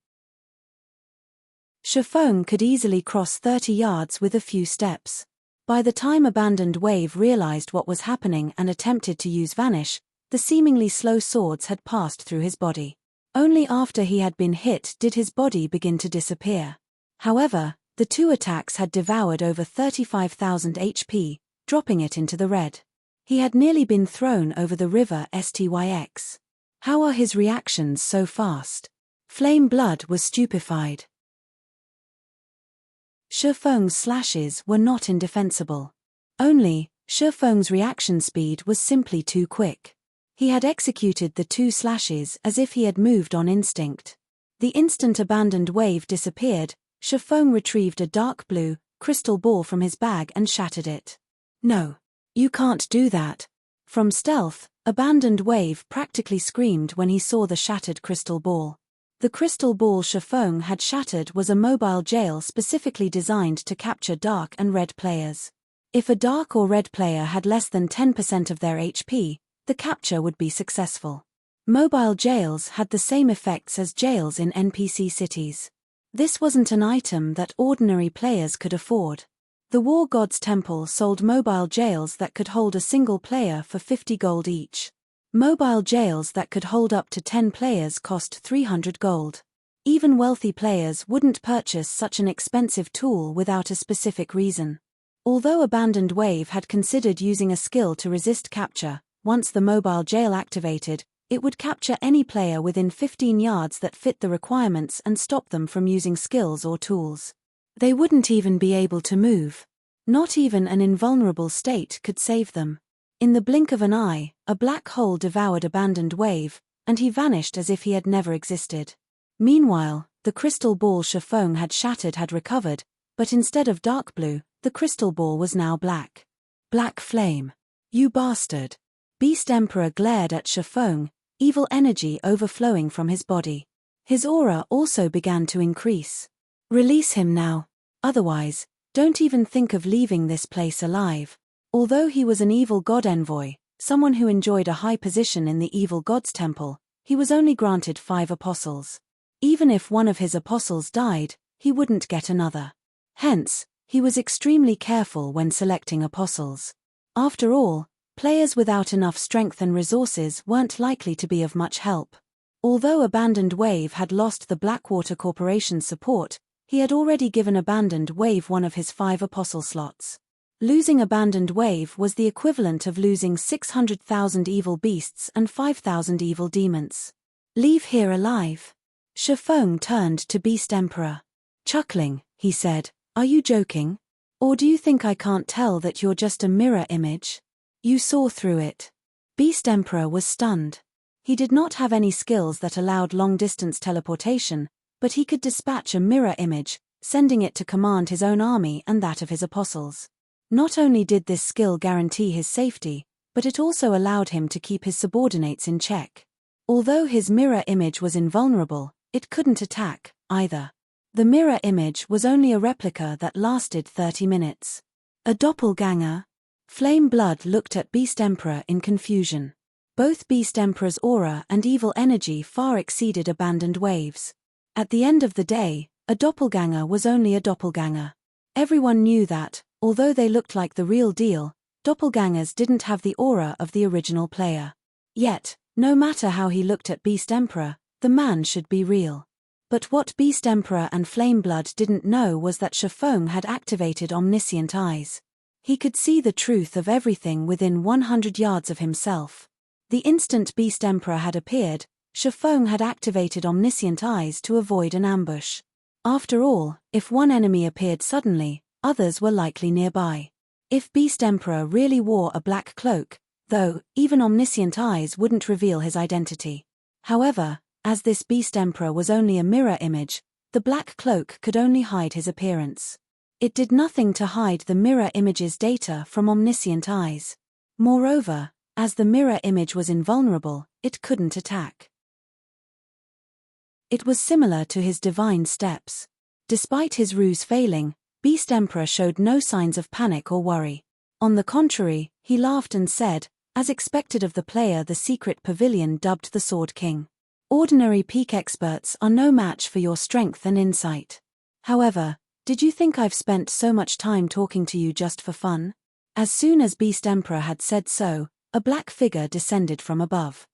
Shifeng could easily cross 30 yards with a few steps. By the time Abandoned Wave realized what was happening and attempted to use Vanish, the seemingly slow swords had passed through his body. Only after he had been hit did his body begin to disappear. However, the two attacks had devoured over 35,000 HP, dropping it into the red. He had nearly been thrown over the river Styx. How are his reactions so fast? Flame Blood was stupefied. Shifeng's slashes were not indefensible. Only, Shifeng's reaction speed was simply too quick. He had executed the two slashes as if he had moved on instinct. The instant Abandoned Wave disappeared, Shifeng retrieved a dark blue, crystal ball from his bag and shattered it. No. You can't do that. From stealth, Abandoned Wave practically screamed when he saw the shattered crystal ball. The crystal ball Shifeng had shattered was a mobile jail specifically designed to capture dark and red players. If a dark or red player had less than 10% of their HP, the capture would be successful. Mobile jails had the same effects as jails in NPC cities. This wasn't an item that ordinary players could afford. The War God's Temple sold mobile jails that could hold a single player for 50 gold each. Mobile jails that could hold up to 10 players cost 300 gold. Even wealthy players wouldn't purchase such an expensive tool without a specific reason. Although Abandoned Wave had considered using a skill to resist capture, once the mobile jail activated, it would capture any player within 15 yards that fit the requirements and stop them from using skills or tools. They wouldn't even be able to move. Not even an invulnerable state could save them. In the blink of an eye, a black hole devoured Abandoned Wave, and he vanished as if he had never existed. Meanwhile, the crystal ball Shifeng had shattered had recovered, but instead of dark blue, the crystal ball was now black. Black Flame. You bastard. Beast Emperor glared at Shifeng, evil energy overflowing from his body. His aura also began to increase. Release him now. Otherwise, don't even think of leaving this place alive. Although he was an evil god envoy, someone who enjoyed a high position in the evil god's temple, he was only granted 5 apostles. Even if one of his apostles died, he wouldn't get another. Hence, he was extremely careful when selecting apostles. After all, players without enough strength and resources weren't likely to be of much help. Although Abandoned Wave had lost the Blackwater Corporation's support, he had already given Abandoned Wave one of his 5 apostle slots. Losing Abandoned Wave was the equivalent of losing 600,000 evil beasts and 5,000 evil demons. Leave here alive. Shifeng turned to Beast Emperor. Chuckling, he said, "Are you joking? Or do you think I can't tell that you're just a mirror image? You saw through it." Beast Emperor was stunned. He did not have any skills that allowed long-distance teleportation, but he could dispatch a mirror image, sending it to command his own army and that of his apostles. Not only did this skill guarantee his safety, but it also allowed him to keep his subordinates in check. Although his mirror image was invulnerable, it couldn't attack, either. The mirror image was only a replica that lasted 30 minutes. A doppelganger? Flame Blood looked at Beast Emperor in confusion. Both Beast Emperor's aura and evil energy far exceeded Abandoned Wave's. At the end of the day, a doppelganger was only a doppelganger. Everyone knew that, although they looked like the real deal, doppelgangers didn't have the aura of the original player. Yet, no matter how he looked at Beast Emperor, the man should be real. But what Beast Emperor and Flame Blood didn't know was that Shifeng had activated omniscient eyes. He could see the truth of everything within 100 yards of himself. The instant Beast Emperor had appeared, Shifeng had activated omniscient eyes to avoid an ambush. After all, if one enemy appeared suddenly, others were likely nearby. If Beast Emperor really wore a black cloak, though, even omniscient eyes wouldn't reveal his identity. However, as this Beast Emperor was only a mirror image, the black cloak could only hide his appearance. It did nothing to hide the mirror image's data from omniscient eyes. Moreover, as the mirror image was invulnerable, it couldn't attack. It was similar to his divine steps. Despite his ruse failing, Beast Emperor showed no signs of panic or worry. On the contrary, he laughed and said, as expected of the player the secret pavilion dubbed the Sword King, "Ordinary peak experts are no match for your strength and insight. However, did you think I've spent so much time talking to you just for fun?" As soon as Beast Emperor had said so, a black figure descended from above.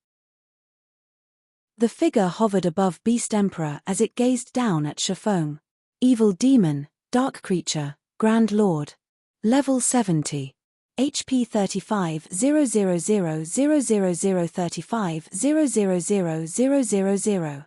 The figure hovered above Beast Emperor as it gazed down at Shifeng. Evil Demon, Dark Creature, Grand Lord. Level 70. HP 35 0000035 000000.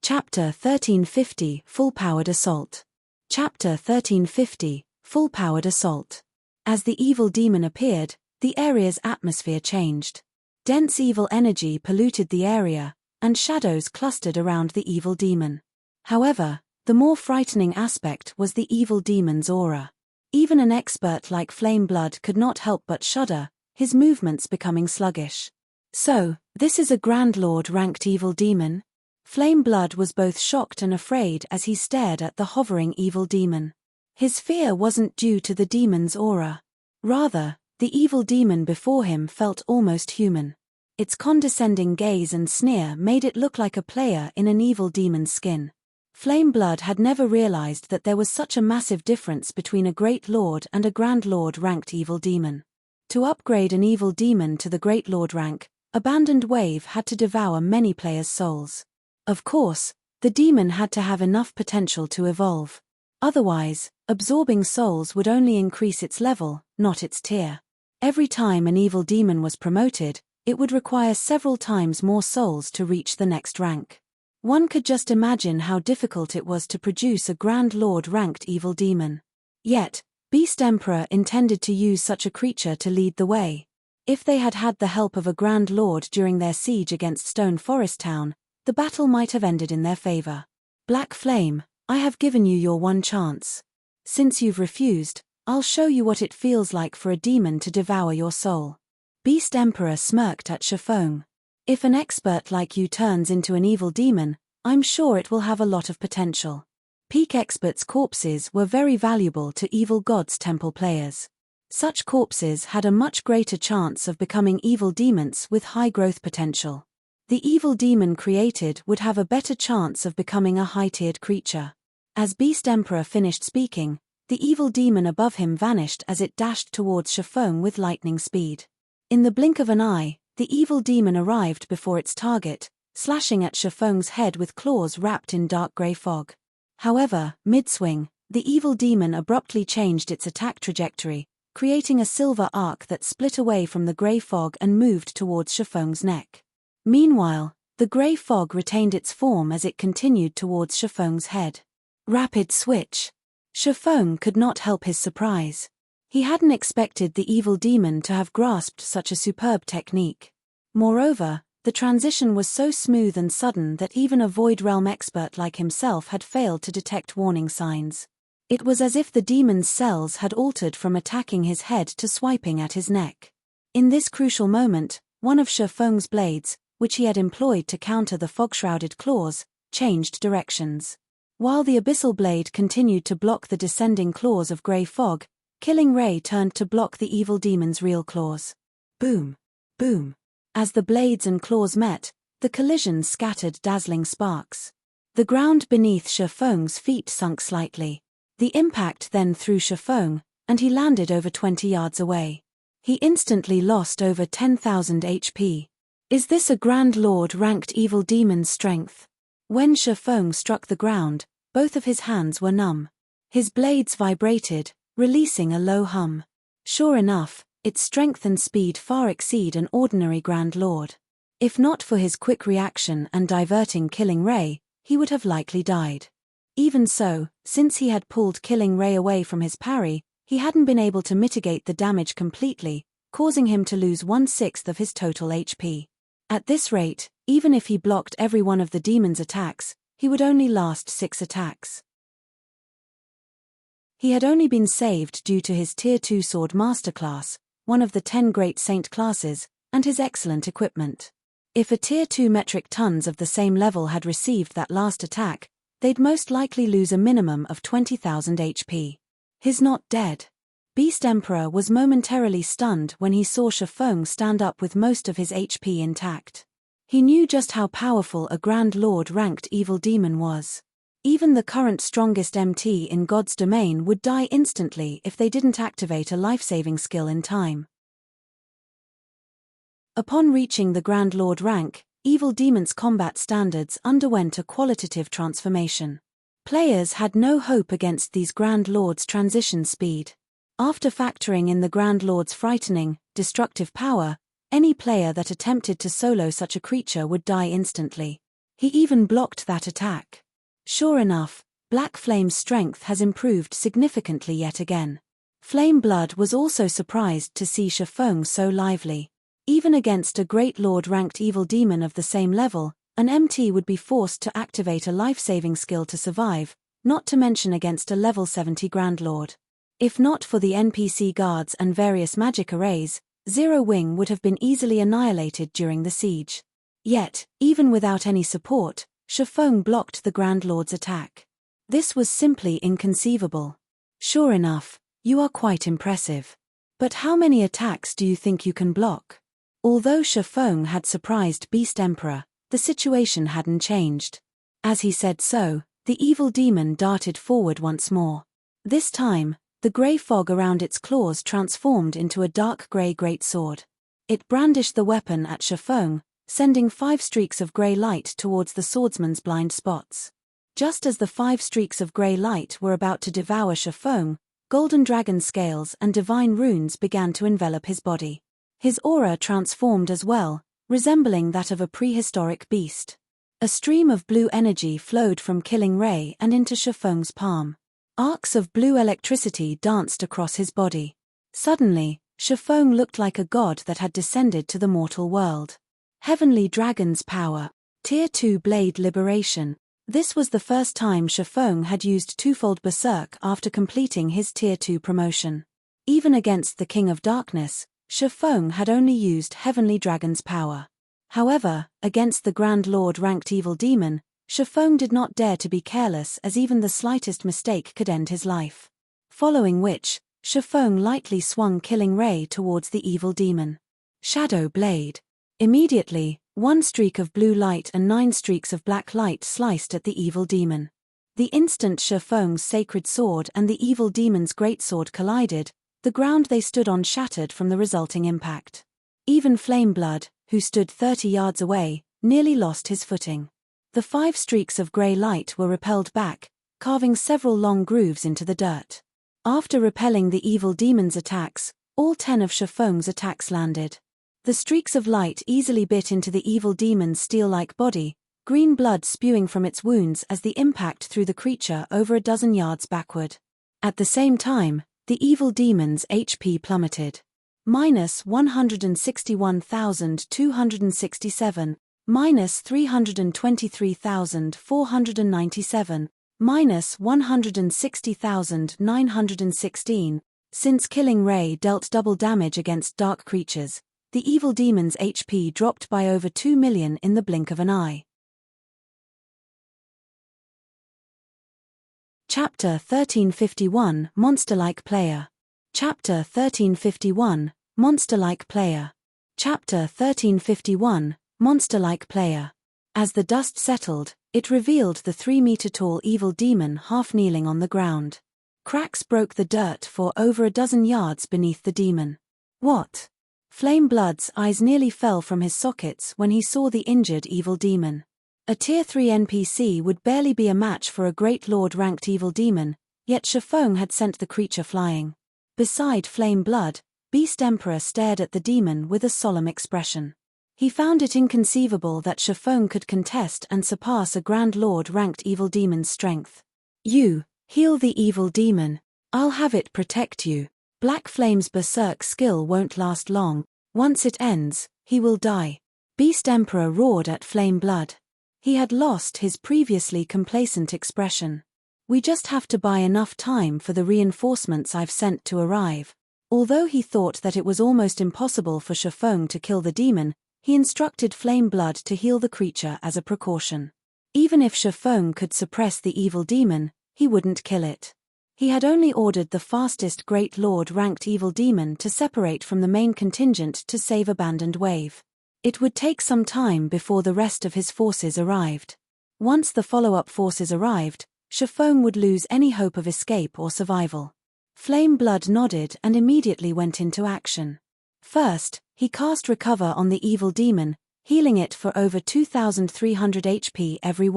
Chapter 1350 Full-Powered Assault. Chapter 1350 Full-Powered Assault. As the evil demon appeared, the area's atmosphere changed. Dense evil energy polluted the area, and shadows clustered around the evil demon. However, the more frightening aspect was the evil demon's aura. Even an expert like Flame Blood could not help but shudder, his movements becoming sluggish. So, this is a Grand Lord-ranked evil demon? Flame Blood was both shocked and afraid as he stared at the hovering evil demon. His fear wasn't due to the demon's aura. Rather, the evil demon before him felt almost human. Its condescending gaze and sneer made it look like a player in an evil demon's skin. Flame Blood had never realized that there was such a massive difference between a Great Lord and a Grand Lord-ranked evil demon. To upgrade an evil demon to the Great Lord rank, Abandoned Wave had to devour many players' souls. Of course, the demon had to have enough potential to evolve. Otherwise, absorbing souls would only increase its level, not its tier. Every time an evil demon was promoted, it would require several times more souls to reach the next rank. One could just imagine how difficult it was to produce a Grand Lord-ranked evil demon. Yet, Beast Emperor intended to use such a creature to lead the way. If they had had the help of a Grand Lord during their siege against Stone Forest Town, the battle might have ended in their favor. Black Flame, I have given you your one chance. Since you've refused, I'll show you what it feels like for a demon to devour your soul. Beast Emperor smirked at Shifeng. If an expert like you turns into an evil demon, I'm sure it will have a lot of potential. Peak experts' corpses were very valuable to Evil Gods Temple players. Such corpses had a much greater chance of becoming evil demons with high growth potential. The evil demon created would have a better chance of becoming a high-tiered creature. As Beast Emperor finished speaking, the evil demon above him vanished as it dashed towards Shifeng with lightning speed. In the blink of an eye, the evil demon arrived before its target, slashing at Shifeng's head with claws wrapped in dark grey fog. However, mid-swing, the evil demon abruptly changed its attack trajectory, creating a silver arc that split away from the grey fog and moved towards Shifeng's neck. Meanwhile, the grey fog retained its form as it continued towards Shifeng's head. Rapid switch. Shifeng could not help his surprise. He hadn't expected the evil demon to have grasped such a superb technique. Moreover, the transition was so smooth and sudden that even a Void Realm expert like himself had failed to detect warning signs. It was as if the demon's cells had altered from attacking his head to swiping at his neck. In this crucial moment, one of Shifeng's blades, which he had employed to counter the fog-shrouded claws, changed directions. While the abyssal blade continued to block the descending claws of grey fog, Killing Ray turned to block the evil demon's real claws. Boom! Boom! As the blades and claws met, the collision scattered dazzling sparks. The ground beneath Shifeng's feet sunk slightly. The impact then threw Shifeng, and he landed over 20 yards away. He instantly lost over 10,000 HP. Is this a Grand Lord-ranked evil demon's strength? When Shifeng struck the ground, both of his hands were numb. His blades vibrated, releasing a low hum. Sure enough, its strength and speed far exceed an ordinary Grand Lord. If not for his quick reaction and diverting Killing Ray, he would have likely died. Even so, since he had pulled Killing Ray away from his parry, he hadn't been able to mitigate the damage completely, causing him to lose 1/6 of his total HP. At this rate, even if he blocked every one of the demon's attacks, he would only last 6 attacks. He had only been saved due to his Tier 2 Sword Masterclass, one of the 10 Great Saint classes, and his excellent equipment. If a Tier 2 metric tons of the same level had received that last attack, they'd most likely lose a minimum of 20,000 HP. He's not dead. Beast Emperor was momentarily stunned when he saw Shifeng stand up with most of his HP intact. He knew just how powerful a Grand Lord-ranked evil demon was. Even the current strongest MT in God's domain would die instantly if they didn't activate a life-saving skill in time. Upon reaching the Grand Lord rank, Evil Demon's combat standards underwent a qualitative transformation. Players had no hope against these Grand Lords' transition speed. After factoring in the Grand Lord's frightening, destructive power, any player that attempted to solo such a creature would die instantly. He even blocked that attack. Sure enough, Black Flame's strength has improved significantly yet again. Flame Blood was also surprised to see Shifeng so lively. Even against a Great Lord-ranked evil demon of the same level, an MT would be forced to activate a life-saving skill to survive, not to mention against a level 70 Grand Lord. If not for the NPC guards and various magic arrays, Zero Wing would have been easily annihilated during the siege. Yet, even without any support, Shifeng blocked the Grand Lord's attack. This was simply inconceivable. Sure enough, you are quite impressive. But how many attacks do you think you can block? Although Shifeng had surprised Beast Emperor, the situation hadn't changed. As he said so, the evil demon darted forward once more. This time, the grey fog around its claws transformed into a dark grey greatsword. It brandished the weapon at Shifeng, sending 5 streaks of grey light towards the swordsman's blind spots. Just as the 5 streaks of grey light were about to devour Shifeng, golden dragon scales and divine runes began to envelop his body. His aura transformed as well, resembling that of a prehistoric beast. A stream of blue energy flowed from Killing Ray and into Shifeng's palm. Arcs of blue electricity danced across his body. Suddenly, Shifeng looked like a god that had descended to the mortal world. Heavenly Dragon's Power. Tier 2 Blade Liberation. This was the first time Shifeng had used twofold Berserk after completing his Tier 2 promotion. Even against the King of Darkness, Shifeng had only used Heavenly Dragon's Power. However, against the Grand Lord-ranked evil demon, Shifeng did not dare to be careless, as even the slightest mistake could end his life. Following which, Shifeng lightly swung Killing Ray towards the evil demon. Shadow Blade. Immediately, 1 streak of blue light and 9 streaks of black light sliced at the evil demon. The instant Shifeng's sacred sword and the evil demon's greatsword collided, the ground they stood on shattered from the resulting impact. Even Flameblood, who stood 30 yards away, nearly lost his footing. The 5 streaks of grey light were repelled back, carving several long grooves into the dirt. After repelling the evil demon's attacks, all 10 of Shifeng's attacks landed. The streaks of light easily bit into the evil demon's steel-like body, green blood spewing from its wounds as the impact threw the creature over a dozen yards backward. At the same time, the evil demon's HP plummeted. -161,267, -323,497, -160,916. Since killing Ray dealt double damage against dark creatures, the evil demon's HP dropped by over 2 million in the blink of an eye. Chapter 1351 Monster-like Player. Chapter 1351 Monster-like Player. Chapter 1351 Monster-like Player. As the dust settled, it revealed the 3-meter-tall evil demon half-kneeling on the ground. Cracks broke the dirt for over a dozen yards beneath the demon. What? Flameblood's eyes nearly fell from his sockets when he saw the injured evil demon. A Tier 3 NPC would barely be a match for a Great Lord-ranked evil demon, yet Shifeng had sent the creature flying. Beside Flameblood, Beast Emperor stared at the demon with a solemn expression. He found it inconceivable that Shifeng could contest and surpass a Grand Lord-ranked evil demon's strength. You, heal the evil demon. I'll have it protect you. Black Flame's berserk skill won't last long. Once it ends, he will die. Beast Emperor roared at Flameblood. He had lost his previously complacent expression. We just have to buy enough time for the reinforcements I've sent to arrive. Although he thought that it was almost impossible for Shifeng to kill the demon, he instructed Flameblood to heal the creature as a precaution. Even if Shifeng could suppress the evil demon, he wouldn't kill it. He had only ordered the fastest Great Lord-ranked evil demon to separate from the main contingent to save abandoned wave. It would take some time before the rest of his forces arrived. Once the follow-up forces arrived, Shifeng would lose any hope of escape or survival. Flameblood nodded and immediately went into action. First, he cast Recover on the evil demon, healing it for over 2,300 HP every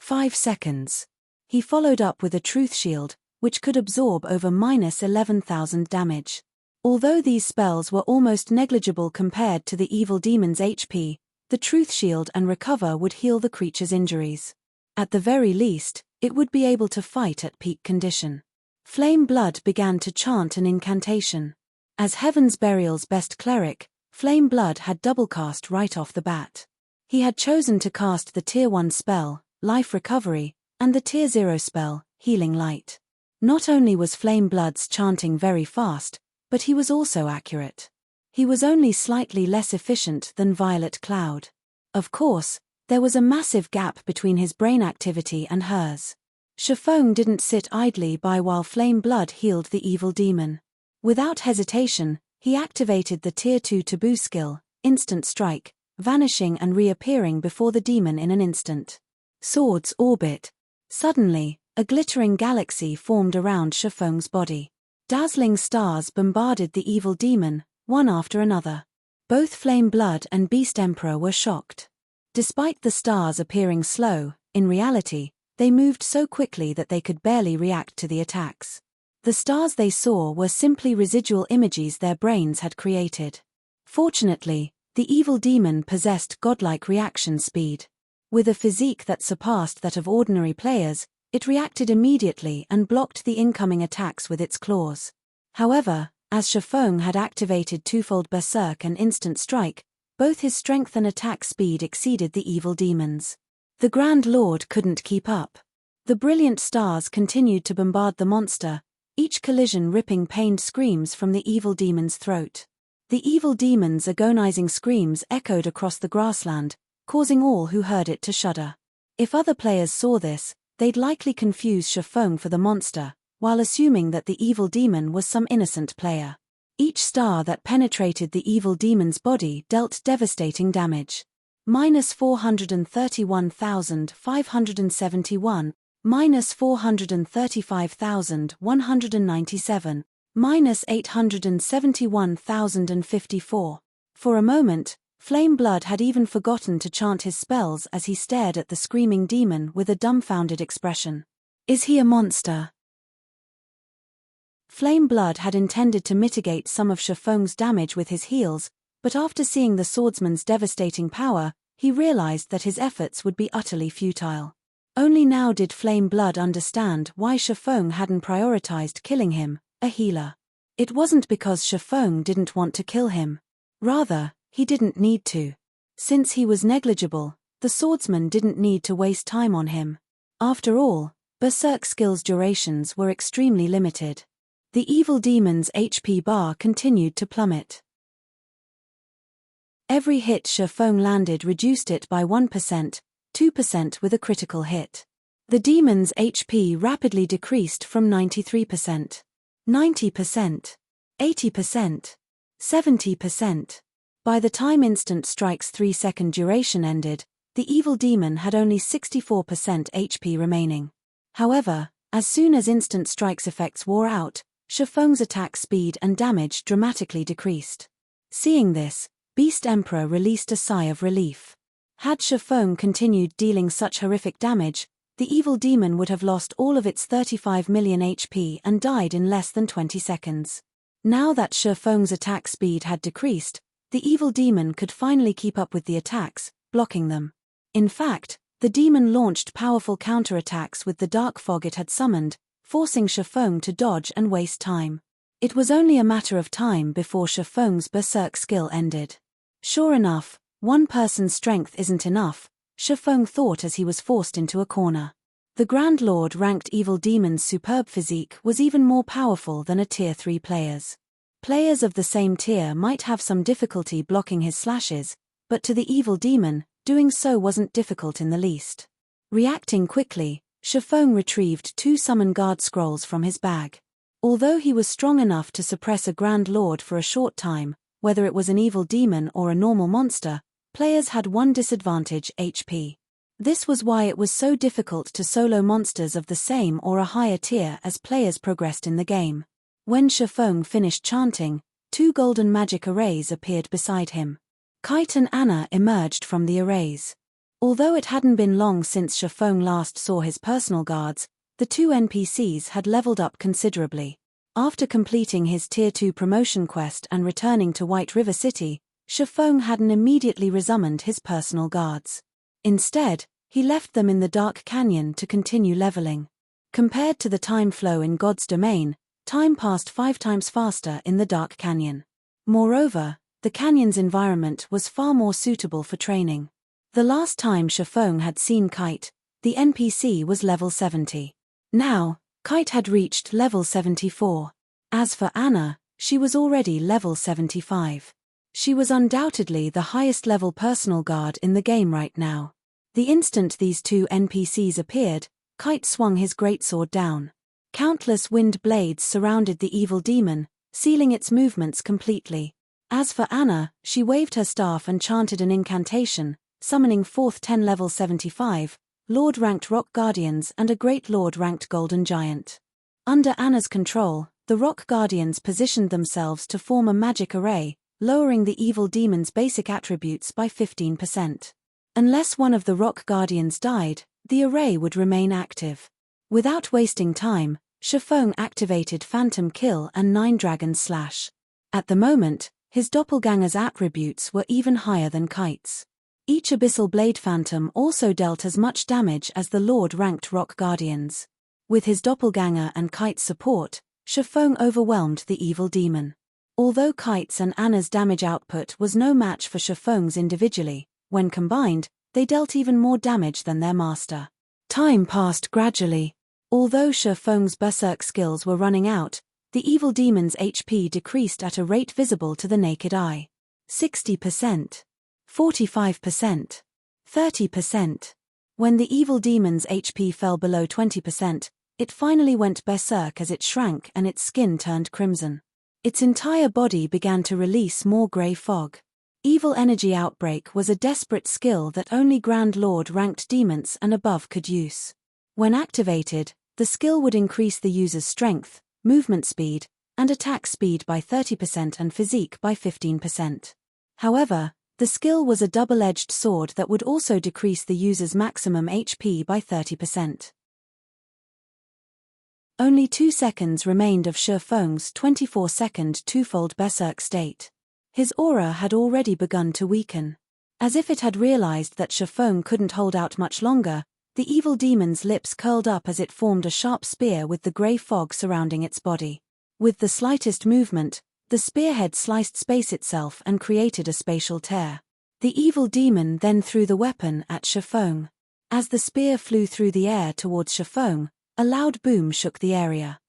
5 seconds. He followed up with a Truth Shield, which could absorb over -11,000 damage. Although these spells were almost negligible compared to the evil demon's HP, the Truth Shield and Recover would heal the creature's injuries. At the very least, it would be able to fight at peak condition. Flameblood began to chant an incantation. As Heaven's Burial's best cleric, Flameblood had double-cast right off the bat. He had chosen to cast the Tier 1 spell, Life Recovery, and the Tier 0 spell, Healing Light. Not only was Flameblood's chanting very fast, but he was also accurate. He was only slightly less efficient than Violet Cloud. Of course, there was a massive gap between his brain activity and hers. Shifeng didn't sit idly by while Flameblood healed the evil demon. Without hesitation, he activated the Tier 2 taboo skill, Instant Strike, vanishing and reappearing before the demon in an instant. Sword's Orbit. Suddenly, a glittering galaxy formed around Shifeng's body. Dazzling stars bombarded the evil demon, one after another. Both Flameblood and Beast Emperor were shocked. Despite the stars appearing slow, in reality, they moved so quickly that they could barely react to the attacks. The stars they saw were simply residual images their brains had created. Fortunately, the evil demon possessed godlike reaction speed. With a physique that surpassed that of ordinary players, it reacted immediately and blocked the incoming attacks with its claws. However, as Shifeng had activated twofold Berserk and Instant Strike, both his strength and attack speed exceeded the evil demon's. The Grand Lord couldn't keep up. The brilliant stars continued to bombard the monster, each collision ripping pained screams from the evil demon's throat. The evil demon's agonizing screams echoed across the grassland, causing all who heard it to shudder. If other players saw this, they'd likely confuse Shifeng for the monster, while assuming that the evil demon was some innocent player. Each star that penetrated the evil demon's body dealt devastating damage. minus 431,571, minus 435,197, minus 871,054. For a moment, Flame Blood had even forgotten to chant his spells as he stared at the screaming demon with a dumbfounded expression. Is he a monster? Flame Blood had intended to mitigate some of Shifeng's damage with his heals, but after seeing the swordsman's devastating power, he realized that his efforts would be utterly futile. Only now did Flame Blood understand why Shifeng hadn't prioritized killing him, a healer. It wasn't because Shifeng didn't want to kill him. Rather, he didn't need to. Since he was negligible, the swordsman didn't need to waste time on him. After all, Berserk skills' durations were extremely limited. The evil demon's HP bar continued to plummet. Every hit Shifeng landed reduced it by 1%, 2% with a critical hit. The demon's HP rapidly decreased from 93%, 90%, 80%, 70%. By the time Instant Strike's 3-second duration ended, the evil demon had only 64% HP remaining. However, as soon as Instant Strike's effects wore out, Shifeng's attack speed and damage dramatically decreased. Seeing this, Beast Emperor released a sigh of relief. Had Shifeng continued dealing such horrific damage, the evil demon would have lost all of its 35 million HP and died in less than 20 seconds. Now that Shifeng's attack speed had decreased, the evil demon could finally keep up with the attacks, blocking them. In fact, the demon launched powerful counterattacks with the dark fog it had summoned, forcing Shifeng to dodge and waste time. It was only a matter of time before Shifeng's berserk skill ended. Sure enough, one person's strength isn't enough, Shifeng thought as he was forced into a corner. The Grand Lord ranked evil demon's superb physique was even more powerful than a tier 3 player's. Players of the same tier might have some difficulty blocking his slashes, but to the evil demon, doing so wasn't difficult in the least. Reacting quickly, Shifeng retrieved 2 summon guard scrolls from his bag. Although he was strong enough to suppress a Grand Lord for a short time, whether it was an evil demon or a normal monster, players had one disadvantage: HP. This was why it was so difficult to solo monsters of the same or a higher tier as players progressed in the game. When Shifeng finished chanting, 2 golden magic arrays appeared beside him. Kite and Anna emerged from the arrays. Although it hadn't been long since Shifeng last saw his personal guards, the 2 NPCs had leveled up considerably. After completing his Tier 2 promotion quest and returning to White River City, Shifeng hadn't immediately resummoned his personal guards. Instead, he left them in the Dark Canyon to continue leveling. Compared to the time flow in God's domain, time passed 5 times faster in the Dark Canyon. Moreover, the canyon's environment was far more suitable for training. The last time Shifeng had seen Kite, the NPC was level 70. Now, Kite had reached level 74. As for Anna, she was already level 75. She was undoubtedly the highest level personal guard in the game right now. The instant these 2 NPCs appeared, Kite swung his greatsword down. Countless wind blades surrounded the evil demon, sealing its movements completely. As for Anna, she waved her staff and chanted an incantation, summoning forth 10 level 75, Lord-ranked Rock Guardians and a Great Lord-ranked Golden Giant. Under Anna's control, the Rock Guardians positioned themselves to form a magic array, lowering the evil demon's basic attributes by 15%. Unless one of the Rock Guardians died, the array would remain active. Without wasting time, Shifeng activated Phantom Kill and 9 Dragon Slash. At the moment, his doppelganger's attributes were even higher than Kite's. Each Abyssal Blade Phantom also dealt as much damage as the Lord-ranked Rock Guardians. With his doppelganger and Kite's support, Shifeng overwhelmed the evil demon. Although Kite's and Anna's damage output was no match for Shifeng's individually, when combined, they dealt even more damage than their master. Time passed gradually. Although Shifeng's berserk skills were running out, the evil demon's HP decreased at a rate visible to the naked eye. 60%. 45%. 30%. When the evil demon's HP fell below 20%, it finally went berserk as it shrank and its skin turned crimson. Its entire body began to release more grey fog. Evil Energy Outbreak was a desperate skill that only Grand Lord ranked demons and above could use. When activated, the skill would increase the user's strength, movement speed, and attack speed by 30% and physique by 15%. However, the skill was a double-edged sword that would also decrease the user's maximum HP by 30%. Only 2 seconds remained of Shifeng's 24-second twofold berserk state. His aura had already begun to weaken. As if it had realized that Shifeng couldn't hold out much longer, the evil demon's lips curled up as it formed a sharp spear with the grey fog surrounding its body. With the slightest movement, the spearhead sliced space itself and created a spatial tear. The evil demon then threw the weapon at Shifeng. As the spear flew through the air towards Shifeng, a loud boom shook the area.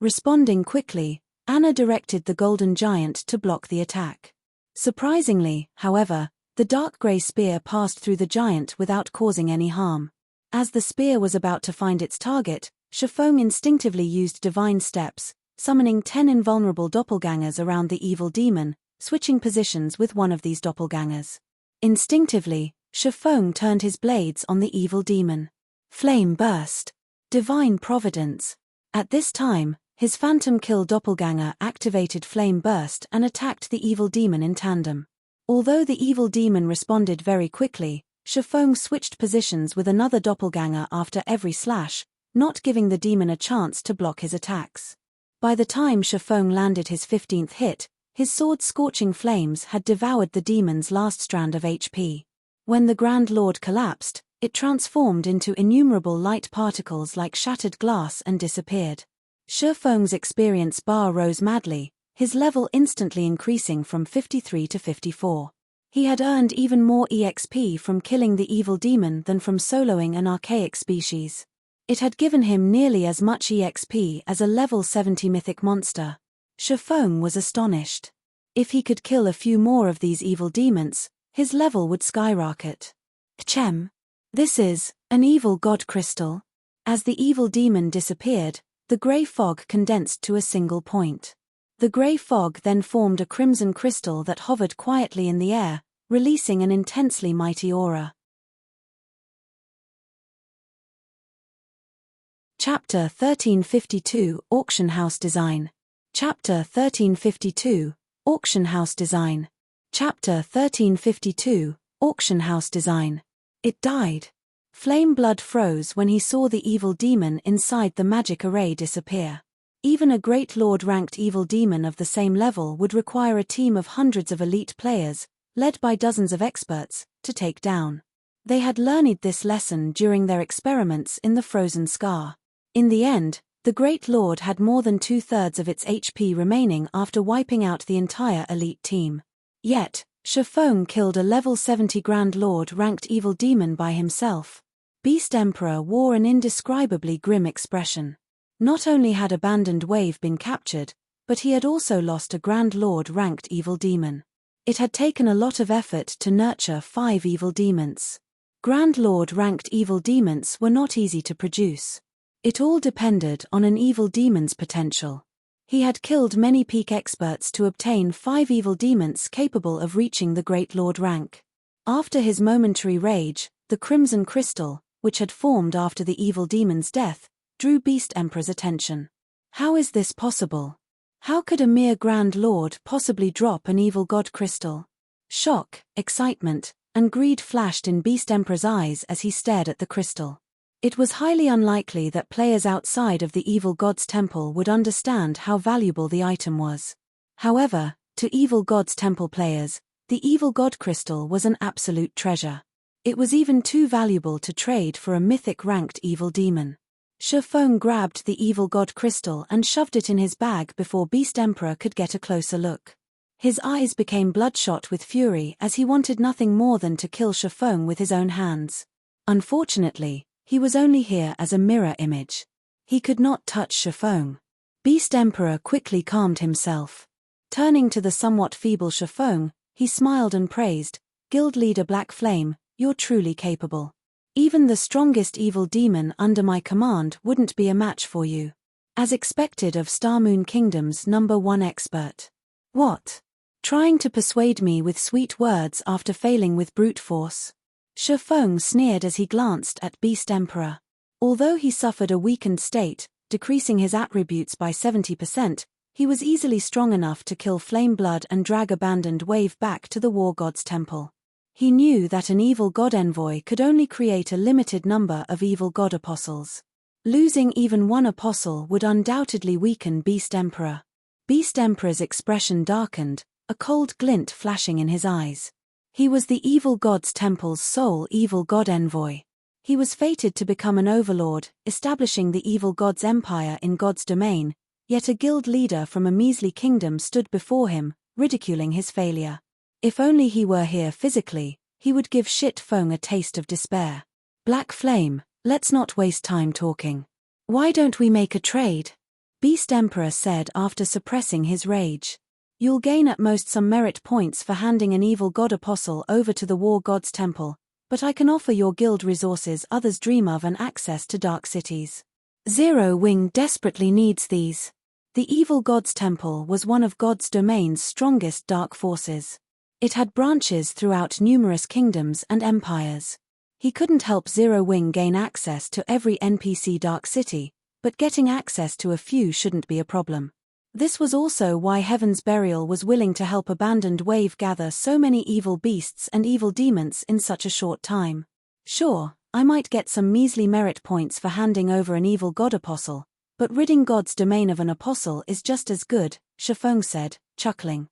Responding quickly, Anna directed the golden giant to block the attack. Surprisingly, however, the dark grey spear passed through the giant without causing any harm. As the spear was about to find its target, Shifeng instinctively used divine steps, summoning 10 invulnerable doppelgangers around the evil demon, switching positions with one of these doppelgangers. Instinctively, Shifeng turned his blades on the evil demon. Flame burst. Divine providence. At this time, his phantom kill doppelganger activated flame burst and attacked the evil demon in tandem. Although the evil demon responded very quickly, Shifeng switched positions with another doppelganger after every slash, not giving the demon a chance to block his attacks. By the time Shifeng landed his 15th hit, his sword's scorching flames had devoured the demon's last strand of HP. When the Grand Lord collapsed, it transformed into innumerable light particles like shattered glass and disappeared. Shifeng's experience bar rose madly, his level instantly increasing from 53 to 54. He had earned even more EXP from killing the evil demon than from soloing an archaic species. It had given him nearly as much EXP as a level 70 mythic monster. Shifeng was astonished. If he could kill a few more of these evil demons, his level would skyrocket. Chem. This is an evil god crystal. As the evil demon disappeared, the grey fog condensed to a single point. The grey fog then formed a crimson crystal that hovered quietly in the air, releasing an intensely mighty aura. Chapter 1352 Auction House Design. Chapter 1352 Auction House Design. Chapter 1352 Auction House Design. It died. Flame blood froze when he saw the evil demon inside the magic array disappear. Even a Great Lord-ranked evil demon of the same level would require a team of hundreds of elite players, led by dozens of experts, to take down. They had learned this lesson during their experiments in the Frozen Scar. In the end, the Great Lord had more than 2/3 of its HP remaining after wiping out the entire elite team. Yet, Shifeng killed a level 70 Grand Lord-ranked evil demon by himself. Beast Emperor wore an indescribably grim expression. Not only had Abandoned Wave been captured, but he had also lost a Grand Lord-ranked evil demon. It had taken a lot of effort to nurture 5 evil demons. Grand Lord-ranked evil demons were not easy to produce. It all depended on an evil demon's potential. He had killed many peak experts to obtain 5 evil demons capable of reaching the Great Lord rank. After his momentary rage, the Crimson Crystal, which had formed after the evil demon's death, drew Beast Emperor's attention. How is this possible? How could a mere Grand Lord possibly drop an evil god crystal? Shock, excitement, and greed flashed in Beast Emperor's eyes as he stared at the crystal. It was highly unlikely that players outside of the evil god's temple would understand how valuable the item was. However, to evil god's temple players, the evil god crystal was an absolute treasure. It was even too valuable to trade for a mythic-ranked evil demon. Shifeng grabbed the evil god crystal and shoved it in his bag before Beast Emperor could get a closer look. His eyes became bloodshot with fury as he wanted nothing more than to kill Shifeng with his own hands. Unfortunately, he was only here as a mirror image. He could not touch Shifeng. Beast Emperor quickly calmed himself. Turning to the somewhat feeble Shifeng, he smiled and praised, "Guild Leader Black Flame, you're truly capable. Even the strongest evil demon under my command wouldn't be a match for you. As expected of Star Moon Kingdom's #1 expert." "What? Trying to persuade me with sweet words after failing with brute force. Shifeng sneered as he glanced at Beast Emperor. Although he suffered a weakened state, decreasing his attributes by 70%, he was easily strong enough to kill Flame Blood and drag Abandoned Wave back to the War God's temple. He knew that an evil god envoy could only create a limited number of evil god apostles. Losing even one apostle would undoubtedly weaken Beast Emperor. Beast Emperor's expression darkened, a cold glint flashing in his eyes. He was the evil god's temple's sole evil god envoy. He was fated to become an overlord, establishing the evil god's empire in God's domain, yet a guild leader from a measly kingdom stood before him, ridiculing his failure. If only he were here physically, he would give Shifeng a taste of despair. Black Flame, let's not waste time talking. Why don't we make a trade? Beast Emperor said after suppressing his rage. You'll gain at most some merit points for handing an evil god apostle over to the War God's temple, but I can offer your guild resources others dream of and access to dark cities. Zero Wing desperately needs these. The evil god's temple was one of God's domain's strongest dark forces. It had branches throughout numerous kingdoms and empires. He couldn't help Zero Wing gain access to every NPC dark city, but getting access to a few shouldn't be a problem. This was also why Heaven's Burial was willing to help Abandoned Wave gather so many evil beasts and evil demons in such a short time. Sure, I might get some measly merit points for handing over an evil god apostle, but ridding God's domain of an apostle is just as good, Shifeng said, chuckling.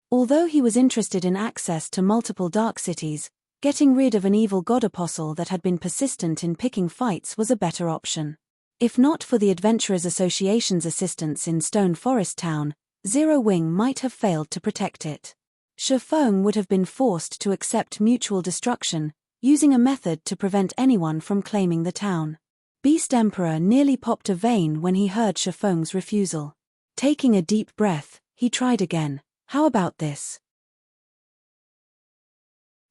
Although he was interested in access to multiple dark cities, getting rid of an evil god apostle that had been persistent in picking fights was a better option. If not for the Adventurers Association's assistance in Stone Forest Town, Zero Wing might have failed to protect it. Shifeng would have been forced to accept mutual destruction, using a method to prevent anyone from claiming the town. Beast Emperor nearly popped a vein when he heard Shifeng's refusal. Taking a deep breath, he tried again. How about this?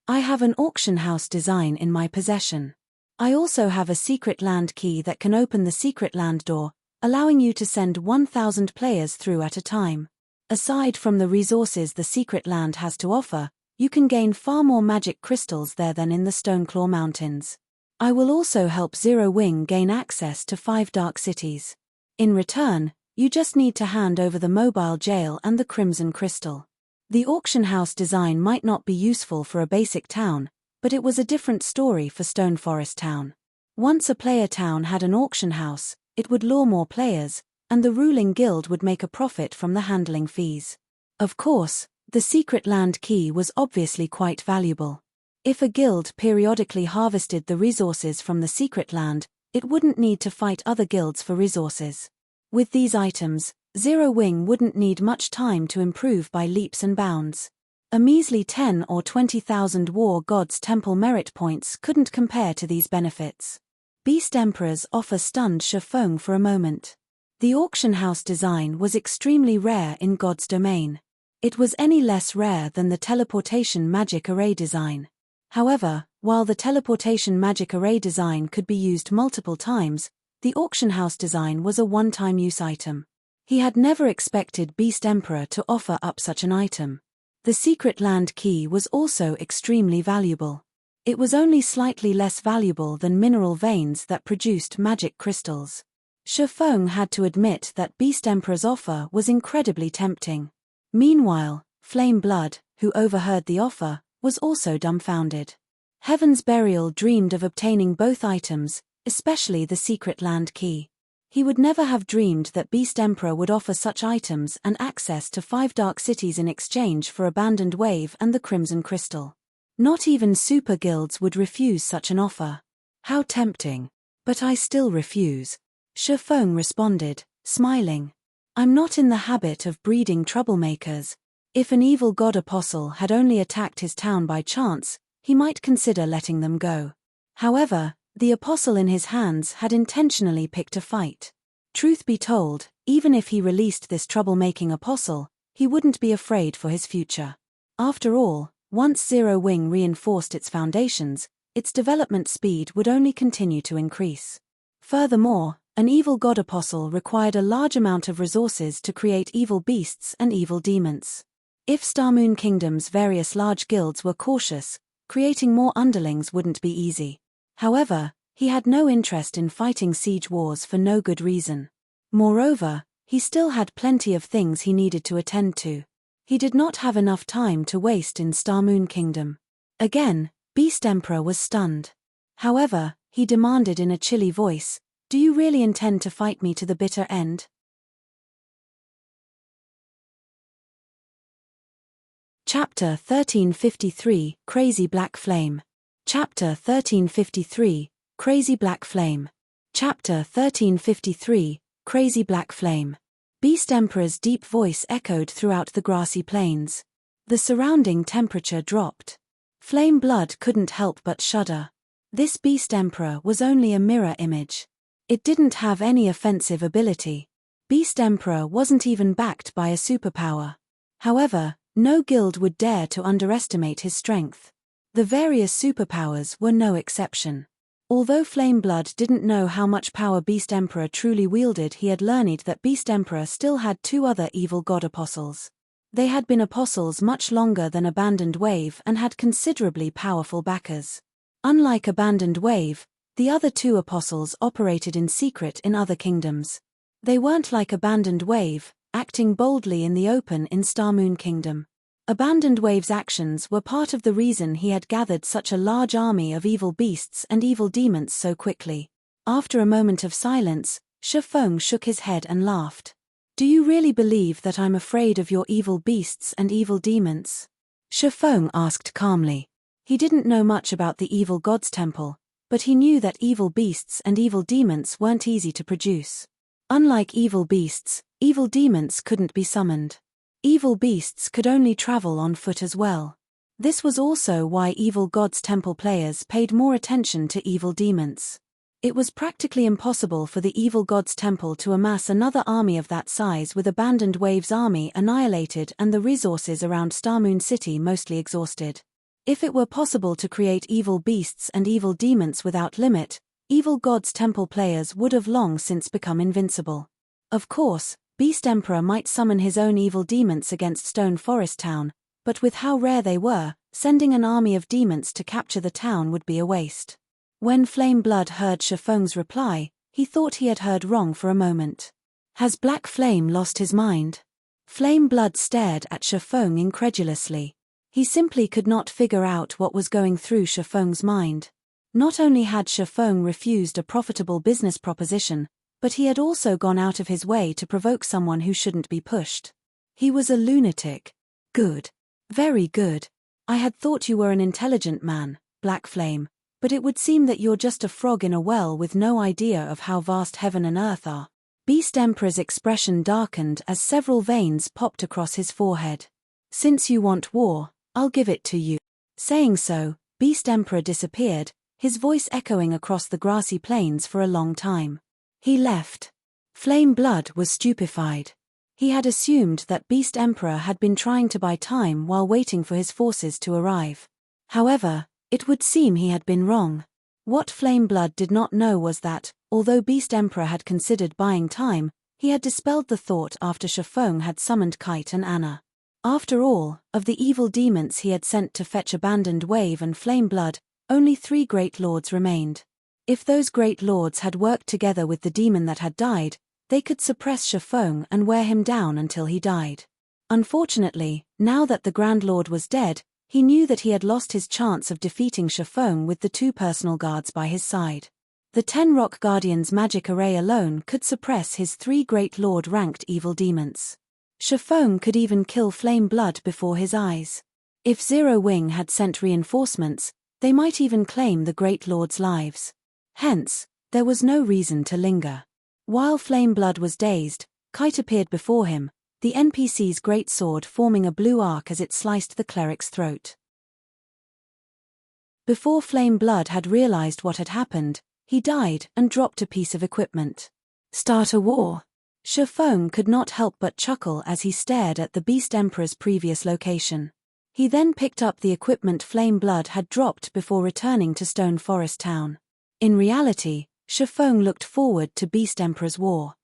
I have an auction house design in my possession. I also have a secret land key that can open the secret land door, allowing you to send 1,000 players through at a time. Aside from the resources the secret land has to offer, you can gain far more magic crystals there than in the Stoneclaw Mountains. I will also help Zero Wing gain access to 5 dark cities. In return, you just need to hand over the mobile jail and the Crimson Crystal. The auction house design might not be useful for a basic town, but it was a different story for Stone Forest Town. Once a player town had an auction house, it would lure more players, and the ruling guild would make a profit from the handling fees. Of course, the secret land key was obviously quite valuable. If a guild periodically harvested the resources from the secret land, it wouldn't need to fight other guilds for resources. With these items, Zero Wing wouldn't need much time to improve by leaps and bounds. A measly 10 or 20,000 War God's Temple merit points couldn't compare to these benefits. Beast Emperor's offer stunned Shifeng for a moment. The auction house design was extremely rare in God's domain. It was any less rare than the teleportation magic array design. However, while the teleportation magic array design could be used multiple times, the auction house design was a one-time use item. He had never expected Beast Emperor to offer up such an item. The secret land key was also extremely valuable. It was only slightly less valuable than mineral veins that produced magic crystals. Shifeng had to admit that Beast Emperor's offer was incredibly tempting. Meanwhile, Flame Blood, who overheard the offer, was also dumbfounded. Heaven's Burial dreamed of obtaining both items, especially the secret land key. He would never have dreamed that Beast Emperor would offer such items and access to 5 dark cities in exchange for Abandoned Wave and the Crimson Crystal. Not even super guilds would refuse such an offer. How tempting. But I still refuse. Shifeng responded, smiling. I'm not in the habit of breeding troublemakers. If an evil god apostle had only attacked his town by chance, he might consider letting them go. However, the apostle in his hands had intentionally picked a fight. Truth be told, even if he released this troublemaking apostle, he wouldn't be afraid for his future. After all, once Zero Wing reinforced its foundations, its development speed would only continue to increase. Furthermore, An evil god apostle required a large amount of resources to create evil beasts and evil demons. If Starmoon Kingdom's various large guilds were cautious, creating more underlings wouldn't be easy. However, he had no interest in fighting siege wars for no good reason. Moreover, he still had plenty of things he needed to attend to. He did not have enough time to waste in Starmoon Kingdom. Again, Beast Emperor was stunned. However, he demanded in a chilly voice, "Do you really intend to fight me to the bitter end?" Chapter 1353, Crazy Black Flame. Chapter 1353, Crazy Black Flame. Chapter 1353, Crazy Black Flame. Beast Emperor's deep voice echoed throughout the grassy plains. The surrounding temperature dropped. Flame Blood couldn't help but shudder. This Beast Emperor was only a mirror image. It didn't have any offensive ability. Beast Emperor wasn't even backed by a superpower. However, no guild would dare to underestimate his strength. The various superpowers were no exception. Although Flameblood didn't know how much power Beast Emperor truly wielded, he had learned that Beast Emperor still had two other evil god apostles. They had been apostles much longer than Abandoned Wave and had considerably powerful backers. Unlike Abandoned Wave, the other two apostles operated in secret in other kingdoms. They weren't like Abandoned Wave, acting boldly in the open in Starmoon Kingdom. Abandoned Wave's actions were part of the reason he had gathered such a large army of evil beasts and evil demons so quickly. After a moment of silence, Shifeng shook his head and laughed. "Do you really believe that I'm afraid of your evil beasts and evil demons?" Shifeng asked calmly. He didn't know much about the evil god's temple, but he knew that evil beasts and evil demons weren't easy to produce. Unlike evil beasts, evil demons couldn't be summoned. Evil beasts could only travel on foot as well. This was also why evil god's temple players paid more attention to evil demons. It was practically impossible for the evil god's temple to amass another army of that size with Abandoned Wave's army annihilated and the resources around Starmoon City mostly exhausted. If it were possible to create evil beasts and evil demons without limit, evil god's temple players would have long since become invincible. Of course, Beast Emperor might summon his own evil demons against Stone Forest Town, but with how rare they were, sending an army of demons to capture the town would be a waste. When Flame Blood heard Shifeng's reply, he thought he had heard wrong for a moment. Has Black Flame lost his mind? Flame Blood stared at Shifeng incredulously. He simply could not figure out what was going through Shifeng's mind. Not only had Shifeng refused a profitable business proposition, but he had also gone out of his way to provoke someone who shouldn't be pushed. He was a lunatic. Good. Very good. I had thought you were an intelligent man, Black Flame, but it would seem that you're just a frog in a well with no idea of how vast heaven and earth are. Beast Emperor's expression darkened as several veins popped across his forehead. Since you want war, I'll give it to you. Saying so, Beast Emperor disappeared, his voice echoing across the grassy plains for a long time. He left. Flame Blood was stupefied. He had assumed that Beast Emperor had been trying to buy time while waiting for his forces to arrive. However, it would seem he had been wrong. What Flame Blood did not know was that, although Beast Emperor had considered buying time, he had dispelled the thought after Shifeng had summoned Kite and Anna. After all, of the evil demons he had sent to fetch Abandoned Wave and Flame Blood, only 3 great lords remained. If those great lords had worked together with the demon that had died, they could suppress Shifeng and wear him down until he died. Unfortunately, now that the Grand Lord was dead, he knew that he had lost his chance of defeating Shifeng with the 2 personal guards by his side. The 10 Rock Guardians' magic array alone could suppress his 3 great lord-ranked evil demons. Shifeng could even kill Flame Blood before his eyes. If Zero Wing had sent reinforcements, they might even claim the Great Lord's lives. Hence, there was no reason to linger. While Flame Blood was dazed, Kite appeared before him, the NPC's great sword forming a blue arc as it sliced the cleric's throat. Before Flame Blood had realized what had happened, he died and dropped a piece of equipment. Start a war? Shifeng could not help but chuckle as he stared at the Beast Emperor's previous location. He then picked up the equipment Flame Blood had dropped before returning to Stone Forest Town. In reality, Shifeng looked forward to Beast Emperor's war.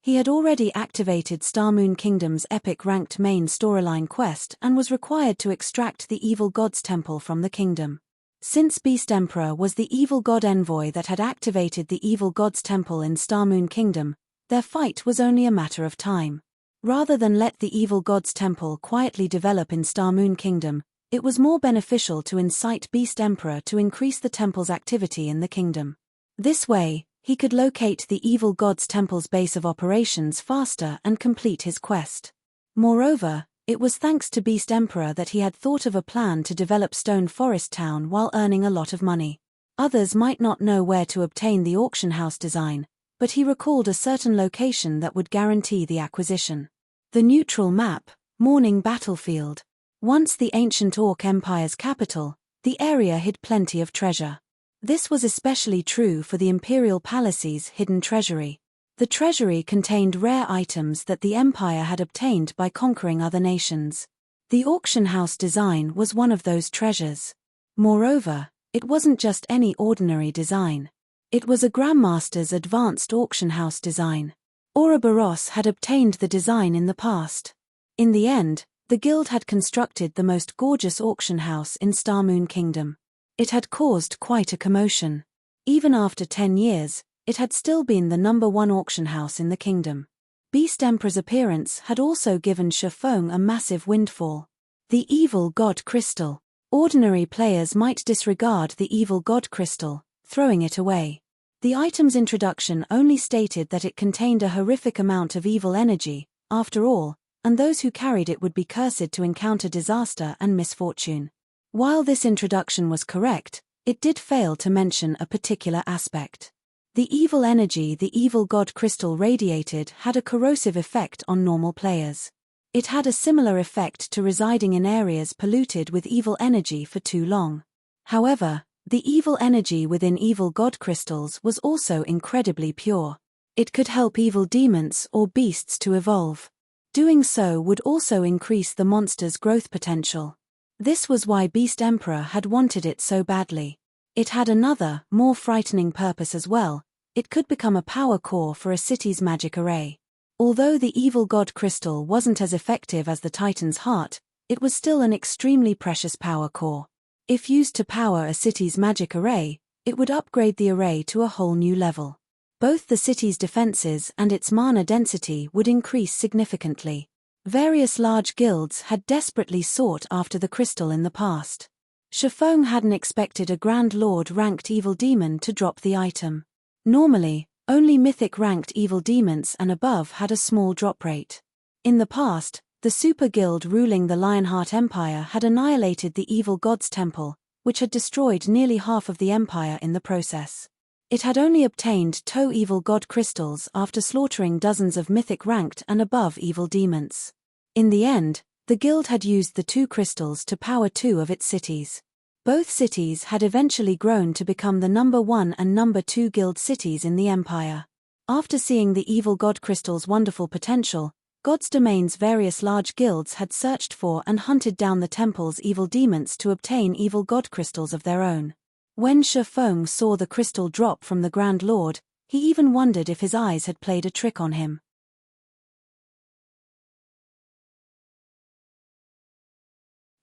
He had already activated Star Moon Kingdom's epic ranked main storyline quest and was required to extract the Evil God's Temple from the kingdom. Since Beast Emperor was the Evil God envoy that had activated the Evil God's Temple in Star Moon Kingdom, their fight was only a matter of time. Rather than let the Evil God's Temple quietly develop in Star Moon Kingdom, it was more beneficial to incite Beast Emperor to increase the temple's activity in the kingdom. This way, he could locate the Evil God's Temple's base of operations faster and complete his quest. Moreover, it was thanks to Beast Emperor that he had thought of a plan to develop Stone Forest Town while earning a lot of money. Others might not know where to obtain the auction house design, but he recalled a certain location that would guarantee the acquisition. The neutral map, Morning Battlefield. Once the ancient Orc Empire's capital, the area hid plenty of treasure. This was especially true for the Imperial Palace's hidden treasury. The treasury contained rare items that the Empire had obtained by conquering other nations. The auction house design was one of those treasures. Moreover, it wasn't just any ordinary design. It was a Grandmaster's advanced auction house design. Ouroboros had obtained the design in the past. In the end, the guild had constructed the most gorgeous auction house in Star Moon Kingdom. It had caused quite a commotion. Even after 10 years, it had still been the #1 auction house in the kingdom. Beast Emperor's appearance had also given Shifeng a massive windfall. The Evil God Crystal. Ordinary players might disregard the Evil God Crystal, throwing it away. The item's introduction only stated that it contained a horrific amount of evil energy, after all, and those who carried it would be cursed to encounter disaster and misfortune. While this introduction was correct, it did fail to mention a particular aspect. The evil energy the Evil God Crystal radiated had a corrosive effect on normal players. It had a similar effect to residing in areas polluted with evil energy for too long. However, the evil energy within Evil God Crystals was also incredibly pure. It could help evil demons or beasts to evolve. Doing so would also increase the monster's growth potential. This was why Beast Emperor had wanted it so badly. It had another, more frightening purpose as well. It could become a power core for a city's magic array. Although the Evil God Crystal wasn't as effective as the Titan's Heart, it was still an extremely precious power core. If used to power a city's magic array, it would upgrade the array to a whole new level. Both the city's defenses and its mana density would increase significantly. Various large guilds had desperately sought after the crystal in the past. Shifeng hadn't expected a Grand Lord-ranked evil demon to drop the item. Normally, only mythic-ranked evil demons and above had a small drop rate. In the past, the super guild ruling the Lionheart Empire had annihilated the Evil God's Temple, which had destroyed nearly half of the empire in the process. It had only obtained 2 Evil God crystals after slaughtering dozens of mythic-ranked and above evil demons. In the end, the guild had used the 2 crystals to power 2 of its cities. Both cities had eventually grown to become the #1 and #2 guild cities in the empire. After seeing the Evil God crystal's wonderful potential, God's Domain's various large guilds had searched for and hunted down the temple's evil demons to obtain Evil God crystals of their own. When Shifeng saw the crystal drop from the Grand Lord, he even wondered if his eyes had played a trick on him.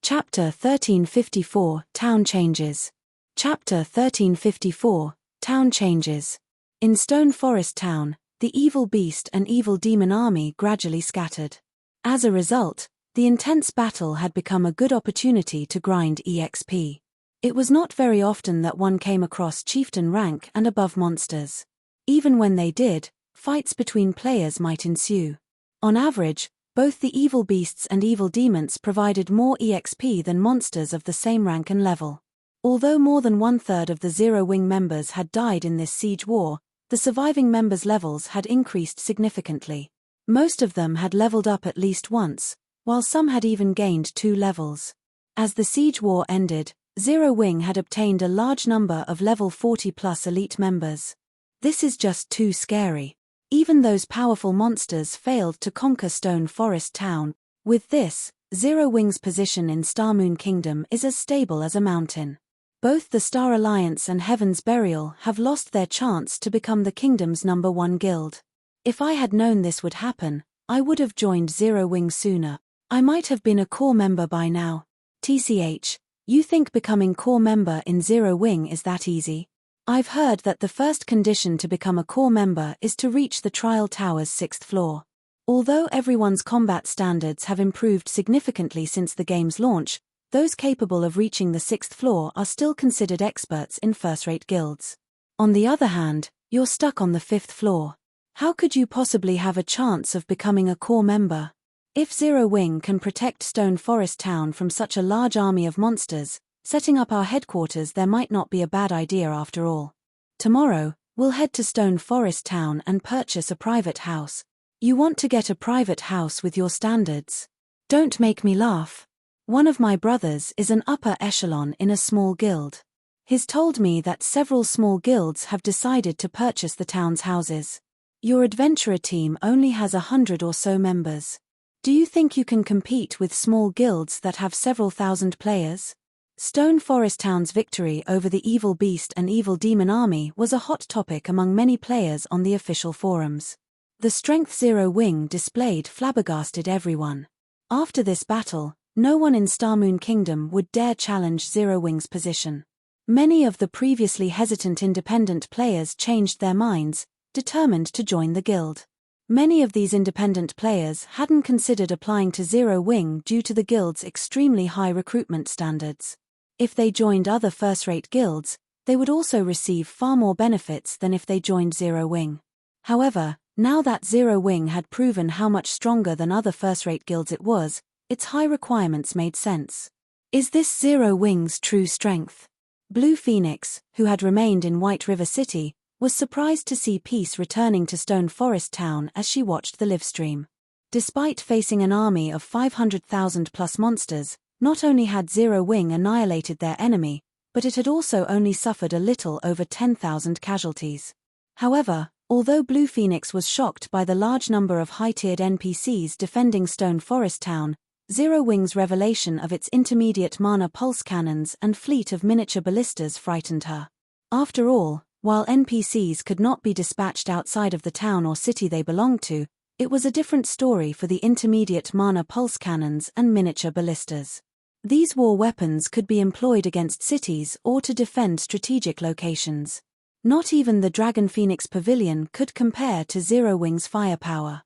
Chapter 1354, Town Changes. Chapter 1354, Town Changes. In Stone Forest Town, the evil beast and evil demon army gradually scattered. As a result, the intense battle had become a good opportunity to grind EXP. It was not very often that one came across chieftain rank and above monsters. Even when they did, fights between players might ensue. On average, both the evil beasts and evil demons provided more EXP than monsters of the same rank and level. Although more than 1/3 of the Zero Wing members had died in this siege war, the surviving members' levels had increased significantly. Most of them had leveled up at least once, while some had even gained 2 levels. As the siege war ended, Zero Wing had obtained a large number of level 40+ elite members. This is just too scary. Even those powerful monsters failed to conquer Stone Forest Town. With this, Zero Wing's position in Star Moon Kingdom is as stable as a mountain. Both the Star Alliance and Heaven's Burial have lost their chance to become the kingdom's #1 guild. If I had known this would happen, I would have joined Zero Wing sooner. I might have been a core member by now. TCH, you think becoming core member in Zero Wing is that easy? I've heard that the first condition to become a core member is to reach the Trial Tower's 6th floor. Although everyone's combat standards have improved significantly since the game's launch, those capable of reaching the 6th floor are still considered experts in first-rate guilds. On the other hand, you're stuck on the 5th floor. How could you possibly have a chance of becoming a core member? If Zero Wing can protect Stone Forest Town from such a large army of monsters, setting up our headquarters there might not be a bad idea after all. Tomorrow, we'll head to Stone Forest Town and purchase a private house. You want to get a private house with your standards? Don't make me laugh. One of my brothers is an upper echelon in a small guild. He's told me that several small guilds have decided to purchase the town's houses. Your adventurer team only has 100 or so members. Do you think you can compete with small guilds that have several thousand players? Stone Forest Town's victory over the Evil Beast and Evil Demon army was a hot topic among many players on the official forums. The strength Zero Wing displayed flabbergasted everyone. After this battle, no one in Starmoon Kingdom would dare challenge Zero Wing's position. Many of the previously hesitant independent players changed their minds, determined to join the guild. Many of these independent players hadn't considered applying to Zero Wing due to the guild's extremely high recruitment standards. If they joined other first-rate guilds, they would also receive far more benefits than if they joined Zero Wing. However, now that Zero Wing had proven how much stronger than other first-rate guilds it was, its high requirements made sense. Is this Zero Wing's true strength? Blue Phoenix, who had remained in White River City, was surprised to see peace returning to Stone Forest Town as she watched the livestream. Despite facing an army of 500,000 plus monsters, not only had Zero Wing annihilated their enemy, but it had also only suffered a little over 10,000 casualties. However, although Blue Phoenix was shocked by the large number of high-tiered NPCs defending Stone Forest Town, Zero Wing's revelation of its intermediate mana pulse cannons and fleet of miniature ballistas frightened her. After all, while NPCs could not be dispatched outside of the town or city they belonged to, it was a different story for the intermediate mana pulse cannons and miniature ballistas. These war weapons could be employed against cities or to defend strategic locations. Not even the Dragon Phoenix Pavilion could compare to Zero Wing's firepower.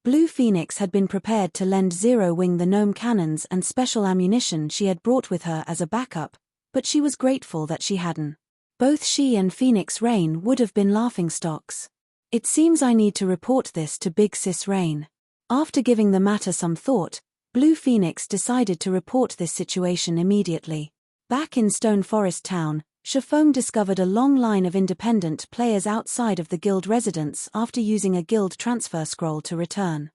Blue Phoenix had been prepared to lend Zero Wing the gnome cannons and special ammunition she had brought with her as a backup, but she was grateful that she hadn't. Both she and Phoenix Rain would have been laughingstocks. It seems I need to report this to Big Sis Rain. After giving the matter some thought, Blue Phoenix decided to report this situation immediately. Back in Stone Forest Town, Shafong discovered a long line of independent players outside of the guild residence after using a guild transfer scroll to return.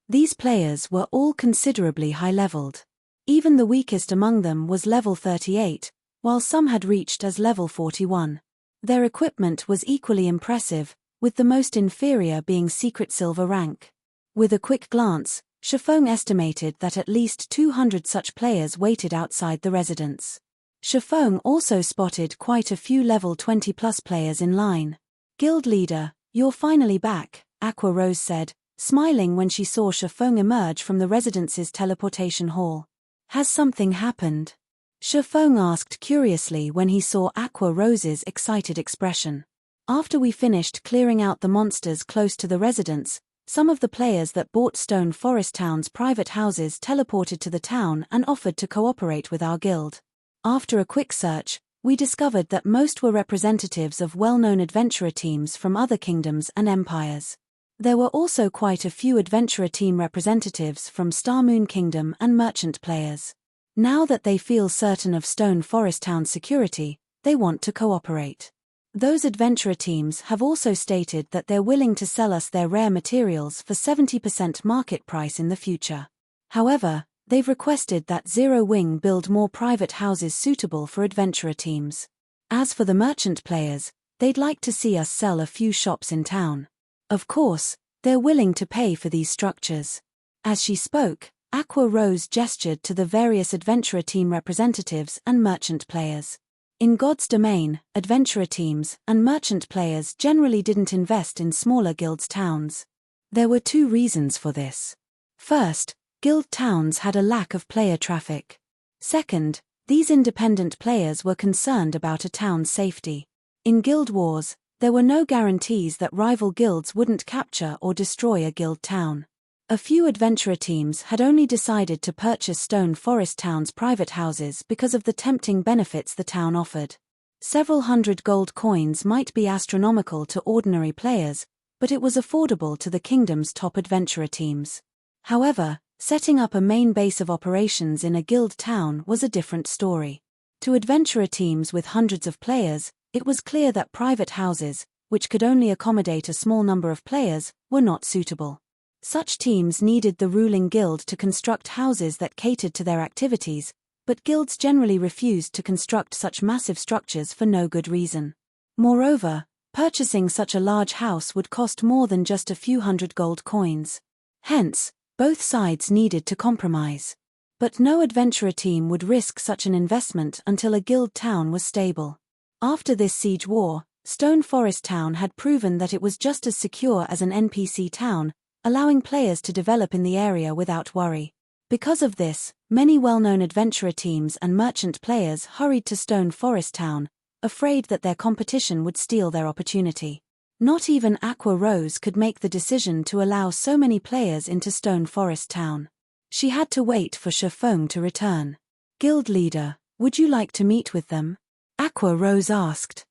These players were all considerably high-leveled. Even the weakest among them was level 38, while some had reached as level 41. Their equipment was equally impressive, with the most inferior being Secret Silver rank. With a quick glance, Shafong estimated that at least 200 such players waited outside the residence. Shafong also spotted quite a few level 20-plus players in line. "Guild leader, you're finally back," Aqua Rose said, smiling when she saw Shafong emerge from the residence's teleportation hall. "Has something happened?" Shafong asked curiously when he saw Aqua Rose's excited expression. "After we finished clearing out the monsters close to the residence, some of the players that bought Stone Forest Town's private houses teleported to the town and offered to cooperate with our guild. After a quick search, we discovered that most were representatives of well-known adventurer teams from other kingdoms and empires. There were also quite a few adventurer team representatives from Starmoon Kingdom and merchant players. Now that they feel certain of Stone Forest Town's security, they want to cooperate. Those adventurer teams have also stated that they're willing to sell us their rare materials for 70% market price in the future. However, they've requested that Zero Wing build more private houses suitable for adventurer teams. As for the merchant players, they'd like to see us sell a few shops in town. Of course, they're willing to pay for these structures. As she spoke, Aqua Rose gestured to the various adventurer team representatives and merchant players. In God's domain, adventurer teams and merchant players generally didn't invest in smaller guilds' towns. There were two reasons for this. First, guild towns had a lack of player traffic. Second, these independent players were concerned about a town's safety. In guild wars, there were no guarantees that rival guilds wouldn't capture or destroy a guild town. A few adventurer teams had only decided to purchase Stone Forest Town's private houses because of the tempting benefits the town offered. Several hundred gold coins might be astronomical to ordinary players, but it was affordable to the kingdom's top adventurer teams. However, setting up a main base of operations in a guild town was a different story. To adventurer teams with hundreds of players, it was clear that private houses, which could only accommodate a small number of players, were not suitable. Such teams needed the ruling guild to construct houses that catered to their activities, but guilds generally refused to construct such massive structures for no good reason. Moreover, purchasing such a large house would cost more than just a few hundred gold coins. Hence, both sides needed to compromise. But no adventurer team would risk such an investment until a guild town was stable. After this siege war, Stone Forest Town had proven that it was just as secure as an NPC town, allowing players to develop in the area without worry. Because of this, many well-known adventurer teams and merchant players hurried to Stone Forest Town, afraid that their competition would steal their opportunity. Not even Aqua Rose could make the decision to allow so many players into Stone Forest Town. She had to wait for Shifeng to return. "Guild leader, would you like to meet with them?" Aqua Rose asked.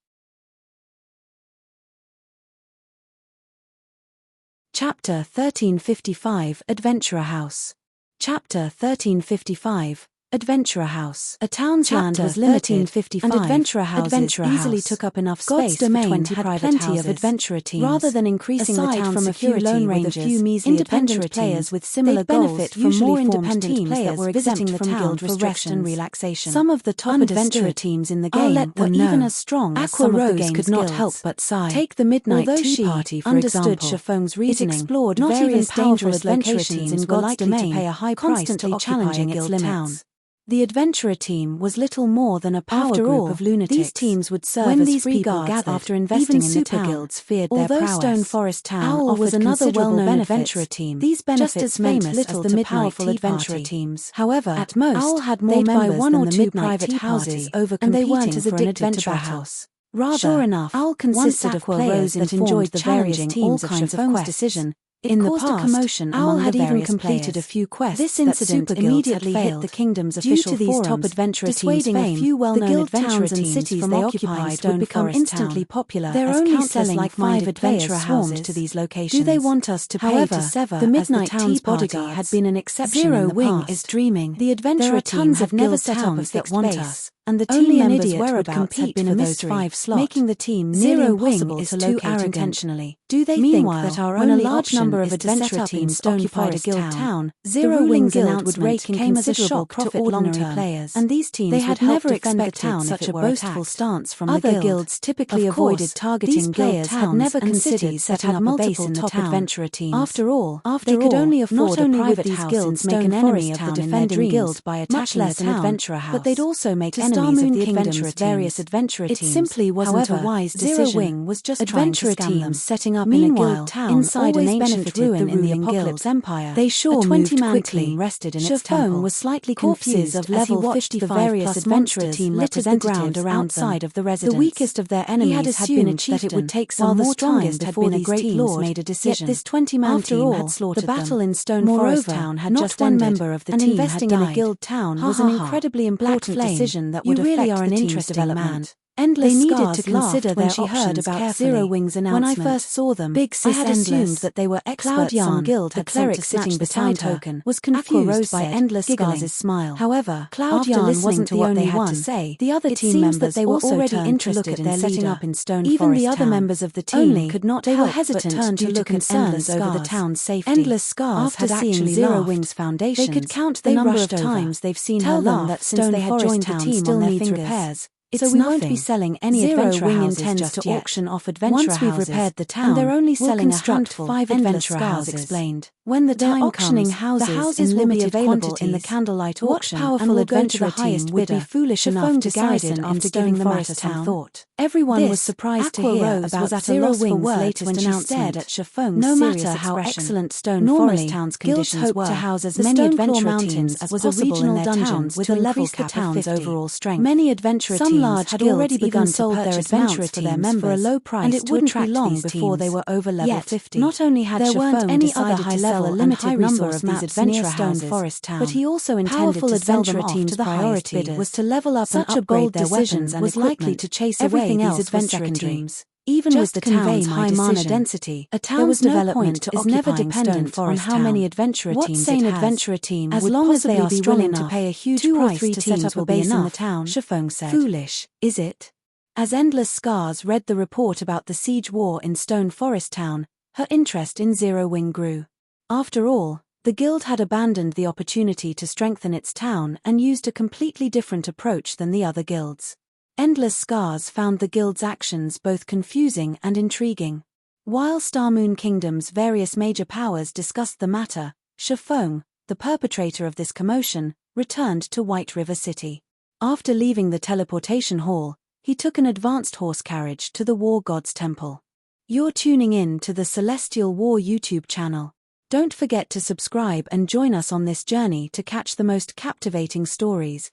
Chapter 1355 Adventurer House. Chapter 1355 Adventurer House. A town's land was limited, and adventurer houses easily took up enough space for 20 private houses. Of adventurer teams. Rather than increasing the town's security lone rangers, with a few measly independent players with similar goals benefit from more independent players that were visiting the town for rest and relaxation. Some of the top adventurer teams in the game were even as strong as some of the game's could not help but sigh. Take the Midnight Tea Party, for example. Shifeng's reasoning. It explored various dangerous locations in God's domain, to pay a high price to challenging its limits. The adventurer team was little more than a power group of lunatics. These teams would serve as free guards after investing in the town. Guilds feared their prowess. Although Stone Forest Town was another well-known adventurer team, these benefits meant little to powerful adventurer teams. However, at most, Owl had more members one or two private houses over competing, and they weren't as addicted to battle. Rather, sure enough, Owl consisted of players that enjoyed the various teams of Shifeng's decision. In the past, commotion Owl had even completed a few quests. This incident immediately hit the kingdom's official forums, these top adventurer teams' fame. A few well-known towns and cities they occupied would become instantly popular. They're only selling like 5 adventurer houses to these locations. Do they want us to pay to sever? The Midnight Tea Party had been an exception. Zero Wing is dreaming. The adventurer team have never set up a fixed base, and the team members' whereabouts had been a mystery, making the team nearly impossible to locate intentionally. Do they think that our only option of adventurer teams occupied a guild town? Zero Wing Guild would rake in came as a shock to ordinary players, and these teams they had never expected such a boastful stance from the guilds. Typically avoided targeting players had never considered setting up a base in the top adventurer teams. After all, they could only afford a private house in Stone Forest Town in their guild by attacking an adventurer house, but they'd also make enemies of the adventurer various adventurer teams. It simply wasn't a wise decision. Zero Wing was just adventurer teams setting up in a guild town inside an ancient ruin in the Apocalypse Empire. They sure moved quickly. Rested in its temple. Was slightly confused of level 55 the various adventurer team representatives outside of the residence. The weakest of their enemies had been that it would take some more time before these teams made a decision. Yet this 20-man team had slaughtered them. The battle in Stone Forest Town had just ended, one member of the team investing in a guild town was an incredibly important decision that would affect the team's development. Endless they needed to consider when she heard about Zero Wing's announcement. When I first saw them, Big Sis I had assumed that they were experts. Cloud Guild the cleric sitting beside her token was confused by Endless Scars' smile. However, Cloud wasn't to what they had to say. The other team members they were already interested in setting up in Stone Forest. Even the other members of the team could not help but turn due to concerns over the town's safety. Endless Scars had actually Zero Wing's foundations. They could count the number of times they've seen her laugh that since they had joined the team still needs repairs. So we won't be selling any adventurer houses intends to auction off adventurer houses. Once we've repaired the town, and they're only selling a handful. 5 adventurer houses explained. When the They're time auctioning comes, the houses in will be limited available quantities. in the candlelight What auction powerful and will go to adventurer the highest team bidder. would be foolish enough Chiffon to decided decided after after giving giving the the matter matter some some thought. Everyone This, was surprised to Aqua hear Rose about was at a Zero loss for Wing's words latest when she announcement. stared at Chiffon's No serious matter how expression. excellent Stone Normally, Forest Town's guilds conditions hoped were, to house as the many Stoneclaw adventurer Mountains teams as was possible a regional in their dungeon towns with to a level increase the cap of town's 50. overall strength. Many adventurer Some teams large had guilds already even begun to sold their purchase adventurer mounts for their teams members, for a low price and it to wouldn't be attract long these before they teams. were over level Yet, 50. not only had There weren't Chiffon any other decided high to sell level a and limited high number resource of these maps near adventure Stone houses, Forest Town, but he also intended powerful to sell them adventurer off teams' to the highest priority bidders. was to level up Such and a bold upgrade their decision weapons and was likely equipment. to chase Everything away else these was adventurer secondary. teams. Even Just with the convey town's my high decision. mana density, A there was town's no development point is never occupying Stone dependent on Forest how many Town. adventurer What teams sane it has. adventurer team As would long as they possibly are be strong willing to enough, pay a huge 2 or price 3 to set teams up a will be base in the enough, town? Chiffon said. Foolish, is it? As Endless Scars read the report about the siege war in Stone Forest Town, her interest in Zero Wing grew. After all, the guild had abandoned the opportunity to strengthen its town and used a completely different approach than the other guilds. Endless Scars found the guild's actions both confusing and intriguing. While Starmoon Kingdom's various major powers discussed the matter, Chiffon, the perpetrator of this commotion, returned to White River City. After leaving the teleportation hall, he took an advanced horse carriage to the War God's Temple. You're tuning in to the Celestial War YouTube channel. Don't forget to subscribe and join us on this journey to catch the most captivating stories,